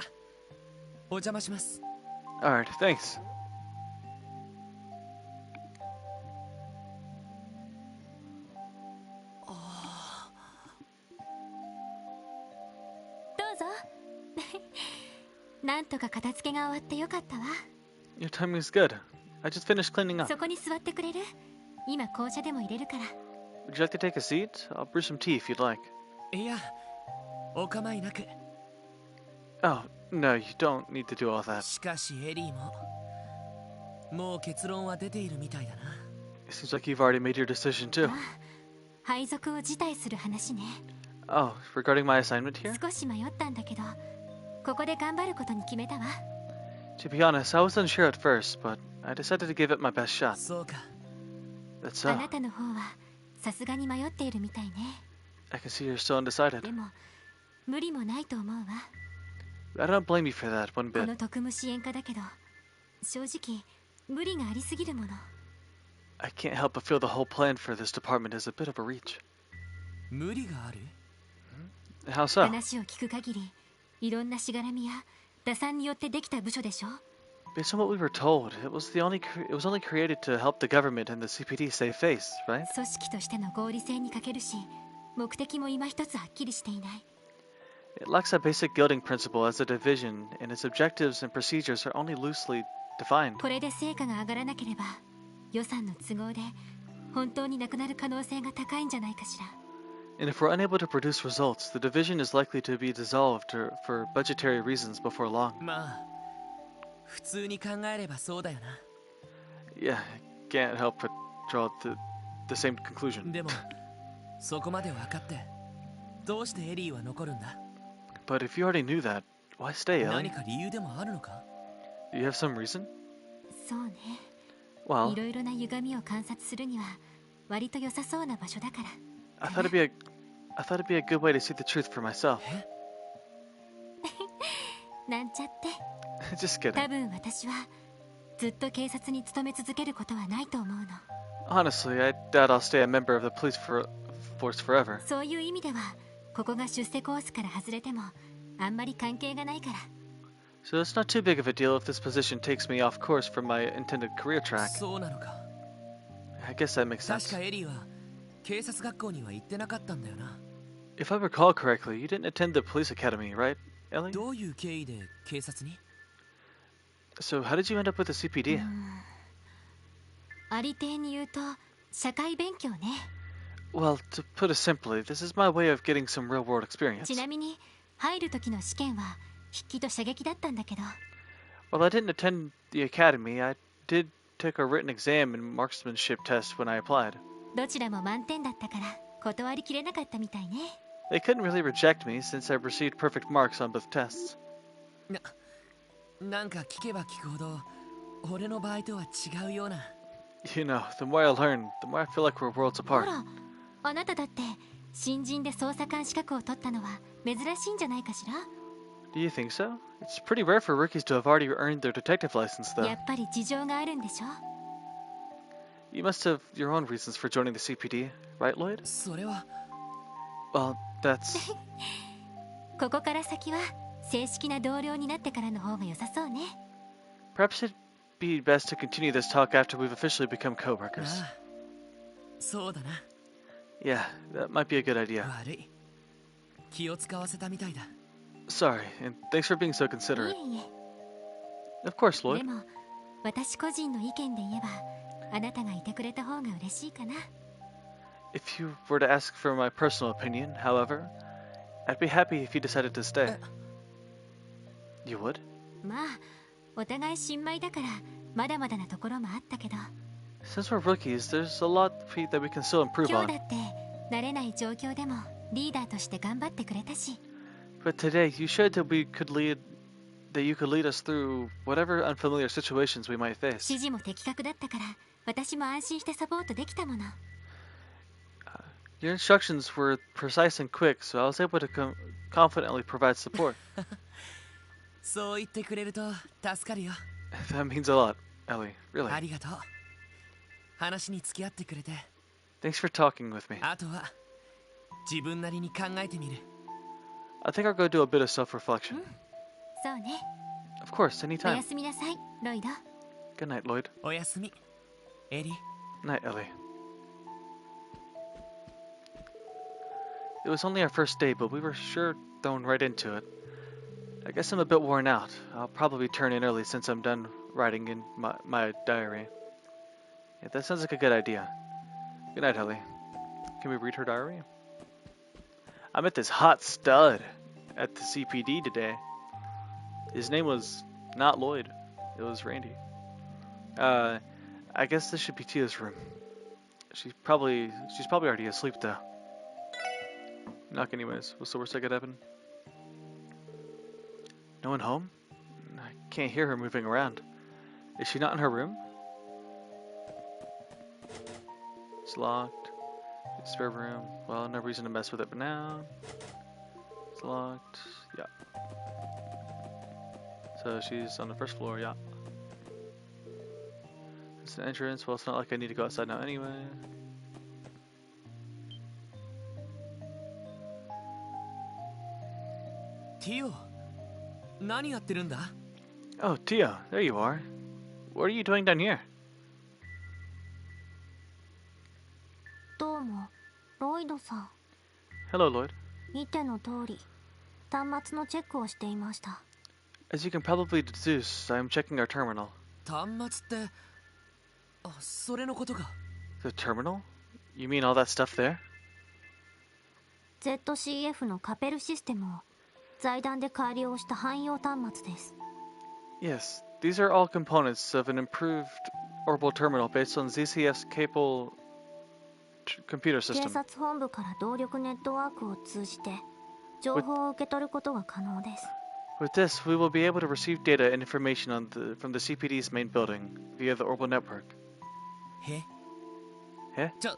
お邪魔します。 Alright, thanks. どうぞ。なんとか片付けが終わってよかったわ。 Your timing is good. I just finished cleaning up. そこに座ってくれる？今紅茶でも入れるから。 Would you like to take a seat? I'll brew some tea if you'd like. いや、お構いなく。 Oh, no, you don't need to do all that. しかしエリーももう結論は出ているみたいだな。 It seems like you've already made your decision too. 配属を辞退する話ね。 Oh, regarding my assignment here? 少し迷ったんだけど、ここで頑張ることに決めたわ。 To be honest, I was unsure at first, but I decided to give it my best shot. そうか。 That's あな so. たの方はさすがに迷っているみたいね。 I can see you're still undecided. でも無理もないと思うわ。 I don't blame you for that one こ bit. の特務支援課だけど、正直無理がありすぎるもの。 I can't help but feel the whole plan for this department is a bit of a reach. 無理がある？ How so? 話を聞く限り、いろんなしがらみや打算によってできた部署でしょ。 Based on what we were told, it was only created to help the government and the CPD save face, right? 組織としての合理性に欠けるし、目的も今一つはっきりしていない。 It lacks a basic guilding principle as a division, and its objectives and procedures are only loosely defined. これで成果が上がらなければ、予算の都合で本当になくなる可能性が高いんじゃないかしら。 And if we're unable to produce results, the division is likely to be dissolved for budgetary reasons before long. まあ普通に考えればそうだよな。 Yeah, can't help but draw the same conclusion. でもそこまで分かってどうしてエリーは残るんだ？ But if you already knew that, why stay, Ellie? 何か理由でもあるのか？ Do you have some reason? そうね。 Well, いろいろな歪みを観察するには割と良さそうな場所だから。 I thought it'd be a good way to see the truth for myself. なんちゃって。 Just 多 kidding. 分私はずっと警察に勤め続けることはないと思うの。 Honestly, I doubt I'll stay a member of the police force forever. そういう意味ではここが出世コースから外れてもあんまり関係がないから。 So it's not too big of a deal if this position takes me off course from my intended career track. そうなのか。 I guess that makes 確 sense. かエリーは警察学校には行ってなかったんだよな。 If I recall correctly, you didn't attend the police academy, right, Ellie? どういう経緯で警察に？ So how did you end up with the CPD? ありていに言うと社会勉強ね。Well, to put it simply, this is my way of getting some real-world experience. ちなみに入る時の試験は筆記と射撃だったんだけど、 While I didn't attend the academy, I did take a written exam and marksmanship test when I applied. どちらも満点だったから断りきれなかったみたいね。 They couldn't really reject me since I received perfect marks on both tests. なんか聞けば聞くほど俺の場合とは違うような。 You know, the more I learn, the more I feel like we're worlds ほ apart. ら、あなただって新人で捜査官資格を取ったのは珍しいんじゃないかしら。 Do you think so? It's pretty rare for rookies to have already earned their detective license, though. やっぱり事情があるんでしょ。 You must have your own reasons for joining the CPD, right, Lloyd? それは Well, that's... ここから先は正式な同僚になってからの方が良さそうね。 Perhaps it'd be best to continue this talk after we've officially become あ co-workers. あ、そうだな。 Yeah, that might be a good idea. 悪い。気を使わせたみたいだ。 Sorry, and thanks for being so い considerate. えい Of course, え。で Lloyd. も私個人の意見で言えばあなたがいてくれた方が嬉しいかな。 If you were to ask for my personal opinion, however, I'd be happy if you decided to stay. You would? まあお互い新米だからまだまだなところもあったけど、 Since we're rookies, there's a lot that we can still improve 今日 on. だって慣れない状況でもリーダーとして頑張ってくれたし、 But today, you showed that you could lead us through whatever unfamiliar situations we might 指 face. 示も的確だったから私も安心してサポートできたもの。 Your instructions were precise and quick, so I was able to confidently provide support. そう言ってくれると助かるよ。 That means a lot, Ellie. あ Really. りがとう。話に付き合ってくれて。 Thanks for talking with me. あとは自分なりに考えてみる。 I think I'll go do a bit of self-reflection. そうね。 Of course, お anytime. やすみなさい、ロイド。 Good night, Lloyd. おやすみ、エリ。 Night, Ellie. It was only our first day, but we were sure thrown right into it. I guess I'm a bit worn out. I'll probably turn in early since I'm done writing in my diary. Yeah, that sounds like a good idea. Good night, Ellie. Can we read her diary? I met this hot stud at the CPD today. His name was not Lloyd. It was Randy. I guess this should be Tia's room. She's probably already asleep though. Knock anyways. What's the worst that could happen? No one home? I can't hear her moving around. Is she not in her room? It's locked. Spare room. Well, no reason to mess with it for now. It's locked. Yeah. So she's on the first floor, yeah. It's an entrance. Well, it's not like I need to go outside now anyway. Tio, 何やってるんだ? Oh, Tio, there you are. What are you doing down here? どうも、ロイドさん。 Hello, Lloyd. 見ての通り、端末のチェックをしていました。 As you can probably deduce, I'm checking our terminal. 端末って、あ、それのことか。 The terminal? You mean all that stuff there? ZCF のカペルシステムを財団で改良した汎用端末です。 Yes, these are all components of an improved orbital terminal based on ZCF's capable computer 警 system. 察本部から動力ネットワークを通じて情報を受け取ることが可能です。 With this, we will be able to receive data and information from the CPD's main building via the orbital network. え? ちょ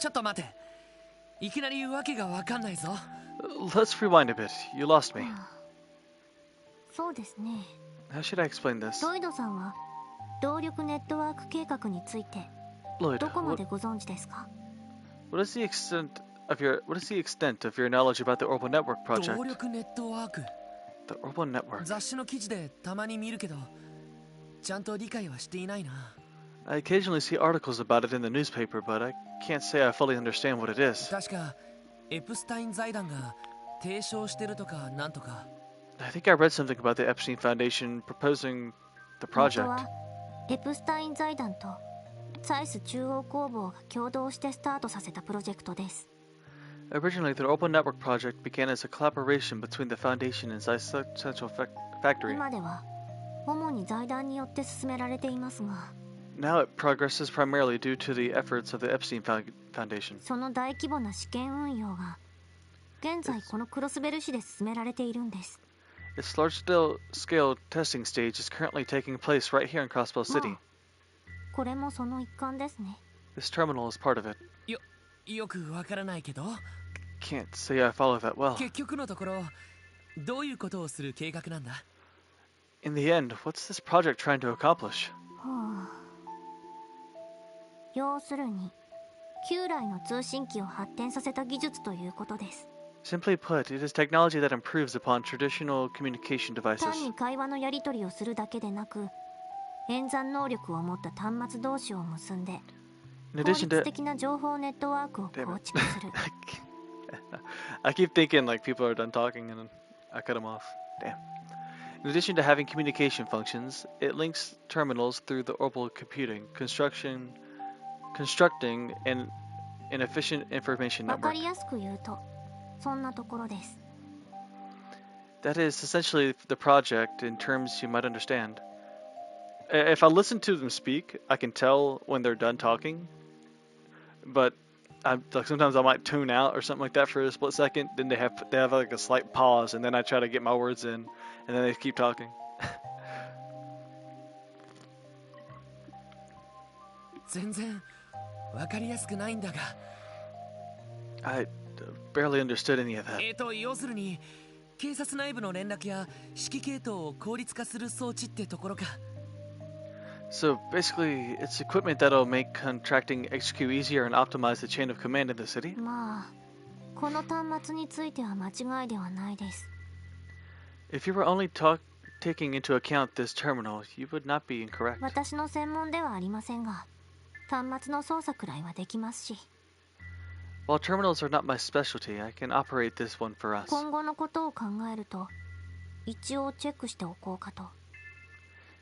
っと待て。いきなりわけがわかんないぞ。Let's rewind a bit. You lost me. そうですね。 How should I explain this? ロイドさんは動力ネットワーク計画について Lloyd, どこまでご存知ですか? what is the extent of your knowledge about the orbital network project? 動力ネットワーク。 The orbital network. 雑誌の記事でたまに見るけど、ちゃんと理解はしていないな。I occasionally see articles about it in the newspaper, but I can't say I fully understand what it is. 確かエプスタイン財団が提唱してるとかなんとか。I think I read something about the Epstein Foundation proposing the 元 project. はエプスタイン財団とサイス中央工房が共同してスタートさせたプロジェクトです。Originally, the Open Network project began as a collaboration between the Foundation and Zeiss Central Factory. 今では主に財団によって進められていますが、 Now it progresses primarily due to the efforts of the Epstein Foundation. その大規模な試験運用が現在このクロスベル市で進められているんです。 Its large-scale testing stage is currently taking place right here in Crossbell City. これもその一環ですね。 This terminal is part of it. よくわからないけど、 Can't say I follow that well. 結局のところどういうことをする計画なんだ？ In the end, what's this project trying to accomplish? 要するに旧来の通信機を発展させた技術ということです。 Simply put, it is technology that improves upon traditional communication 単 devices. に会話のやり取りをするだけでなく、演算能力を持った端末同士を結んで In 効 addition 率 to... 的な情報ネットワークを構築する。I keep thinking like people are done talking and then I cut them off. Damn. In addition to having communication functions, it links terminals through the orbital computing, constructing an efficient information わか network. りやすく言うとそんなところです。 That is essentially the project in terms you might understand. If I listen to them speak, I can tell when they're done talking. But like sometimes I might tune out or something like that for a split second. Then they have like a slight pause, and then I try to get my words in, and then they keep talking. 全然わかりやすくないんだが。I barely understood any of that. 要するに警察内部の連絡や指揮系統を効率化する装置ってところか。 So basically, it's equipment that'll make contracting execute easier and optimize the chain of command in the city. まあこの端末については間違いではないです。 If you were only taking into account this terminal, you would not be incorrect. 私の専門ではありませんが、端末の操作くらいはできますし。 While terminals are not my specialty, I can operate this one for us. 今後のことを考えると一応チェックしておこうかと。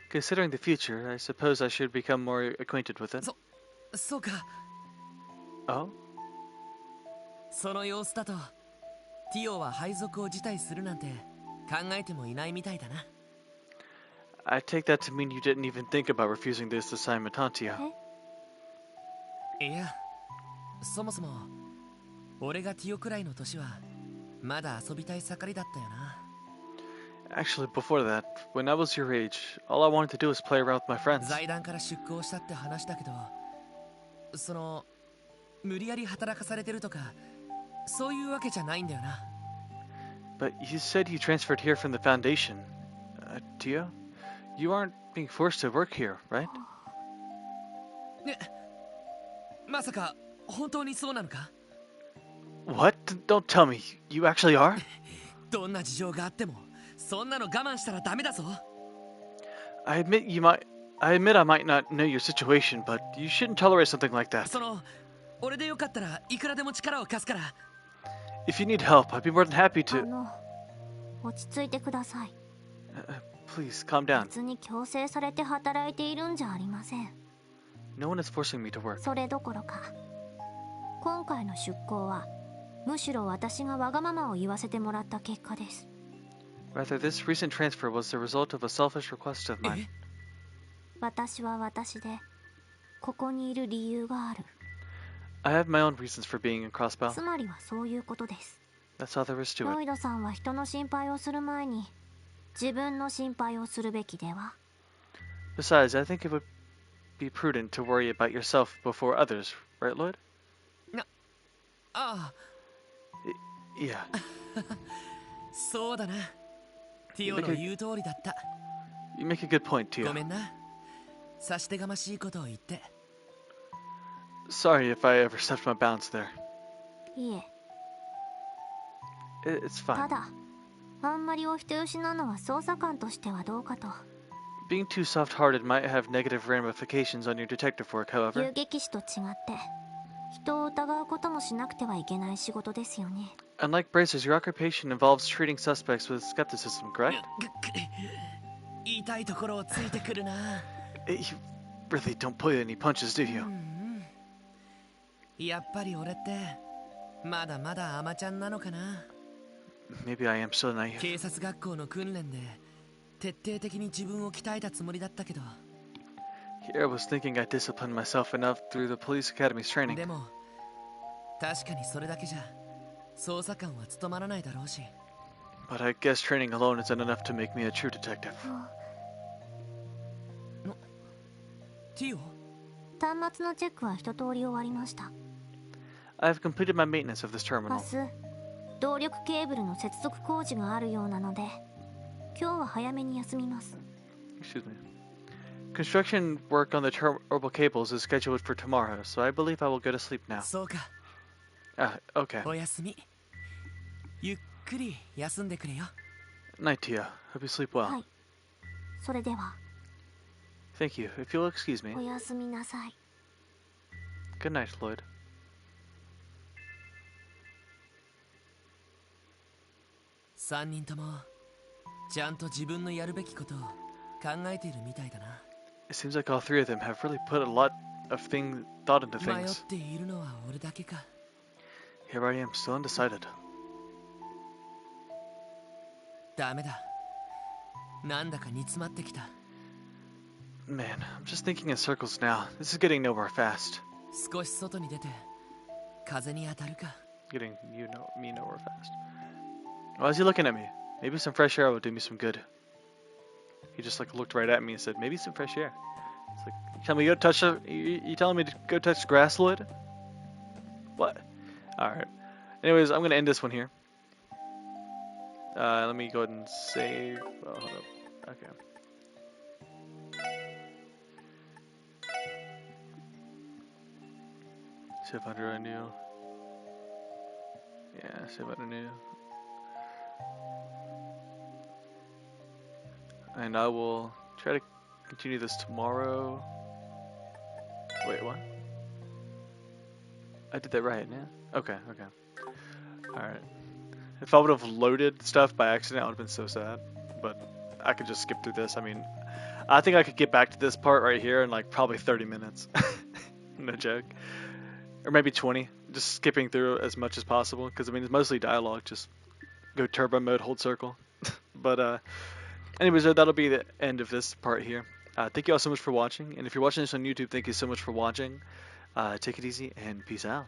Considering the future, I suppose I should become more acquainted with it. そうか。 Oh? その様子だとティオは配属を辞退するなんて考えてもいないみたいだな。 I take that to mean you didn't even think about refusing this assignment, huh, Tio? いや、そもそも俺がティオくらいの年はまだ遊びたい盛りだったよな。 Actually, before that, when I was your age, all I wanted to do was play around with my friends. 財団から出向したって話だけど、その無理やり働かされてるとかそういうわけじゃないんだよな。 But you said you transferred here from the Foundation. Tio? You aren't being forced to work here, right? ね、まさか本当にそうなのか？ What? Don't tell me. You actually are? どんな事情があってもそんなの我慢したらダメだぞ。 I admit I might not know your situation, but you shouldn't tolerate something like that. その俺でよかったらいくらでも力を貸すから。 If you need help, I'd be more than happy to. 落ち着いてください。 Please, calm down. 別に強制されて働いているんじゃありません。 No one is forcing me to work. それどころか、今回の出向はむしろ私がわがままを言わせてもらった結果です。 Rather, this recent transfer was the result of a selfish request of mine. 私は私でここにいる理由がある。 I have my own reasons for being in Crossbell. つまりはそういうことです。 That's all there is to ロ it. イドさんは人の心配をする前に自分の心配をするべきでは。 Besides, I think it would be prudent to worry about yourself before others, right, Lloyd? ああ。Yeah. そうだな。ティオの言う通りだった。 You make a good point, Tio. ごめんな。差し出がましいことを言って。 Sorry if I ever stepped my bounds there. いえ。 It's た fine. だ、あんまりお人よしなのは捜査官としてはどうかと。 Being too soft-hearted might have negative ramifications on your detective work, however. 遊撃士と違って人を疑うこともしなくてはいけない仕事ですよね。 Unlike Bracers, your occupation involves treating suspects with skepticism, correct? 言いたいところをついてくるな。really don't pull any punches, do you? やっぱり俺ってまだまだアマちゃんなのかな。 Maybe I am so naive. 警察学校の訓練で徹底的に自分を鍛えたつもりだったけど、 Here I was thinking I disciplined myself enough through the police academy's training. でも確かにそれだけじゃ捜査官は務まらないだろうし。 But I guess training alone isn't enough to make me a true detective. ティオ、端末のチェックは一通り終わりました。 I've completed my maintenance of this 明 terminal. 日動力ケーブルの接続工事があるようなので、今日は早めに休みます。 Excuse me. Construction work on the turbo cables is scheduled for tomorrow, so I believe I will go to sleep now. そうか。 Okay. おやすみ。ゆっくり休んでくれよ。 Night, Tia. Hope you sleep well. はい。それでは。 Thank you. If you'll excuse me. おやすみなさい。 Good night, Lloyd. 3人ともちゃんと自分のやるべきことを考えているみたいだな。 It seems like all three of them have really put a lot of thought into 迷っ things. ているのは俺だけか。 Here I am, still undecided. ダメだ。なんだか煮詰まってきた。 Man, I'm just thinking in circles now. This is getting nowhere fast. 少し外に出て風に当たるか。 Getting me nowhere fast. Why is he looking at me? Maybe some fresh air will do me some good. He just like looked right at me and said, maybe some fresh air. It's like, you telling me to go touch you telling me to go touch the grass, Lloyd? What? Alright. Anyways, I'm gonna end this one here. Let me go ahead and save. Oh, hold up. Okay. Save under a new. Yeah, save under new. And I will try to continue this tomorrow. Wait, what? I did that right, yeah? Okay. Alright. If I would have loaded stuff by accident, I would have been so sad. But I could just skip through this. I mean, I think I could get back to this part right here in like probably 30 minutes. No joke. Or maybe 20. Just skipping through as much as possible. Because, I mean, it's mostly dialogue. Just go turbo mode, hold circle. But, anyways, that'll be the end of this part here. Thank you all so much for watching. And if you're watching this on YouTube, thank you so much for watching. Take it easy and peace out.